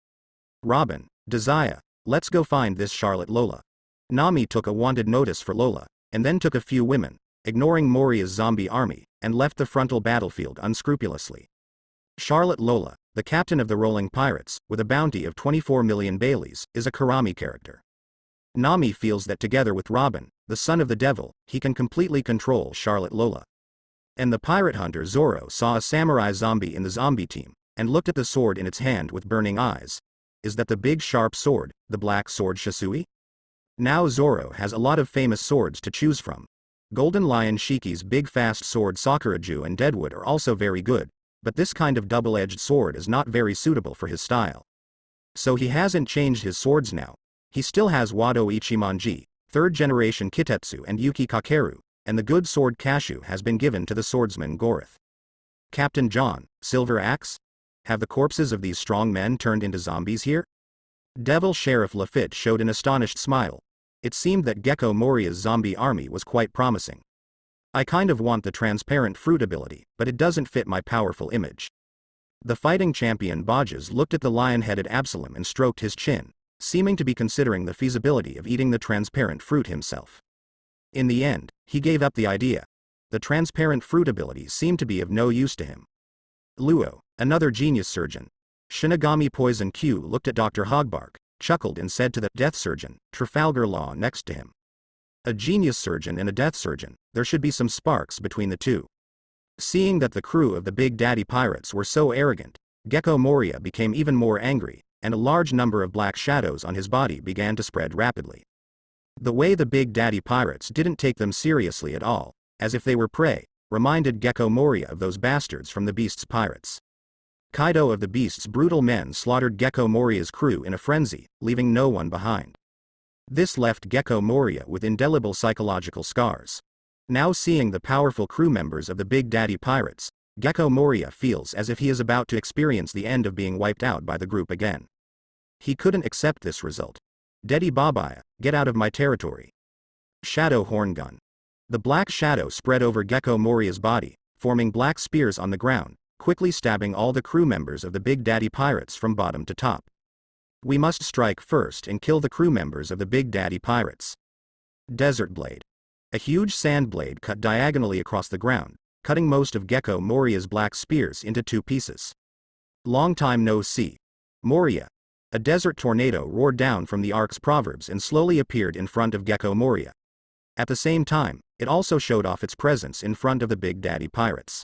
Robin, Desire, let's go find this Charlotte Lola. Nami took a wanted notice for Lola, and then took a few women, ignoring Moria's zombie army, and left the frontal battlefield unscrupulously. Charlotte Lola, the captain of the Rolling Pirates, with a bounty of 24 million Baileys, is a Karami character. Nami feels that together with Robin, the son of the devil, he can completely control Charlotte Lola. And the pirate hunter Zoro saw a samurai zombie in the zombie team, and looked at the sword in its hand with burning eyes. Is that the big sharp sword, the black sword Shisui? Now Zoro has a lot of famous swords to choose from. Golden Lion Shiki's big fast sword Sakuraju and Deadwood are also very good, but this kind of double-edged sword is not very suitable for his style. So he hasn't changed his swords now. He still has Wado Ichimonji, 3rd generation Kitetsu and Yuki Kakeru, and the good sword Kashu has been given to the swordsman Gorith. Captain John, Silver Axe? Have the corpses of these strong men turned into zombies here? Devil Sheriff Lafitte showed an astonished smile. It seemed that Gecko Moria's zombie army was quite promising. I kind of want the transparent fruit ability, but it doesn't fit my powerful image. The fighting champion Bajas looked at the lion-headed Absalom and stroked his chin, seeming to be considering the feasibility of eating the transparent fruit himself. In the end, he gave up the idea. The transparent fruit abilities seemed to be of no use to him. Luo, another genius surgeon. Shinigami Poison Q looked at Dr. Hogbark, chuckled and said to the death surgeon, Trafalgar Law next to him. A genius surgeon and a death surgeon, there should be some sparks between the two. Seeing that the crew of the Big Daddy Pirates were so arrogant, Gecko Moria became even more angry, and a large number of black shadows on his body began to spread rapidly. The way the Big Daddy Pirates didn't take them seriously at all, as if they were prey, reminded Gecko Moria of those bastards from the Beast's pirates. Kaido of the Beast's brutal men slaughtered Gecko Moria's crew in a frenzy, leaving no one behind. This left Gecko Moria with indelible psychological scars. Now seeing the powerful crew members of the Big Daddy Pirates, Gecko Moria feels as if he is about to experience the end of being wiped out by the group again. He couldn't accept this result. Dedi Babaya, get out of my territory. Shadow Horn Gun. The black shadow spread over Gecko Moria's body, forming black spears on the ground, quickly stabbing all the crew members of the Big Daddy Pirates from bottom to top. We must strike first and kill the crew members of the Big Daddy Pirates. Desert Blade. A huge sand blade cut diagonally across the ground, cutting most of Gecko Moria's black spears into two pieces. Long time no see. Moria. A desert tornado roared down from the ark's proverbs and slowly appeared in front of Gecko Moria. At the same time, it also showed off its presence in front of the Big Daddy Pirates.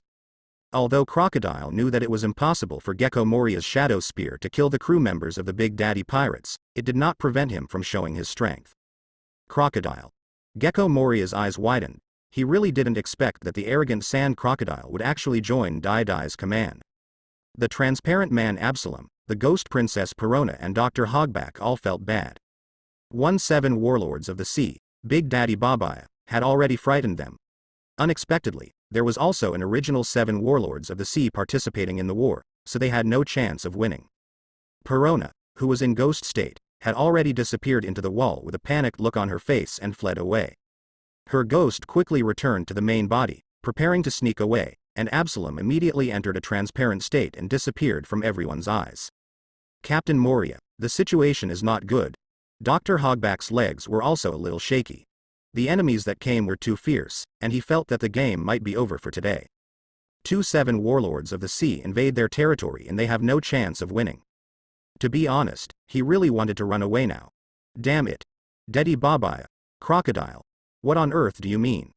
Although Crocodile knew that it was impossible for Gecko Moria's shadow spear to kill the crew members of the Big Daddy Pirates, it did not prevent him from showing his strength. Crocodile. Gecko Moria's eyes widened. He really didn't expect that the arrogant sand crocodile would actually join Dai Dai's command. The transparent man Absalom, the ghost princess Perona and Dr. Hogback all felt bad. 7 warlords of the sea, Big Daddy Babaya, had already frightened them. Unexpectedly, there was also an original 7 warlords of the sea participating in the war, so they had no chance of winning. Perona, who was in ghost state, had already disappeared into the wall with a panicked look on her face and fled away. Her ghost quickly returned to the main body, preparing to sneak away, and Absalom immediately entered a transparent state and disappeared from everyone's eyes. Captain Moria, the situation is not good. Dr. Hogback's legs were also a little shaky. The enemies that came were too fierce, and he felt that the game might be over for today. 7 warlords of the sea invade their territory and they have no chance of winning. To be honest, he really wanted to run away now. Damn it. Dedi Babaya. Crocodile. What on earth do you mean?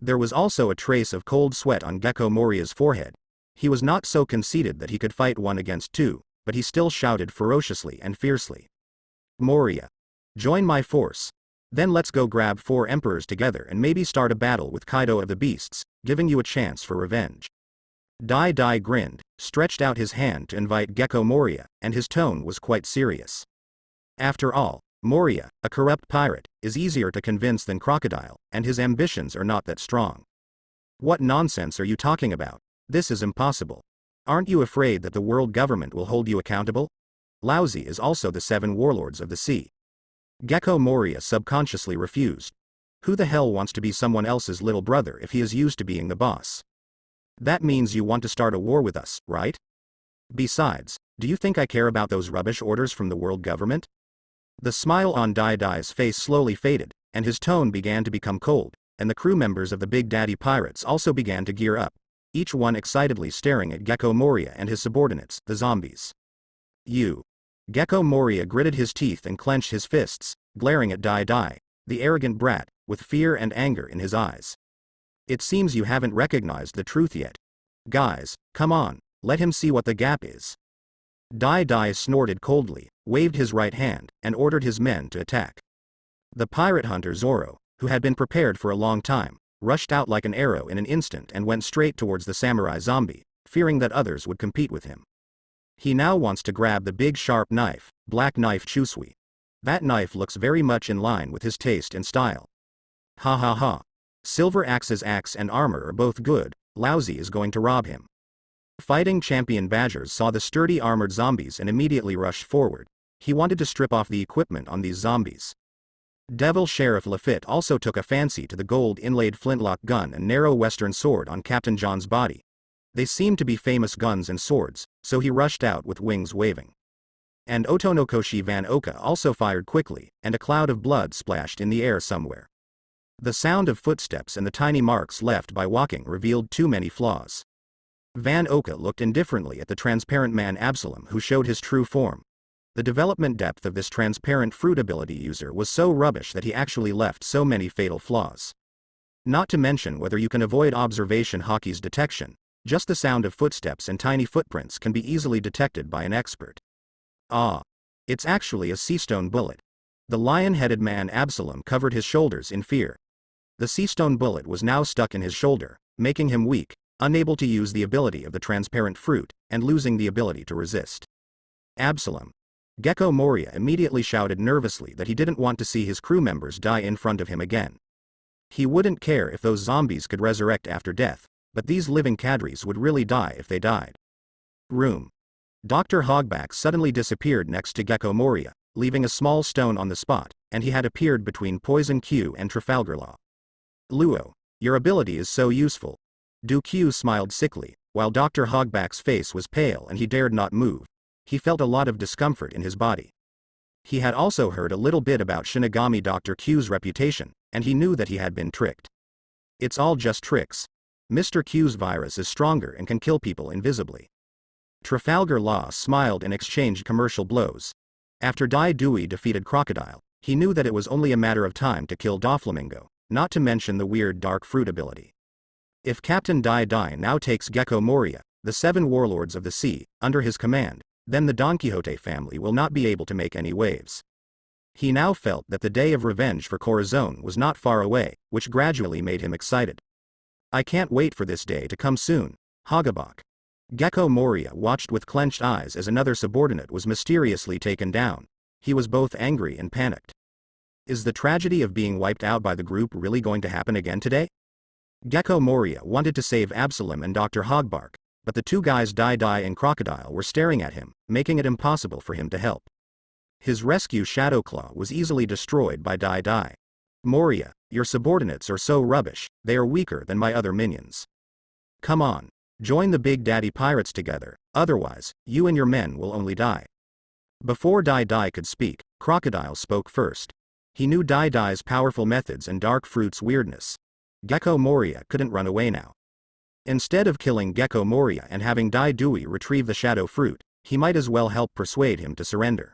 There was also a trace of cold sweat on Gecko Moria's forehead. He was not so conceited that he could fight 1 against 2, but he still shouted ferociously and fiercely. Moria. Join my force. Then let's go grab 4 emperors together and maybe start a battle with Kaido of the Beasts, giving you a chance for revenge. Dai Dai grinned, stretched out his hand to invite Gecko Moria, and his tone was quite serious. After all, Moria, a corrupt pirate, is easier to convince than Crocodile, and his ambitions are not that strong. What nonsense are you talking about? This is impossible. Aren't you afraid that the world government will hold you accountable? Lousy is also the 7 warlords of the sea. Gecko Moria subconsciously refused. Who the hell wants to be someone else's little brother if he is used to being the boss? That means you want to start a war with us, right? Besides, do you think I care about those rubbish orders from the world government? The smile on Dai Dai's face slowly faded, and his tone began to become cold, and the crew members of the Big Daddy Pirates also began to gear up, each one excitedly staring at Gecko Moria and his subordinates, the zombies. You. Gecko Moria gritted his teeth and clenched his fists, glaring at Dai Dai, the arrogant brat, with fear and anger in his eyes. It seems you haven't recognized the truth yet. Guys, come on, let him see what the gap is. Dai Dai snorted coldly, waved his right hand, and ordered his men to attack. The pirate hunter Zoro, who had been prepared for a long time, rushed out like an arrow in an instant and went straight towards the samurai zombie, fearing that others would compete with him. He now wants to grab the big sharp knife, Black Knife Chusui. That knife looks very much in line with his taste and style. Ha ha ha. Silver Axe's axe and armor are both good, Lousy is going to rob him. Fighting champion Badgers saw the sturdy armored zombies and immediately rushed forward. He wanted to strip off the equipment on these zombies. Devil Sheriff Lafitte also took a fancy to the gold inlaid flintlock gun and narrow western sword on Captain John's body. They seemed to be famous guns and swords, so he rushed out with wings waving. And Otonokoshi Van Oka also fired quickly, and a cloud of blood splashed in the air somewhere. The sound of footsteps and the tiny marks left by walking revealed too many flaws. Van Oka looked indifferently at the transparent man Absalom, who showed his true form. The development depth of this transparent fruit ability user was so rubbish that he actually left so many fatal flaws. Not to mention whether you can avoid observation hockey's detection, just the sound of footsteps and tiny footprints can be easily detected by an expert. Ah. It's actually a seastone bullet. The lion-headed man Absalom covered his shoulders in fear. The seastone bullet was now stuck in his shoulder, making him weak, unable to use the ability of the transparent fruit, and losing the ability to resist. Absalom. Gecko Moria immediately shouted nervously that he didn't want to see his crew members die in front of him again. He wouldn't care if those zombies could resurrect after death, but these living cadres would really die if they died. Room. Dr. Hogback suddenly disappeared next to Gecko Moria, leaving a small stone on the spot, and he had appeared between Poison Q and Trafalgar Law. Luo, your ability is so useful. Du Q smiled sickly, while Dr. Hogback's face was pale and he dared not move. He felt a lot of discomfort in his body. He had also heard a little bit about Shinigami Dr. Q's reputation, and he knew that he had been tricked. It's all just tricks. Mr. Q's virus is stronger and can kill people invisibly. Trafalgar Law smiled and exchanged commercial blows. After Dai Dewey defeated Crocodile, he knew that it was only a matter of time to kill Doflamingo, not to mention the weird dark fruit ability. If Captain Dai Dai now takes Gecko Moria, the 7 warlords of the sea, under his command, then the Don Quixote family will not be able to make any waves. He now felt that the day of revenge for Corazon was not far away, which gradually made him excited. I can't wait for this day to come soon, Hogabok. Gecko Moria watched with clenched eyes as another subordinate was mysteriously taken down. He was both angry and panicked. Is the tragedy of being wiped out by the group really going to happen again today? Gecko Moria wanted to save Absalom and Dr. Hogbark, but the two guys Dai Dai and Crocodile were staring at him, making it impossible for him to help. His rescue Shadowclaw was easily destroyed by Dai Dai. Moria, your subordinates are so rubbish, they are weaker than my other minions. Come on, join the Big Daddy Pirates together, otherwise, you and your men will only die. Before Dai Dai could speak, Crocodile spoke first. He knew Dai Dai's powerful methods and Dark Fruit's weirdness. Gecko Moria couldn't run away now. Instead of killing Gecko Moria and having Dai Dewey retrieve the Shadow Fruit, he might as well help persuade him to surrender.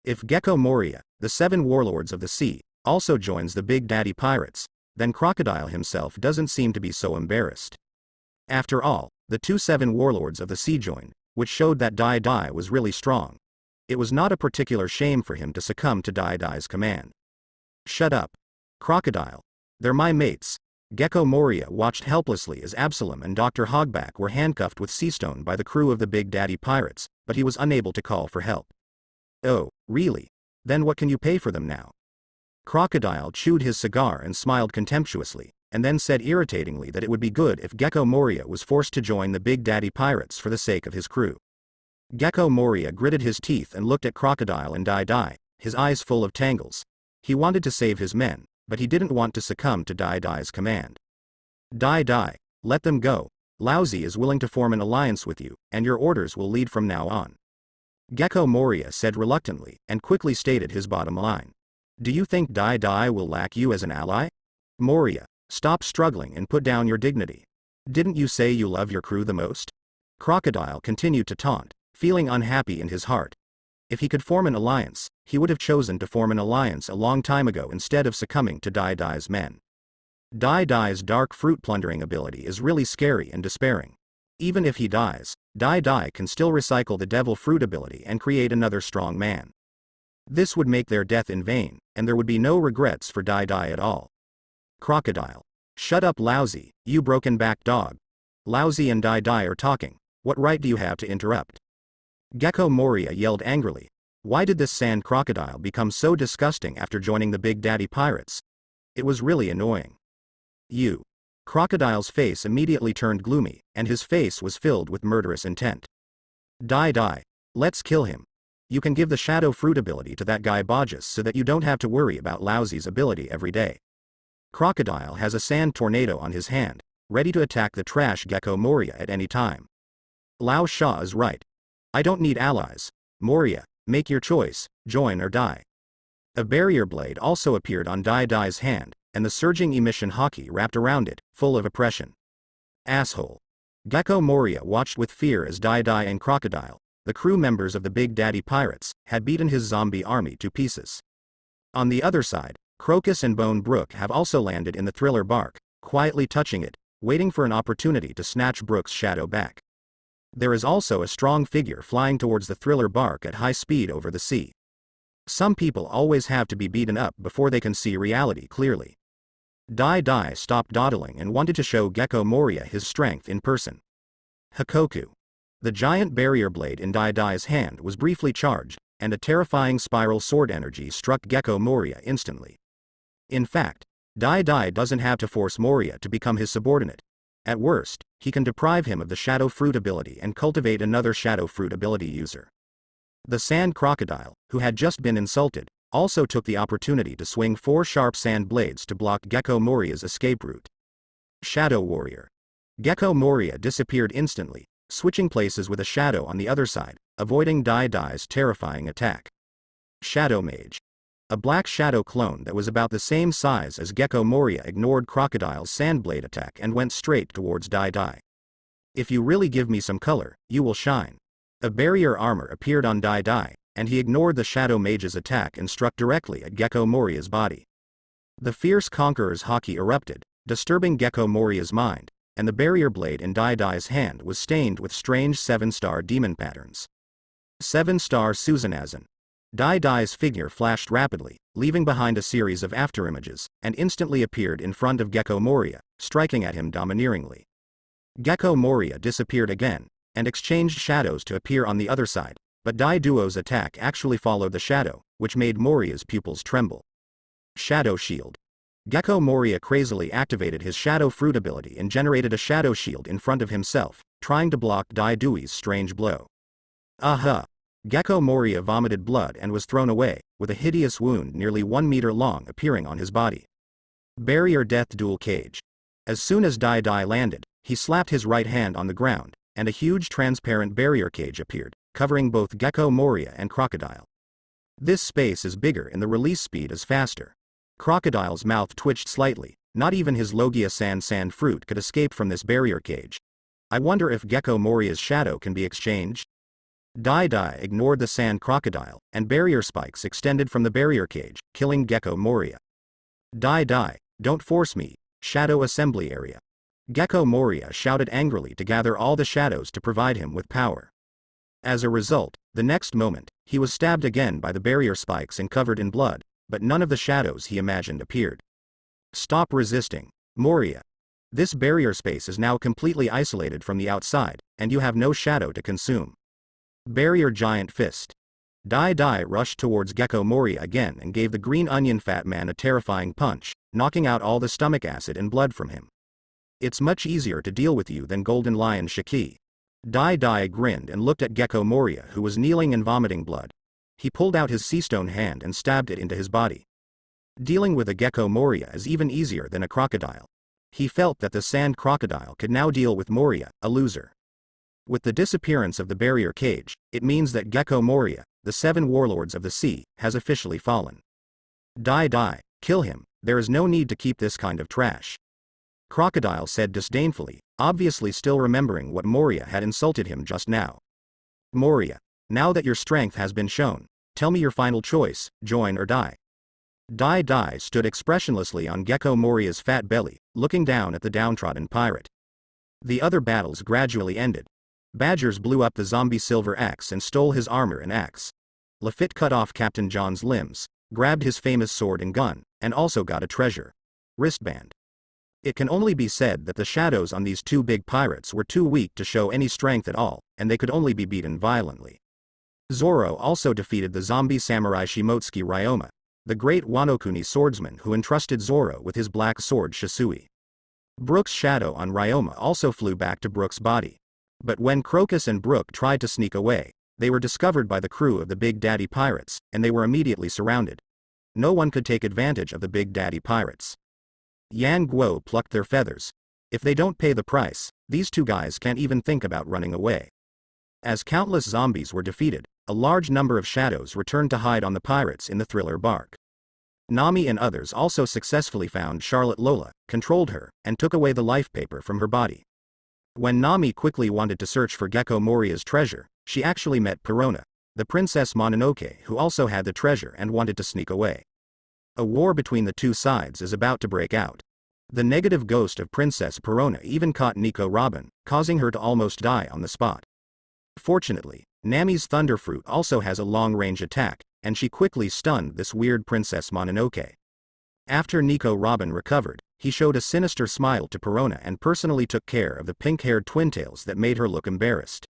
If Gecko Moria, the 7 warlords of the sea, also joins the Big Daddy Pirates, then Crocodile himself doesn't seem to be so embarrassed. After all, the 7 warlords of the sea joined, which showed that Dai Dai was really strong. It was not a particular shame for him to succumb to Dai Dai's command. Shut up. Crocodile. They're my mates. Gecko Moria watched helplessly as Absalom and Dr. Hogback were handcuffed with seastone by the crew of the Big Daddy Pirates, but he was unable to call for help. Oh, really? Then what can you pay for them now? Crocodile chewed his cigar and smiled contemptuously, and then said irritatingly that it would be good if Gecko Moria was forced to join the Big Daddy Pirates for the sake of his crew. Gecko Moria gritted his teeth and looked at Crocodile and Dai Dai, his eyes full of tangles. He wanted to save his men, but he didn't want to succumb to Dai Dai's command. Dai Dai, let them go. Lousy is willing to form an alliance with you, and your orders will lead from now on. Gecko Moria said reluctantly, and quickly stated his bottom line. Do you think Dai Dai will lack you as an ally? Moria, stop struggling and put down your dignity. Didn't you say you love your crew the most? Crocodile continued to taunt, feeling unhappy in his heart. If he could form an alliance, he would have chosen to form an alliance a long time ago instead of succumbing to Dai Dai's men. Dai Dai's dark fruit plundering ability is really scary and despairing. Even if he dies, Dai Dai can still recycle the devil fruit ability and create another strong man. This would make their death in vain, and there would be no regrets for Dai Dai at all. Crocodile. Shut up, Lousy, you broken-backed dog. Lousy and Dai Dai are talking. What right do you have to interrupt? Gecko Moria yelled angrily. Why did this sand crocodile become so disgusting after joining the Big Daddy Pirates? It was really annoying. You. Crocodile's face immediately turned gloomy, and his face was filled with murderous intent. Dai Dai. Let's kill him. You can give the Shadow Fruit ability to that guy Bodges so that you don't have to worry about Lousy's ability every day. Crocodile has a sand tornado on his hand, ready to attack the trash Gecko Moria at any time. Lao Sha is right. I don't need allies. Moria, Make your choice, join or die. A barrier blade also appeared on Dai Dai's hand, and the surging emission hockey wrapped around it, full of oppression. Asshole. Gecko Moria watched with fear as Dai Dai and Crocodile, the crew members of the Big Daddy Pirates, had beaten his zombie army to pieces. On the other side, Crocus and Bone Brook have also landed in the thriller bark, quietly touching it, waiting for an opportunity to snatch Brook's shadow back. There is also a strong figure flying towards the thriller bark at high speed over the sea. Some people always have to be beaten up before they can see reality clearly. Dai Dai stopped dawdling and wanted to show Gecko Moria his strength in person. Hakoku. The giant barrier blade in Dai Dai's hand was briefly charged, and a terrifying spiral sword energy struck Gecko Moria instantly. In fact, Dai Dai doesn't have to force Moria to become his subordinate. At worst, he can deprive him of the Shadow Fruit ability and cultivate another Shadow Fruit ability user. The Sand Crocodile, who had just been insulted, also took the opportunity to swing 4 sharp sand blades to block Gecko Moria's escape route. Shadow Warrior. Gecko Moria disappeared instantly, switching places with a shadow on the other side, avoiding Dai Dai's terrifying attack. Shadow Mage. A black shadow clone that was about the same size as Gecko Moria ignored Crocodile's sandblade attack and went straight towards Dai Dai. If you really give me some color, you will shine. A barrier armor appeared on Dai Dai, and he ignored the Shadow Mage's attack and struck directly at Gecko Moria's body. The fierce Conqueror's hockey erupted, disturbing Gecko Moria's mind, and the barrier blade in Dai Dai's hand was stained with strange 7-star demon patterns. 7-star Susanoo. Dai Dai's figure flashed rapidly, leaving behind a series of afterimages, and instantly appeared in front of Gecko Moria, striking at him domineeringly. Gecko Moria disappeared again, and exchanged shadows to appear on the other side, but Dai Duo's attack actually followed the shadow, which made Moria's pupils tremble. Shadow Shield. Gecko Moria crazily activated his Shadow Fruit ability and generated a shadow shield in front of himself, trying to block Dai Duo's strange blow. Aha! Gecko Moria vomited blood and was thrown away, with a hideous wound nearly 1 meter long appearing on his body. Barrier Death Duel Cage. As soon as Dai Dai landed, he slapped his right hand on the ground, and a huge transparent barrier cage appeared, covering both Gecko Moria and Crocodile. This space is bigger and the release speed is faster. Crocodile's mouth twitched slightly, not even his Logia sand fruit could escape from this barrier cage. I wonder if Gecko Moria's shadow can be exchanged? Dai Dai ignored the sand crocodile, and barrier spikes extended from the barrier cage, killing Gecko Moria. Dai Dai, don't force me, Shadow Assembly Area. Gecko Moria shouted angrily to gather all the shadows to provide him with power. As a result, the next moment, he was stabbed again by the barrier spikes and covered in blood, but none of the shadows he imagined appeared. Stop resisting, Moria. This barrier space is now completely isolated from the outside, and you have no shadow to consume. Barrier Giant Fist. Dai Dai rushed towards Gecko Moria again and gave the green onion fat man a terrifying punch, knocking out all the stomach acid and blood from him. It's much easier to deal with you than Golden Lion Shiki. Dai Dai grinned and looked at Gecko Moria, who was kneeling and vomiting blood. He pulled out his seastone hand and stabbed it into his body. Dealing with a Gecko Moria is even easier than a crocodile. He felt that the sand crocodile could now deal with Moria, a loser. With the disappearance of the barrier cage, it means that Gecko Moria, the 7 warlords of the sea, has officially fallen. Dai Dai, kill him, there is no need to keep this kind of trash. Crocodile said disdainfully, obviously still remembering what Moria had insulted him just now. Moria, now that your strength has been shown, tell me your final choice, join or die. Dai Dai stood expressionlessly on Gecko Moria's fat belly, looking down at the downtrodden pirate. The other battles gradually ended. Badgers blew up the zombie Silver Axe and stole his armor and axe. Lafitte cut off Captain John's limbs, grabbed his famous sword and gun, and also got a treasure wristband. It can only be said that the shadows on these 2 big pirates were too weak to show any strength at all, and they could only be beaten violently. Zoro also defeated the zombie samurai Shimotsuki Ryoma, the great Wanokuni swordsman who entrusted Zoro with his black sword Shisui. Brook's shadow on Ryoma also flew back to Brook's body. But when Crocus and Brook tried to sneak away, they were discovered by the crew of the Big Daddy Pirates, and they were immediately surrounded. No one could take advantage of the Big Daddy Pirates. Yan Guo plucked their feathers. If they don't pay the price, these 2 guys can't even think about running away. As countless zombies were defeated, a large number of shadows returned to hide on the pirates in the thriller bark. Nami and others also successfully found Charlotte Lola, controlled her, and took away the life paper from her body. When Nami quickly wanted to search for Gecko Moriya's treasure, she actually met Perona, the Princess Mononoke, who also had the treasure and wanted to sneak away. A war between the two sides is about to break out. The negative ghost of Princess Perona even caught Nico Robin, causing her to almost die on the spot. Fortunately, Nami's Thunder Fruit also has a long-range attack, and she quickly stunned this weird Princess Mononoke. After Nico Robin recovered, he showed a sinister smile to Perona and personally took care of the pink-haired twintails that made her look embarrassed.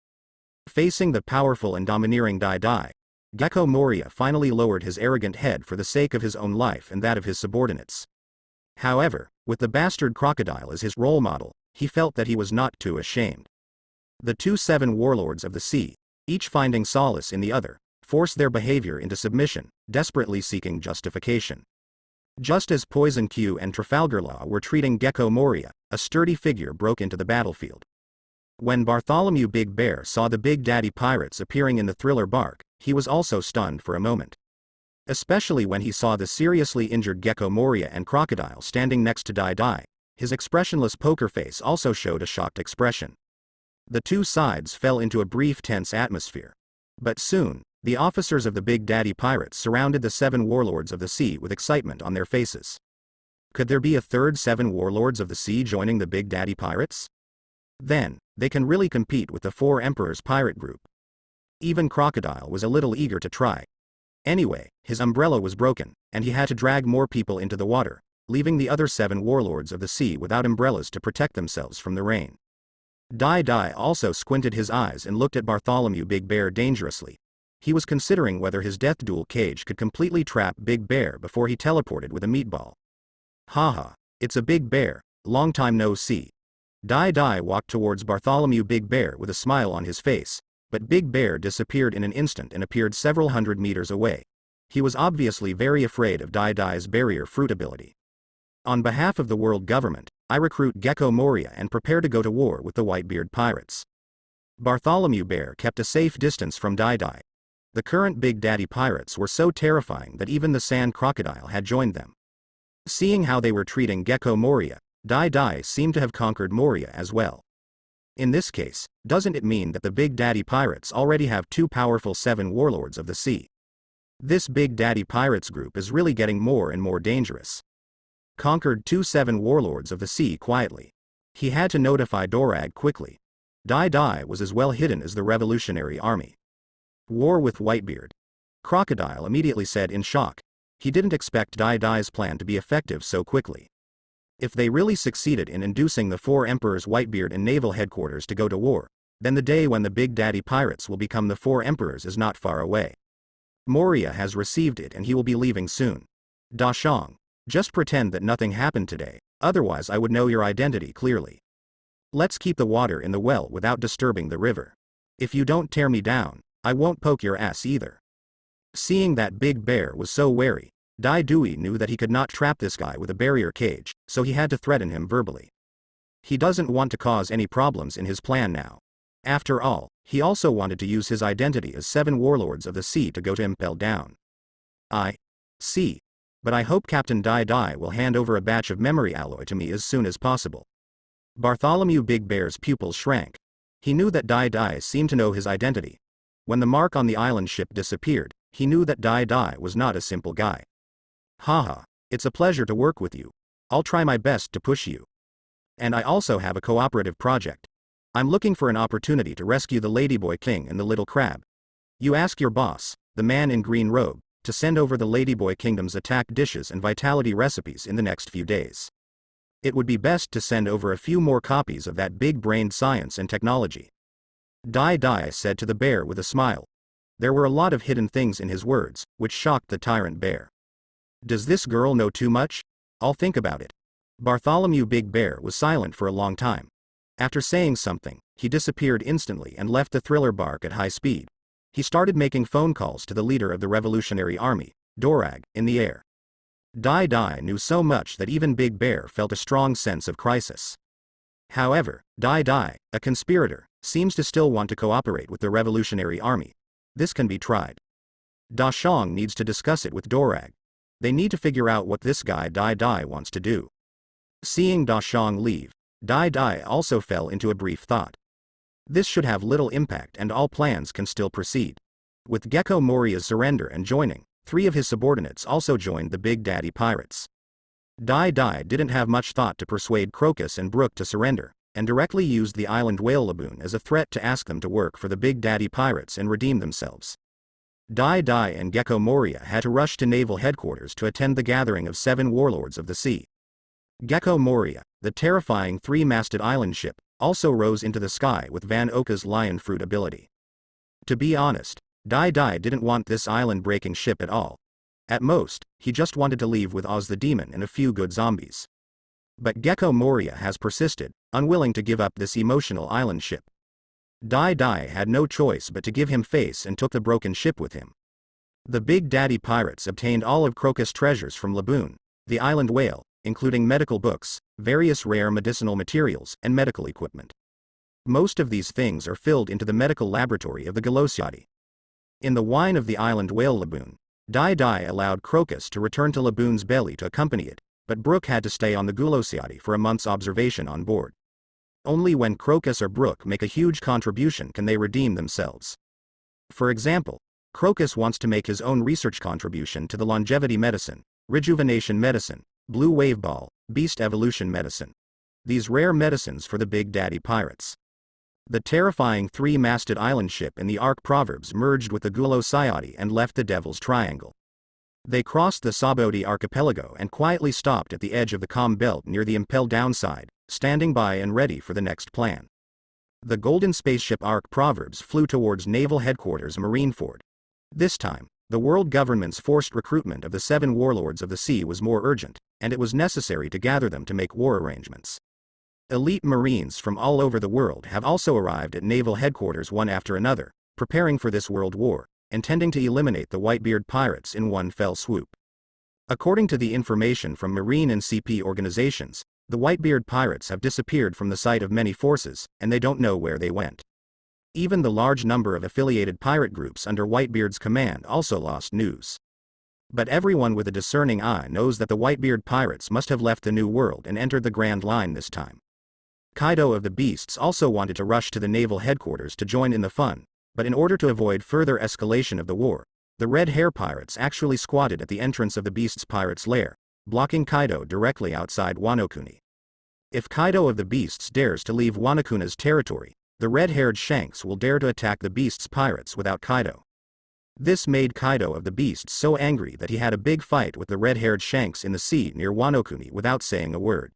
Facing the powerful and domineering Dai Dai, Gecko Moria finally lowered his arrogant head for the sake of his own life and that of his subordinates. However, with the bastard crocodile as his role model, he felt that he was not too ashamed. The two seven warlords of the sea, each finding solace in the other, forced their behavior into submission, desperately seeking justification. Just as Poison Q and Trafalgar Law were treating Gecko Moria, a sturdy figure broke into the battlefield. When Bartholomew Big Bear saw the Big Daddy pirates appearing in the thriller bark, he was also stunned for a moment. Especially when he saw the seriously injured Gecko Moria and Crocodile standing next to Dai Dai, his expressionless poker face also showed a shocked expression. The two sides fell into a brief tense atmosphere. But soon, the officers of the Big Daddy pirates surrounded the seven warlords of the sea with excitement on their faces. Could there be a third seven warlords of the sea joining the Big Daddy pirates? Then, they can really compete with the Four Emperors pirate group. Even Crocodile was a little eager to try. Anyway, his umbrella was broken, and he had to drag more people into the water, leaving the other seven warlords of the sea without umbrellas to protect themselves from the rain. Dai Dai also squinted his eyes and looked at Bartholomew Big Bear dangerously. He was considering whether his death duel cage could completely trap Big Bear before he teleported with a meatball. Haha, it's a Big Bear, long time no see. Dai Dai walked towards Bartholomew Big Bear with a smile on his face, but Big Bear disappeared in an instant and appeared several hundred meters away. He was obviously very afraid of Dai Dai's barrier fruit ability. On behalf of the world government, I recruit Gecko Moria and prepare to go to war with the Whitebeard pirates. Bartholomew Bear kept a safe distance from Dai Dai. The current Big Daddy pirates were so terrifying that even the Sand Crocodile had joined them. Seeing how they were treating Gecko Moria, Dai Dai seemed to have conquered Moria as well. In this case, doesn't it mean that the Big Daddy pirates already have two powerful seven warlords of the sea? This Big Daddy pirates group is really getting more and more dangerous. Conquered two seven warlords of the sea quietly. He had to notify Dorag quickly. Dai Dai was as well hidden as the Revolutionary Army. War with Whitebeard. Crocodile immediately said in shock. He didn't expect Dai Dai's plan to be effective so quickly. If they really succeeded in inducing the Four Emperors Whitebeard and naval headquarters to go to war, then the day when the Big Daddy pirates will become the Four Emperors is not far away. Moria has received it and he will be leaving soon. Da Shang, just pretend that nothing happened today, otherwise I would know your identity clearly. Let's keep the water in the well without disturbing the river. If you don't tear me down, I won't poke your ass either. Seeing that Big Bear was so wary, Dai Dui knew that he could not trap this guy with a barrier cage, so he had to threaten him verbally. He doesn't want to cause any problems in his plan now. After all, he also wanted to use his identity as seven warlords of the sea to go to Impel Down. I see. But I hope Captain Dai Dai will hand over a batch of memory alloy to me as soon as possible. Bartholomew Big Bear's pupils shrank. He knew that Dai Dai seemed to know his identity. When the mark on the island ship disappeared, he knew that Dai Dai was not a simple guy. Haha, it's a pleasure to work with you. I'll try my best to push you. And I also have a cooperative project. I'm looking for an opportunity to rescue the Ladyboy King and the Little Crab. You ask your boss, the man in green robe, to send over the Ladyboy Kingdom's attack dishes and vitality recipes in the next few days. It would be best to send over a few more copies of that big-brained science and technology. Dai Dai said to the bear with a smile. There were a lot of hidden things in his words, which shocked the tyrant bear. Does this girl know too much? I'll think about it. Bartholomew Big Bear was silent for a long time. After saying something, he disappeared instantly and left the thriller bark at high speed. He started making phone calls to the leader of the Revolutionary Army, Dorag, in the air. Dai Dai knew so much that even Big Bear felt a strong sense of crisis. However, Dai Dai, a conspirator, seems to still want to cooperate with the Revolutionary Army. This can be tried. Da Shang needs to discuss it with Dorag. They need to figure out what this guy Dai Dai wants to do. Seeing Da Shang leave, Dai Dai also fell into a brief thought. This should have little impact and all plans can still proceed. With Gecko Moria's surrender and joining, 3 of his subordinates also joined the Big Daddy Pirates. Dai Dai didn't have much thought to persuade Crocus and Brook to surrender, and directly used the island whale Laboon as a threat to ask them to work for the Big Daddy Pirates and redeem themselves. Dai Dai and Gecko Moria had to rush to naval headquarters to attend the gathering of 7 warlords of the sea. Gecko Moria, the terrifying 3-masted island ship, also rose into the sky with Van Oka's lion fruit ability. To be honest, Dai Dai didn't want this island-breaking ship at all. At most, he just wanted to leave with Oz the Demon and a few good zombies. But Gecko Moria has persisted, unwilling to give up this emotional island ship. Dai Dai had no choice but to give him face and took the broken ship with him. The Big Daddy Pirates obtained all of Crocus' treasures from Laboon, the island whale, including medical books, various rare medicinal materials, and medical equipment. Most of these things are filled into the medical laboratory of the Galosiati. In the wine of the island whale Laboon, Dai Dai allowed Crocus to return to Laboon's belly to accompany it, but Brook had to stay on the Galosiati for a month's observation on board. Only when Crocus or Brook make a huge contribution can they redeem themselves. For example, Crocus wants to make his own research contribution to the longevity medicine, rejuvenation medicine, blue wave ball, beast evolution medicine. These rare medicines for the Big Daddy Pirates. The terrifying 3-masted island ship in the Ark Proverbs merged with the Galosiati and left the Devil's Triangle. They crossed the Saboti archipelago and quietly stopped at the edge of the calm belt near the Impel downside, standing by and ready for the next plan. The golden spaceship Ark Proverbs flew towards Naval Headquarters Marineford. This time, the world government's forced recruitment of the 7 warlords of the sea was more urgent, and it was necessary to gather them to make war arrangements. Elite Marines from all over the world have also arrived at Naval Headquarters one after another, preparing for this world war, intending to eliminate the Whitebeard pirates in one fell swoop. According to the information from Marine and CP organizations, the Whitebeard pirates have disappeared from the site of many forces, and they don't know where they went. Even the large number of affiliated pirate groups under Whitebeard's command also lost news. But everyone with a discerning eye knows that the Whitebeard pirates must have left the New World and entered the Grand Line this time. Kaido of the Beasts also wanted to rush to the naval headquarters to join in the fun, but in order to avoid further escalation of the war, the Red Hair pirates actually squatted at the entrance of the Beasts' pirates' lair, blocking Kaido directly outside Wano-kuni. If Kaido of the Beasts dares to leave Wano-kuna's territory, the red-haired Shanks will dare to attack the Beasts' pirates without Kaido. This made Kaido of the Beasts so angry that he had a big fight with the red-haired Shanks in the sea near Wano-kuni without saying a word.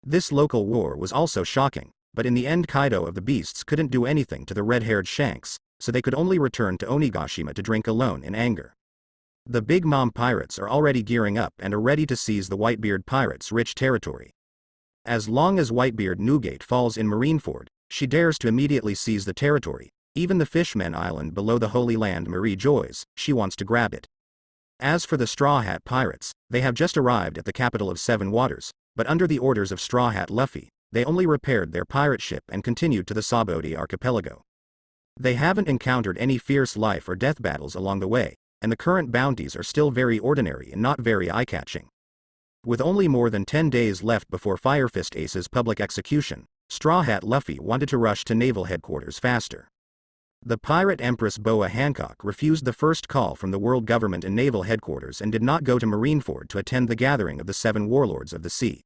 This local war was also shocking, but in the end Kaido of the Beasts couldn't do anything to the red-haired Shanks, so they could only return to Onigashima to drink alone in anger. The Big Mom pirates are already gearing up and are ready to seize the Whitebeard pirates' rich territory. As long as Whitebeard Newgate falls in Marineford, she dares to immediately seize the territory. Even the Fishmen Island below the Holy Land Marie Joy's, she wants to grab it. As for the Straw Hat pirates, they have just arrived at the capital of 7 Waters, but under the orders of Straw Hat Luffy, they only repaired their pirate ship and continued to the Saboti archipelago. They haven't encountered any fierce life or death battles along the way, and the current bounties are still very ordinary and not very eye-catching. With only more than 10 days left before Fire Fist Ace's public execution, Straw Hat Luffy wanted to rush to naval headquarters faster. The pirate Empress Boa Hancock refused the first call from the world government and naval headquarters and did not go to Marineford to attend the gathering of the 7 warlords of the sea.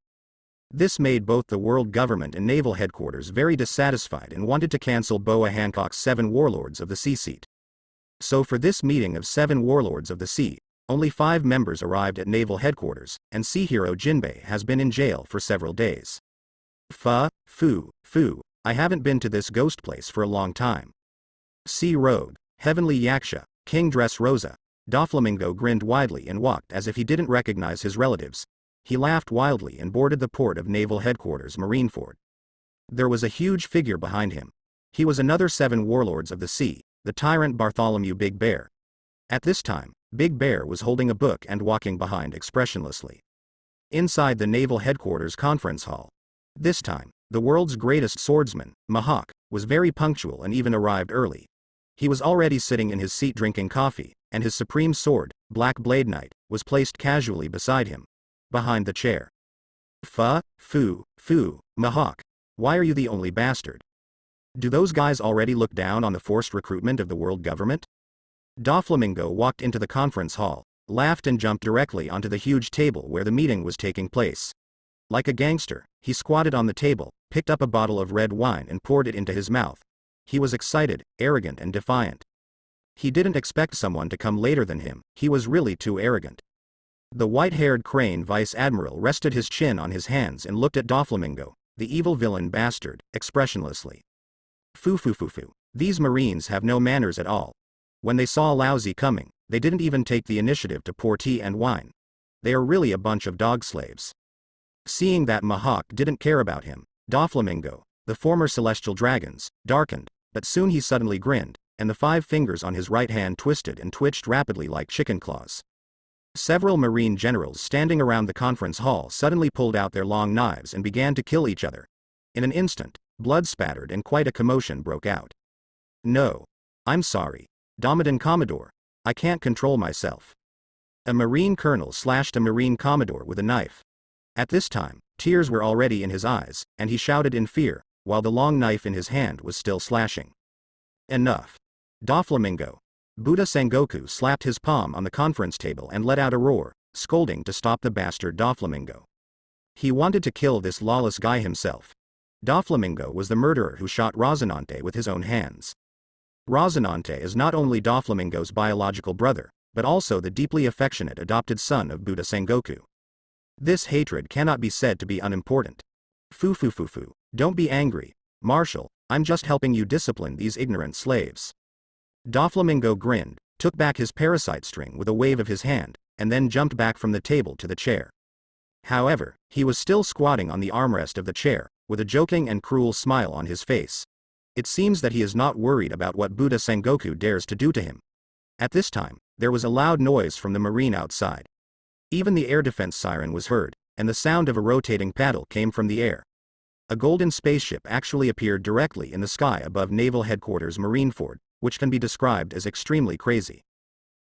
This made both the world government and naval headquarters very dissatisfied and wanted to cancel Boa Hancock's 7 warlords of the sea seat. So for this meeting of 7 warlords of the sea, only 5 members arrived at naval headquarters, and sea hero Jinbei has been in jail for several days. Foo, I haven't been to this ghost place for a long time. Sea Rogue, Heavenly Yaksha, King Dressrosa, Doflamingo grinned widely and walked as if he didn't recognize his relatives. He laughed wildly and boarded the port of naval headquarters Marineford. There was a huge figure behind him. He was another 7 warlords of the sea, the tyrant Bartholomew Big Bear. At this time, Big Bear was holding a book and walking behind expressionlessly. Inside the naval headquarters conference hall. This time, the world's greatest swordsman, Mihawk, was very punctual and even arrived early. He was already sitting in his seat drinking coffee, and his supreme sword, Black Blade Knight, was placed casually beside him. Behind the chair. Foo, Mahawk. Why are you the only bastard? Do those guys already look down on the forced recruitment of the world government? Doflamingo walked into the conference hall, laughed and jumped directly onto the huge table where the meeting was taking place. Like a gangster, he squatted on the table, picked up a bottle of red wine and poured it into his mouth. He was excited, arrogant and defiant. He didn't expect someone to come later than him, he was really too arrogant. The white-haired Crane Vice Admiral rested his chin on his hands and looked at Doflamingo, the evil villain bastard, expressionlessly. Foo. These Marines have no manners at all. When they saw Lousy coming, they didn't even take the initiative to pour tea and wine. They are really a bunch of dog slaves. Seeing that Mahawk didn't care about him, Doflamingo, the former celestial dragons, darkened, but soon he suddenly grinned, and the 5 fingers on his right hand twisted and twitched rapidly like chicken claws. Several Marine generals standing around the conference hall suddenly pulled out their long knives and began to kill each other. In an instant, blood spattered and quite a commotion broke out. No. I'm sorry. Domidan Commodore. I can't control myself. A Marine colonel slashed a Marine Commodore with a knife. At this time, tears were already in his eyes, and he shouted in fear, while the long knife in his hand was still slashing. Enough. Doflamingo. Buddha Sengoku slapped his palm on the conference table and let out a roar, scolding to stop the bastard Doflamingo. He wanted to kill this lawless guy himself. Doflamingo was the murderer who shot Rosinante with his own hands. Rosinante is not only Doflamingo's biological brother, but also the deeply affectionate adopted son of Buddha Sengoku. This hatred cannot be said to be unimportant. Foo. Don't be angry, Marshal, I'm just helping you discipline these ignorant slaves. Doflamingo grinned, took back his parasite string with a wave of his hand, and then jumped back from the table to the chair. However, he was still squatting on the armrest of the chair, with a joking and cruel smile on his face. It seems that he is not worried about what Buddha Sengoku dares to do to him. At this time, there was a loud noise from the marine outside. Even the air defense siren was heard, and the sound of a rotating paddle came from the air. A golden spaceship actually appeared directly in the sky above Naval Headquarters Marineford, which can be described as extremely crazy.